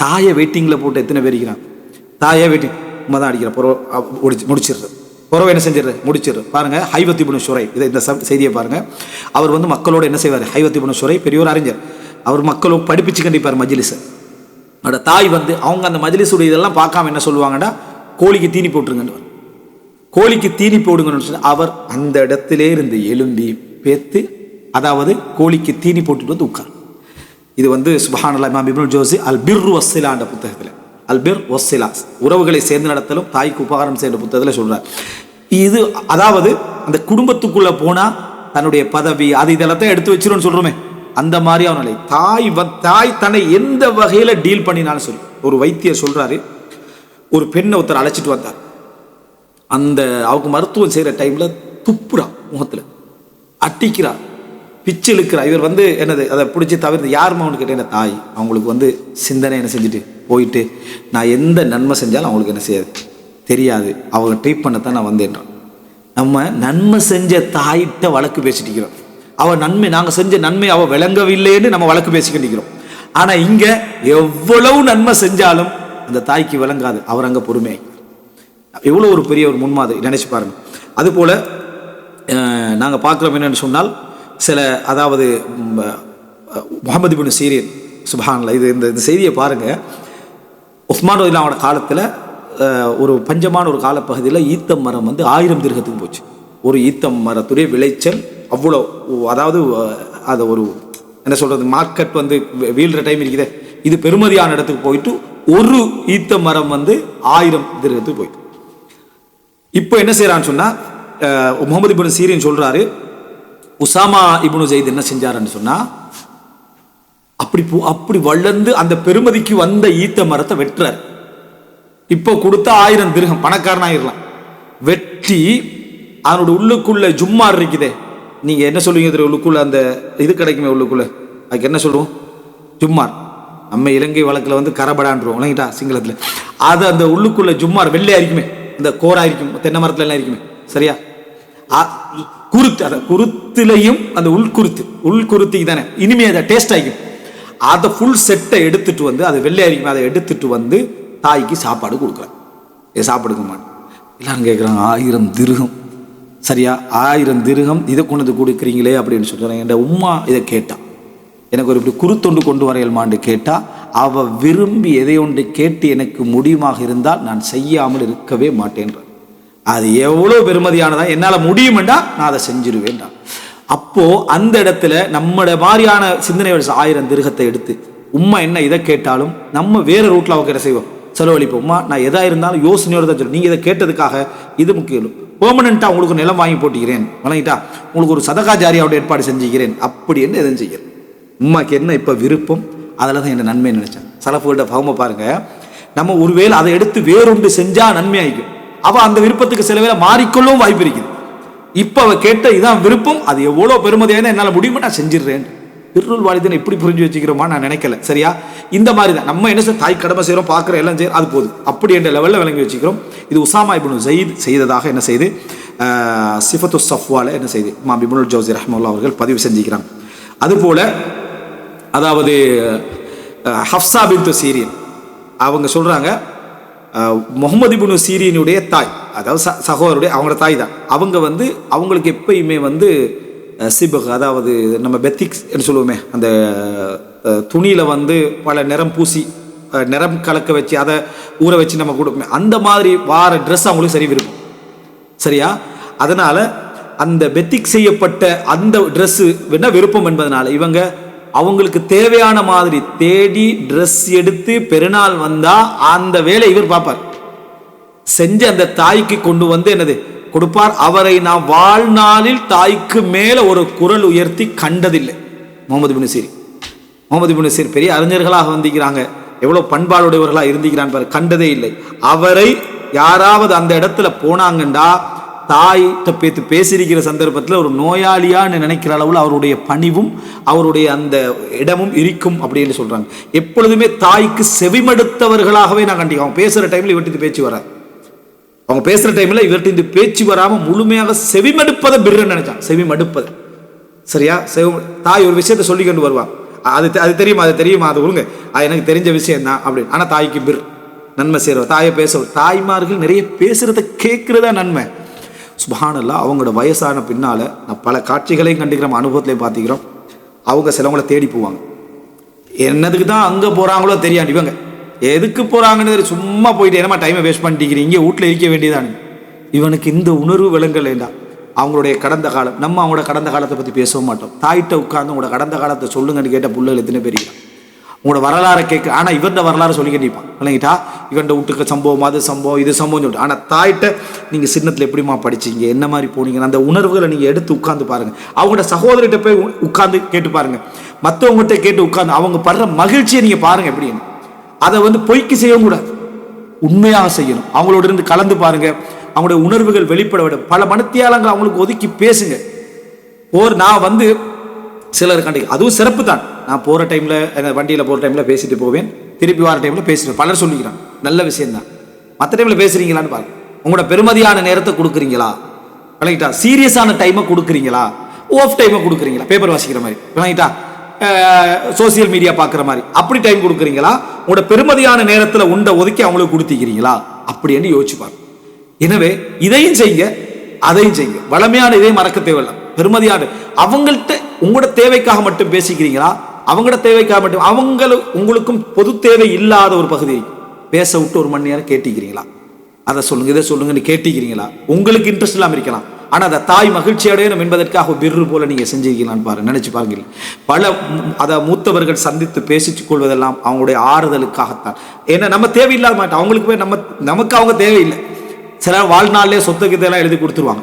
தாயை வெயிட்டிங்கில் போட்டு எத்தனை பேர் இருக்கிறான்? தாயை வெயிட்டிங் சும்மா தான் அடிக்கிற பொறவை முடிச்சிடுறது, பொறவை என்ன செஞ்சிடுறது முடிச்சிடுறது. பாருங்கள் ஹைவத் இப்னு ஷுரை, இந்த செய்தியை பாருங்கள். அவர் வந்து மக்களோட என்ன செய்வார், ஹைவத் இப்னு ஷுரை பெரியோர் அறிஞர், அவர் மக்களோட படிப்பிச்சு கண்டிப்பார் மஜ்லிஸை. அவரோட தாய் வந்து அவங்க அந்த மஜ்லிஸுடைய இதெல்லாம் பார்க்காம என்ன சொல்லுவாங்கன்னா, கோழிக்கு தீனி போட்டுருங்கன்னு, கோழிக்கு தீனி போடுங்கன்னு சொல்லி அவர் அந்த இடத்திலே இருந்து எழும்பி பேத்து, அதாவது கோழிக்கு தீனி போட்டுட்டு வந்து உட்கார். இது வந்து சுப்ஹானல்லாஹ் இமாம் இப்னுல் ஜௌசி அல் பிர்ரு வஸ்ஸிலா என்ற புத்தகத்தில், அல் பிர் வஸ்ஸிலா உறவுகளை சேர்ந்து நடத்தலும் தாய்க்கு உபகாரம் செய்கிற புத்தகத்தில் சொல்கிறார். இது அதாவது அந்த குடும்பத்துக்குள்ளே போனால் தன்னுடைய பதவி அது இதெல்லாத்தையும் எடுத்து வச்சிருன்னு சொல்கிறோமே, அந்த மாதிரி அவனாலே தாய் தன்னை எந்த வகையில் டீல் பண்ணினாலும் சொல்லி. ஒரு வைத்தியர் சொல்கிறாரு, ஒரு பெண்ணை ஒருத்தர் அழைச்சிட்டு வந்தார். அந்த அவங்க மருத்துவம் செய்கிற டைமில் துப்புறா, முகத்தில் அட்டிக்கிறா, பிச்சு இழுக்கிறா. இவர் வந்து என்னது அதை பிடிச்சி தவிர்த்து யாருமா அவனுக்கு கேட்டேன், தாய் அவங்களுக்கு வந்து சிந்தனை என்ன செஞ்சுட்டு போயிட்டு, நான் எந்த நன்மை செஞ்சாலும் அவங்களுக்கு என்ன செய்யாது தெரியாது, அவங்க ட்ரீட் பண்ணத்தான் நான் வந்தேன்றான். நம்ம நன்மை செஞ்ச தாயிட்ட வழக்கு பேசிட்டுக்கிறோம். அவள் நன்மை நாங்கள் செஞ்ச நன்மை அவள் விளங்கவில்லைன்னு நம்ம வழக்கு பேசிக்கிட்டிருக்கிறோம். ஆனால் இங்கே எவ்வளவு நன்மை செஞ்சாலும் அந்த தாய்க்கு விளங்காது, அவர் அங்கே பொறுமையாய். எவ்வளோ ஒரு பெரிய ஒரு முன்மாதிரி நினைச்சு பாருங்க. அதுபோல் நாங்கள் பார்க்குறோம் என்னென்னு சொன்னால், சில அதாவது முஹம்மது இப்னு சீரின் சுப்ஹானல்லாஹ், இது இந்த செய்தியை பாருங்கள். உஸ்மான் ரலியல்லாஹு அவனோட காலத்தில் ஒரு பஞ்சமான ஒரு காலப்பகுதியில் ஈத்தம் மரம் வந்து 1000 திர்ஹத்துக்கு போச்சு. ஒரு ஈத்தம் மரத்துடைய விளைச்சல் அவ்வளோ, அதாவது அதை ஒரு என்ன சொல்கிறது, மார்க்கெட் வந்து வீழ்கிற டைம் இருக்குது, இது பெருமதியான இடத்துக்கு போயிட்டு ஒரு ஈத்த மரம் வந்து 1000 திர்ஹத்துக்கு போயிட்டு. இப்போ என்ன செய்யறான்னு சொன்னா, முகமது இப்னு சீரின் சொல்றாரு, உசாமா இப்னு ஜெயித் என்ன செஞ்சாருன்னு சொன்னா, அப்படி வளர்ந்து அந்த பெருமதிக்கு வந்த ஈத்த மரத்தை வெட்டுறாரு. இப்போ கொடுத்தா 1000 திர்ஹம், பணக்காரன் ஆயிடலாம். வெட்டி அதனோட உள்ளுக்குள்ள ஜும்மார் இருக்குதே, நீங்க என்ன சொல்லுவீங்க தெரியும், உள்ளுக்குள்ள அந்த இது கிடைக்குமே உள்ளுக்குள்ள, அதுக்கு என்ன சொல்லுவோம், ஜும்மார். நம்ம இலங்கை வழக்கில் வந்து கரபடான்றோம் இல்லைங்கிட்டா சிங்களத்தில். அது அந்த உள்ளுக்குள்ள ஜும்மார் வெள்ளையா இருக்குமே, இந்த கோரா இருக்கும், தென்னை மரத்துல எல்லாம் இருக்குமே, சரியா? குருத்து, அந்த குருத்துலையும் அந்த உள்குருத்திக்கு தானே இனிமே அதை டேஸ்ட் ஆகிக்கும். அதை ஃபுல் செட்டை எடுத்துட்டு வந்து, அது வெள்ளையா இருக்குமே, அதை எடுத்துட்டு வந்து தாய்க்கு சாப்பாடு கொடுக்குறேன். சாப்பாடுக்க மாட்டேன். எல்லாரும் கேட்குறாங்க, 1000 திர்ஹம், சரியா? 1000 திர்ஹம் இதை கொண்டு வந்து கொடுக்குறீங்களே அப்படின்னு சொல்கிறாங்க. என் உம்மா இதை கேட்டான், எனக்கு ஒரு இப்படி குருத்தொண்டு கொண்டு வரையல்மான்னு கேட்டால், அவள் விரும்பி எதை ஒன்று கேட்டு எனக்கு முடியுமாக இருந்தால் நான் செய்யாமல் இருக்கவே மாட்டேன்றான். அது எவ்வளோ பெருமதியானதா, என்னால் முடியுமெண்டா நான் அதை செஞ்சிருவேன்டா. அப்போது அந்த இடத்துல நம்மளோட மாதிரியான சிந்தனை 1000 திர்ஹத்தை எடுத்து உம்மா என்ன இதை கேட்டாலும் நம்ம வேறு ரூட்டில் அவங்க என்ன செய்வோம், செலவழிப்போம். உம்மா நான் எதாக இருந்தாலும் யோசனையோடு தான் சொல்லுவேன், நீங்கள் இதை கேட்டதுக்காக இது முக்கியம், பெர்மனெண்ட்டாக உங்களுக்கு நிலம் வாங்கி போட்டுக்கிறேன் வணங்கிட்டா, உங்களுக்கு ஒரு சதகா ஜாரியாவோட ஏற்பாடு செஞ்சுக்கிறேன் அப்படி என்ன எதுவும் செய்கிறேன். உம்மாக்கு என்ன இப்போ விருப்பம், அதில் தான் என்ன நன்மை நினைச்சேன். சலஃபுகிட்ட பகம பாருங்க, நம்ம ஒருவேளை அதை எடுத்து வேறொன்று செஞ்சால் நன்மை ஆகிக்கும், அவள் அந்த விருப்பத்துக்கு சில வேளை மாறிக்கொள்ளவும் வாய்ப்பு இருக்குது. இப்போ அவள் கேட்ட இதான் விருப்பம், அது எவ்வளோ பெருமதியாக என்னால் முடியுமோ நான் செஞ்சிடுறேன். பிர்ருல் வாலிதைன் இப்படி புரிஞ்சு வச்சுக்கிறோமா நான் நினைக்கல, சரியா? இந்த மாதிரி தான் நம்ம என்ன தாய் கடமை செய்கிறோம், பார்க்குறோம், எல்லாம் செய்யறோம், அது போதும் அப்படி என்ற லெவலில் விளங்கி வச்சுக்கிறோம். இது உசாமா இப்னு ஜெயித் செய்ததாக என்ன செய்து சிஃபத்து சஃப்வால என்ன செய்து இமாம் இப்னுல் ஜௌசி ரஹ்மத்துல்லாஹி அவர்கள் பதிவு செஞ்சுக்கிறாங்க. அதுபோல் அதாவது ஹஃப்ஸா பின்த் சீரின் அவங்க சொல்கிறாங்க, முஹம்மது இப்னு சீரினுடைய தாய், அதாவது சகோதரருடைய அவங்களோட தாய் தான் அவங்க வந்து அவங்களுக்கு எப்பயுமே வந்து சிபக், அதாவது நம்ம பெத்திக்ஸ் என்று சொல்லுவோமே, அந்த துணியில் வந்து பல நிறம் பூசி நிறம் கலக்க வச்சு அதை ஊற வச்சு நம்ம கொடுப்போம், அந்த மாதிரி வார ட்ரெஸ் அவங்களுக்கு சரி விருப்பம். சரியா? அதனால் அந்த பெத்திக் செய்யப்பட்ட அந்த ட்ரெஸ்ஸு வேணால் விருப்பம் என்பதனால இவங்க அவங்களுக்கு தேவையான மாதிரி தேடி ட்ரெஸ் எடுத்து பெருநாள் வந்தால் அந்த வேலை இவர் பார்ப்பார், செஞ்சு அந்த தாய்க்கு கொண்டு வந்து என்னது கொடுப்பார். அவரை நான் வாழ்நாளில் தாய்க்கு மேலே ஒரு குரல் உயர்த்தி கண்டதில்லை. முகமது பின் சீரின், முகமது பின் சீரின் பெரிய அறிஞர்களாக வந்திருக்கிறாங்க, எவ்வளோ பண்பாடுடையவர்களாக இருந்திருக்கிறான் பாரு, கண்டதே இல்லை. அவரை யாராவது அந்த இடத்துல போனாங்கண்டா தாய்கிட்ட பேத்து பேசியிருக்கிற சந்தர்ப்பத்தில் ஒரு நோயாளியான்னு நினைக்கிற அளவில் அவருடைய பணிவும் அவருடைய அந்த இடமும் இருக்கும் அப்படின்னு சொல்கிறாங்க. எப்பொழுதுமே தாய்க்கு செவிமடுத்தவர்களாகவே நான் கண்டிப்பா அவங்க பேசுகிற டைமில் இவர்கிட்ட பேச்சு வராது, அவங்க பேசுகிற டைமில் இவர்கிட்ட இந்த பேச்சு வராமல் முழுமையாக செவிமடுப்பதை பிர்ன்னு நினைச்சான். செவிமடுப்பது சரியா? தாய் ஒரு விஷயத்தை சொல்லி கொண்டு வருவாங்க, அது தெரியுமா, அது தெரியுமா, அது ஒழுங்க, அது எனக்கு தெரிஞ்ச விஷயம் தான் அப்படின்னு. ஆனால் தாய்க்கு பிர் நன்மை செய்கிற தாயை பேச, தாய்மார்கள் நிறைய பேசுகிறத கேட்குறதா நன்மை. சுப்ஹானல்லாஹ். அவங்களோட வயசான பின்னால் நான் பல காட்சிகளையும் கண்டுக்கிறோம், அனுபவத்திலையும் பார்த்துக்கிறோம். அவங்க சிலவங்களை தேடி போவாங்க, என்னதுக்கு தான் அங்கே போகிறாங்களோ தெரியாது, இவங்க எதுக்கு போகிறாங்கன்னு சும்மா போயிட்டு என்னமா டைமை வேஸ்ட் பண்ணிட்டீங்க, இங்கே வீட்டில் இருக்க வேண்டியதானு. இவனுக்கு இந்த உணர்வு விளங்கலைண்டா அவங்களுடைய கடந்த காலம். நம்ம அவங்களோட கடந்த காலத்தை பற்றி பேசவும் மாட்டோம். தாய்கிட்ட உட்காந்து உங்களோட கடந்த காலத்தை சொல்லுங்கன்னு கேட்ட பிள்ளைகள் எத்தனை பேர் உங்களோட வரலாறை கேட்க, ஆனால் இவருடைய வரலாறு சொல்லி கண்டிப்பான் இல்லைங்கிட்டா, இவன்ட வீட்டுக்கு சம்பவம், அது சம்பவம், இது சம்பவம் சொல்லிட்டு. ஆனால் தாய்கிட்ட நீங்கள் சின்னத்தில் எப்படிமா படிச்சிங்க, என்ன மாதிரி போனீங்க, அந்த உணர்வுகளை நீங்கள் எடுத்து உட்காந்து பாருங்கள். அவங்களோட சகோதரிகிட்ட போய் உட்காந்து கேட்டு பாருங்கள், மற்றவங்ககிட்ட கேட்டு உட்காந்து அவங்க படுற மகிழ்ச்சியை நீங்கள் பாருங்கள் எப்படின்னு. அதை வந்து பொய்க்கு செய்யவும் கூடாது, உண்மையாக செய்யணும். அவங்களோட இருந்து கலந்து பாருங்கள், அவங்களுடைய உணர்வுகள் வெளிப்பட விட பல மனத்தியாலங்கள் அவங்களுக்கு ஒதுக்கி பேசுங்க. நான் வந்து சிலர் கண்டிப்பாக அதுவும் சிறப்பு தான். நான் போகிற டைமில் வண்டியில் போகிற டைமில் பேசிட்டு போவேன், திருப்பி வர டைமில் பேசிட்டு பலர் சொல்லிக்கிறான், நல்ல விஷயம்தான். மற்ற டைமில் பேசுகிறீங்களான்னு பாருங்க, உங்களோட பெருமதியான நேரத்தை கொடுக்குறீங்களா, விளங்கிட்டா, சீரியஸான டைமை கொடுக்குறீங்களா, ஆஃப் டைமை கொடுக்குறீங்களா, பேப்பர் வாசிக்கிற மாதிரி விளங்கிட்டா, சோசியல் மீடியா பார்க்குற மாதிரி அப்படி டைம் கொடுக்குறீங்களா, உங்களோட பெருமதியான நேரத்தில் உண்டை ஒதுக்கி அவங்களுக்கு கொடுத்திக்கிறீங்களா அப்படின்னு யோசிச்சுப்பாங்க. எனவே இதையும் செய்யுங்க, அதையும் செய்யுங்க. வளமையான இதையும் மறக்க தேவையில்லை. பெருமதியான அவங்கள்ட்ட உங்களோட தேவைக்காக மட்டும் பேசிக்கிறீங்களா, அவங்களோட தேவைக்காக மட்டும், உங்களுக்கும் பொது தேவை இல்லாத ஒரு பகுதியை பேச விட்டு ஒரு மணி நேரம் கேட்டிக்கிறீங்களா, அதை சொல்லுங்க இதை சொல்லுங்கன்னு கேட்டிக்கிறீங்களா, உங்களுக்கு இன்ட்ரெஸ்ட் இல்லாமல் இருக்கலாம், ஆனால் அதை தாய் மகிழ்ச்சி அடையணும் என்பதற்காக பிர்ரு போல நீங்கள் செஞ்சிருக்கீங்களான்னு பாருங்க, நினைச்சு பாருங்க. பல மூத்தவர்கள் சந்தித்து பேசிச்சு கொள்வதெல்லாம் அவங்களுடைய ஆறுதலுக்காகத்தான். ஏன்னா நம்ம தேவையில்லாத மாட்டோம், அவங்களுக்கு போய் நமக்கு அவங்க தேவையில்லை. சிலர் வாழ்நாளிலே சொத்துக்கு இதெல்லாம் எழுதி கொடுத்துருவாங்க,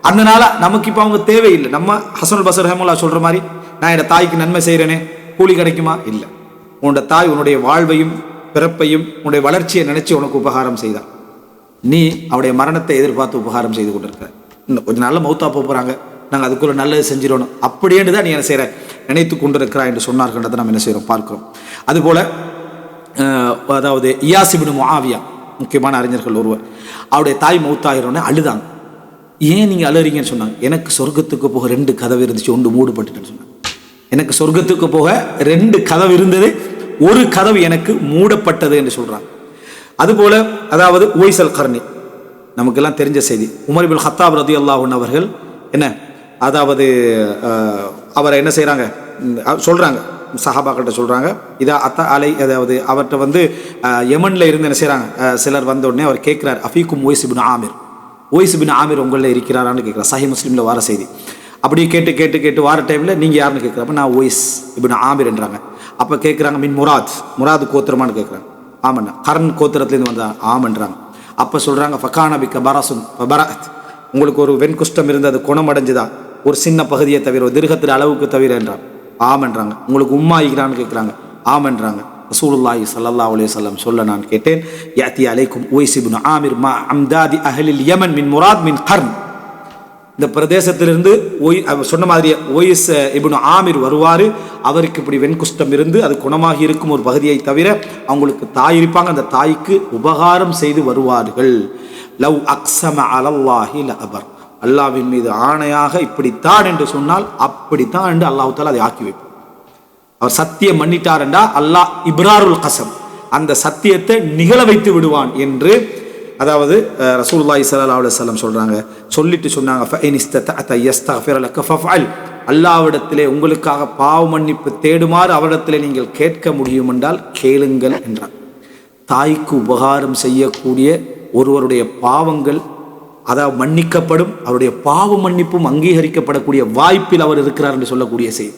அதனால நமக்கு இப்போ அவங்க தேவையில்லை. நம்ம ஹசனுல் பஸ்ர் ரஹ்மத்துல்லாஹி சொல்ற மாதிரி, நான் என் தாய்க்கு நன்மை செய்கிறேனே கூலி கிடைக்குமா? இல்லை. உன்னோட தாய் உன்னுடைய வாழ்வையும் பிறப்பையும் உன்னுடைய வளர்ச்சியை நினைச்சு உனக்கு உபகாரம் செய்தார், நீ அவருடைய மரணத்தை எதிர்பார்த்து உபகாரம் செய்து கொண்டிருக்க. இன்னும் கொஞ்சம் நல்ல மௌத்தா போகிறாங்க, நாங்கள் அதுக்குள்ள நல்லது செஞ்சிடணும் அப்படின்ட்டு தான் நீ என்ன செய்கிற நினைத்து கொண்டிருக்கிறாய் என்று சொன்னார்கின்றதை நம்ம என்ன செய்கிறோம் பார்க்கிறோம். அதுபோல் அதாவது இயாஸ் இப்னு முஆவியா முக்கியமான அறிஞர்கள் ஒருவர், அவருடைய தாய் மௌத்தாகிறோன்னே அழுதாங்க. ஏன் நீங்கள் அழுறீங்கன்னு சொன்னாங்க. எனக்கு சொர்க்கத்துக்கு போக 2 கதவு இருந்துச்சு, ஒன்று மூடப்பட்டுட்டேன்னு சொன்னாங்க. எனக்கு சொர்க்கத்துக்கு போக 2 கதவு இருந்தது, ஒரு கதவு எனக்கு மூடப்பட்டது என்று சொல்கிறாங்க. அதுபோல் அதாவது உவைஸ் கர்னி, நமக்கெல்லாம் தெரிஞ்ச செய்தி. உமர் இப்னு கத்தாப் ரலியல்லாஹு அன்ஹு அவர்கள் என்ன, அதாவது அவரை என்ன செய்கிறாங்க சொல்கிறாங்க, சஹாபாக்கிட்ட சொல்கிறாங்க, இதா அத்தா அலை, அதாவது அவர்கிட்ட வந்து யமனில் இருந்து என்ன செய்கிறாங்க சிலர் வந்த உடனே அவர் கேட்குறார், அஃபீக்கும் உவைஸ் இப்னு ஆமிர், உவைஸ் இப்னு ஆமிர் உங்களில் இருக்கிறாரான்னு கேட்குறார். சஹீஹ் முஸ்லிமில் வார செய்தி. அப்படியே கேட்டு வார டைமில் நீங்கள் யாருன்னு கேட்குறப்ப நான் உவைஸ் இப்னு ஆமிர் என்றாங்க. அப்போ கேட்குறாங்க, மின் முராத் கோத்திரமானு கேட்குறாங்க. ஆமண்ணா, கர்ன் கோத்திரத்துலேருந்து வந்தா ஆமன்றாங்க. அப்போ சொல்கிறாங்க, ஃபகானபிக்க பரசுன் பரத், உங்களுக்கு ஒரு வெண்குஷ்டம் இருந்து அது குணமடைஞ்சுதா, ஒரு சின்ன பகுதியை தவிர, ஒரு திருகத்தின் அளவுக்கு தவிர என்றாங்க. ஆமன்றாங்க. உங்களுக்கு உம்மா ஆகிறான்னு கேட்குறாங்க. ஆமன்றாங்க. ரசூலுல்லாஹி ஸல்லல்லாஹு அலைஹி வஸல்லம் சொல்ல நான் கேட்டேன், யாத்தி அலைக்கும் உவைஸ் இப்னு ஆமிர் மா அம்தாதி அஹ்லில் யமன் மின் முராத் மின் கர்ன், இந்த பிரதேசத்திலிருந்து சொன்ன மாதிரியே உவைஸ் இப்னு ஆமிர் வருவார். அவருக்கு இப்படி வெண்குஷ்டம் இருந்து அது குணமாகி இருக்கும் ஒரு பகுதியை தவிர அவங்களுக்கு தாய் இருப்பாங்க, அந்த தாய்க்கு உபகாரம் செய்து வருவார்கள். லவ் அக்ஸம அலல்லாஹி லஅபர், அல்லாஹ்வின் மீது ஆணையாக இப்படித்தான் என்று சொன்னால் அப்படித்தான் என்று அல்லாஹ் தஆலா அதை ஆக்கி வைப்பார். அவர் சத்தியம் பண்ணிட்டார் என்றா அல்லாஹ் இப்ராருல் கஸம், அந்த சத்தியத்தை நிகழ வைத்து விடுவான் என்று அதாவது ரசூலுல்லாஹி ஸல்லல்லாஹு அலைஹி வஸல்லம் சொல்றாங்க, சொல்லிட்டு சொன்னாங்க, ஃபஇன் இஸ்ததஅத யஸ்தக்ஃபிர லக ஃபஃஅல், அல்லாஹ்விடத்திலே உங்களுக்காக பாவ மன்னிப்பு தேடுமாறு அவரிடத்திலே நீங்கள் கேட்க முடியும் என்றால் கேளுங்கள் என்றார். தாய்க்கு உபகாரம் செய்யக்கூடிய ஒருவருடைய பாவங்கள் அதாவது மன்னிக்கப்படும், அவருடைய பாவ மன்னிப்பும் அங்கீகரிக்கப்படக்கூடிய வாய்ப்பில் அவர் இருக்கிறார் என்று சொல்லக்கூடிய செய்தி.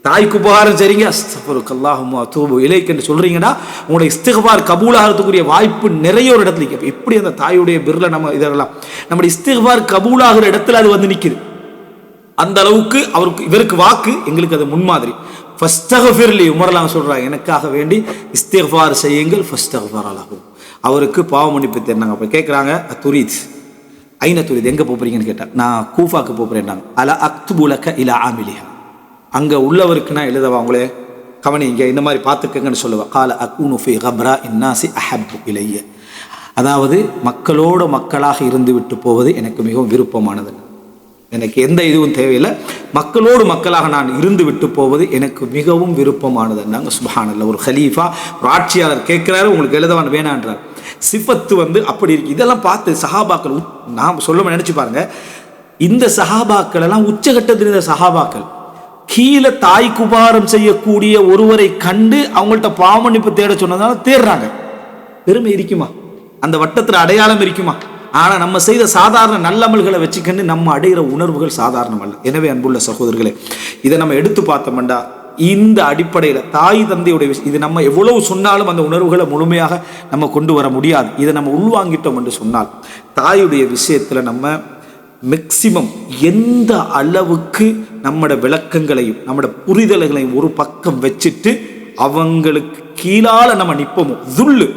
தாய்க்கு உபகாரம் செய்றீங்க, அஸ்தக்ஃபிருக்கல்லாஹும்ம வஅத்தூபு இலைக் என்று சொல்றீங்கன்னா உங்களுடைய இஸ்திக்பார் கபூலாகிறதுக்குரிய வாய்ப்பு நிறைய ஒரு இடத்துல நிற்கும். எப்படி அந்த தாயுடைய பிர்ல நம்ம இதெல்லாம் நம்முடைய இஸ்திக்பார் கபூலாகிற இடத்துல அது வந்து நிற்குது. அந்த அளவுக்கு இவருக்கு வாக்கு எங்களுக்கு அது முன்மாதிரி. ஃபஸ்தக்ஃபிர்லி, உமர்லாம் சொல்றாங்க, எனக்காக வேண்டி இஸ்திக்பார் செய்யுங்கள், ஃபஸ்தக்ஃபர் லஹு, அவருக்கு பாவ மன்னிப்பு தேடினாங்க. அப்போ கேட்குறாங்க, துரீத் ஐன துரீத், எங்கே போகிறீங்கன்னு கேட்டாங்க. நான் கூஃபாக்கு போகிறேன்னாங்க. அலா அக்துபுலக இலா ஆமிலிஹா, அங்கே உள்ளவருக்கு நான் எழுதவா, அவங்களே கவனிங்க, இந்த மாதிரி பார்த்துக்கங்கன்னு சொல்லுவேன். கால அக்கூனு ஃபி கப்ரா இன்னாசி அஹப்பு இலைய, அதாவது மக்களோட மக்களாக இருந்து விட்டு போவது எனக்கு மிகவும் விருப்பமானது. எனக்கு எந்த இதுவும் தேவையில்லை, மக்களோடு மக்களாக நான் இருந்து விட்டு போவது எனக்கு மிகவும் விருப்பமானதுன்னாங்க. சுப்ஹானல்லாஹ். ஒரு ஹலீஃபா, ஒரு ஆட்சியாளர் கேட்குறாரு, உங்களுக்கு எழுதவான் வேணான்றார். சிஃபத்து வந்து அப்படி இருக்கு. இதெல்லாம் பார்த்து சஹாபாக்கள், நாம் சொல்ல நினைச்சு பாருங்க, இந்த சஹாபாக்கள் எல்லாம் உச்சகட்டத்தில் இருந்த சஹாபாக்கள் கீழே தாய்க்கு உபகாரம் செய்யக்கூடிய ஒருவரை கண்டு அவங்கள்ட்ட பாவமன்னிப்பு தேட சொன்னதால தேடுறாங்க. பெருமை இருக்குமா? அந்த வட்டத்தில் அடையாளம் இருக்குமா? ஆனால் நம்ம செய்த சாதாரண நல்லமல்களை வச்சுக்கொண்டு நம்ம அடைகிற உணர்வுகள் சாதாரணம் அல்ல. எனவே அன்புள்ள சகோதரர்களே, இதை நம்ம எடுத்து பார்த்தோம்டா இந்த அடிப்படையில் தாய் தந்தையுடைய இது நம்ம எவ்வளவு சொன்னாலும் அந்த உணர்வுகளை முழுமையாக நம்ம கொண்டு வர முடியாது. இதை நம்ம உள்வாங்கிட்டோம் என்று சொன்னால் தாயுடைய விஷயத்தில் நம்ம மேக்சிமம் எந்த அளவுக்கு நம்மளோட விளக்கங்களையும் நம்மளோட புரிதல்களையும் ஒரு பக்கம் வச்சுட்டு அவங்களுக்கு கீழால நம்ம நிற்போமோ, துல்லு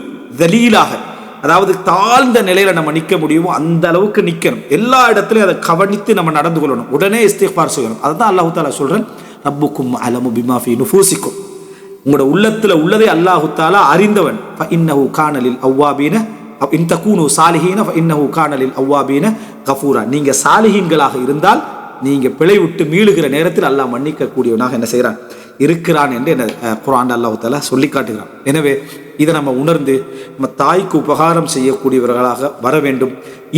தலீலாக, அதாவது தாழ்ந்த நிலையில நம்ம நிற்க முடியுமோ அந்த அளவுக்கு நிற்கணும். எல்லா இடத்துலையும் அதை கவனித்து நம்ம நடந்து கொள்ளணும். உடனே இஸ்திக்பார் செய்யணும். அதுதான் அல்லாஹ் தஆலா சொல்றேன், ரப்புக்கும் அலமு பிமா ஃபீ நுஃபூசிக்கும், உங்களோட உள்ளத்துல உள்ளதை அல்லாஹ் தஆலா அறிந்தவன். ஃபஇன்னஹு கான லில் அவ்வாபீன இன் தகூனு சாலிஹீன ஃபஇன்னஹு கான லில் அவ்வாபீன கஃபூரா, நீங்க சாலிஹீன்களாக இருந்தால் நீங்க பிழை விட்டு மீளுகிற நேரத்தில் அல்லாஹ் மன்னிக்க கூடியவனாக என்ன செய்கிறான் இருக்கிறான் என்று என்ன குர்ஆன் அல்லாஹ் தஆலா சொல்லி காட்டுகிறான். எனவே இதை நம்ம உணர்ந்து நம்ம தாய்க்கு உபகாரம் செய்யக்கூடியவர்களாக வர வேண்டும்.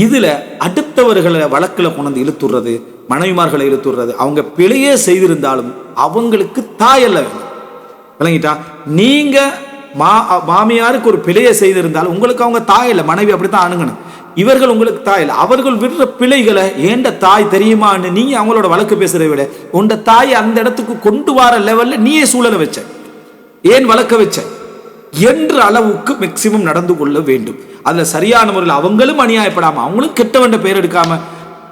இதுல அடுத்தவர்களை வழக்கில் கொண்டு இழுத்துடுறது, மனைவிமார்களை இழுத்துடுறது, அவங்க பிழையே செய்திருந்தாலும் அவங்களுக்கு தாயல்ல வேண்டும். விளங்கிட்டா? நீங்க மாமியாருக்கு ஒரு பிழையை செய்திருந்தாலும் உங்களுக்கு அவங்க தாயில்லை, மனைவி அப்படித்தான் அணுகணும். இவர்கள் உங்களுக்கு தாயில், அவர்கள் விடுற பிழைகளை ஏண்ட தாய் தெரியுமான்னு நீங்க அவங்களோட வழக்கு பேசுறதை விட உண்ட தாயை அந்த இடத்துக்கு கொண்டு வர லெவல்ல நீயே சூழலை வச்ச, ஏன் வழக்க வச்ச என்ற அளவுக்கு மேக்சிமம் நடந்து கொள்ள வேண்டும். அதுல சரியான முறையில் அவங்களும் அநியாயப்படாம அவங்களும் கெட்டவண்ட பெயர் எடுக்காம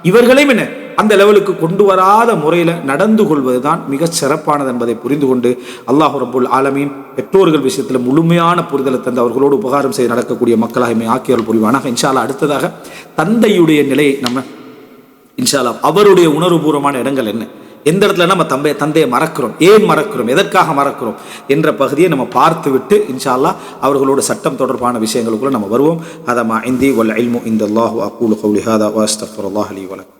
இவர்களையும் என்ன அந்த லெவலுக்கு கொண்டு வராத முறையில் நடந்து கொள்வதுதான் மிக சிறப்பானது என்பதை புரிந்து கொண்டு அல்லாஹ் ரப்புல் ஆலமீன் பெற்றோர்கள் விஷயத்தில் முழுமையான புரிதலை தந்து அவர்களோடு உபகாரம் செய்து நடக்கக்கூடிய மக்களாக ஆக்கியவர்கள் புரிவானாக. இன்ஷா அல்லாஹ் அடுத்ததாக தந்தையுடைய நிலையை நம்ம இன்ஷா அல்லாஹ் அவருடைய உணர்வுபூர்வமான இடங்கள் என்ன, எந்த இடத்துல நம்ம தந்தையை மறக்கிறோம், ஏன் மறக்கிறோம், எதற்காக மறக்கிறோம் என்ற பகுதியை நம்ம பார்த்து விட்டு இன்ஷா அல்லாஹ் அவர்களோட சட்டம் தொடர்பான விஷயங்களுக்குள்ள நம்ம வருவோம். ஹதா மா இந்தி வல் இல்மு இந்தல்லாஹு அகூலு கௌலி ஹாதா வ அஸ்தக்ஃபிருல்லாஹ் லி வ லக்கும்.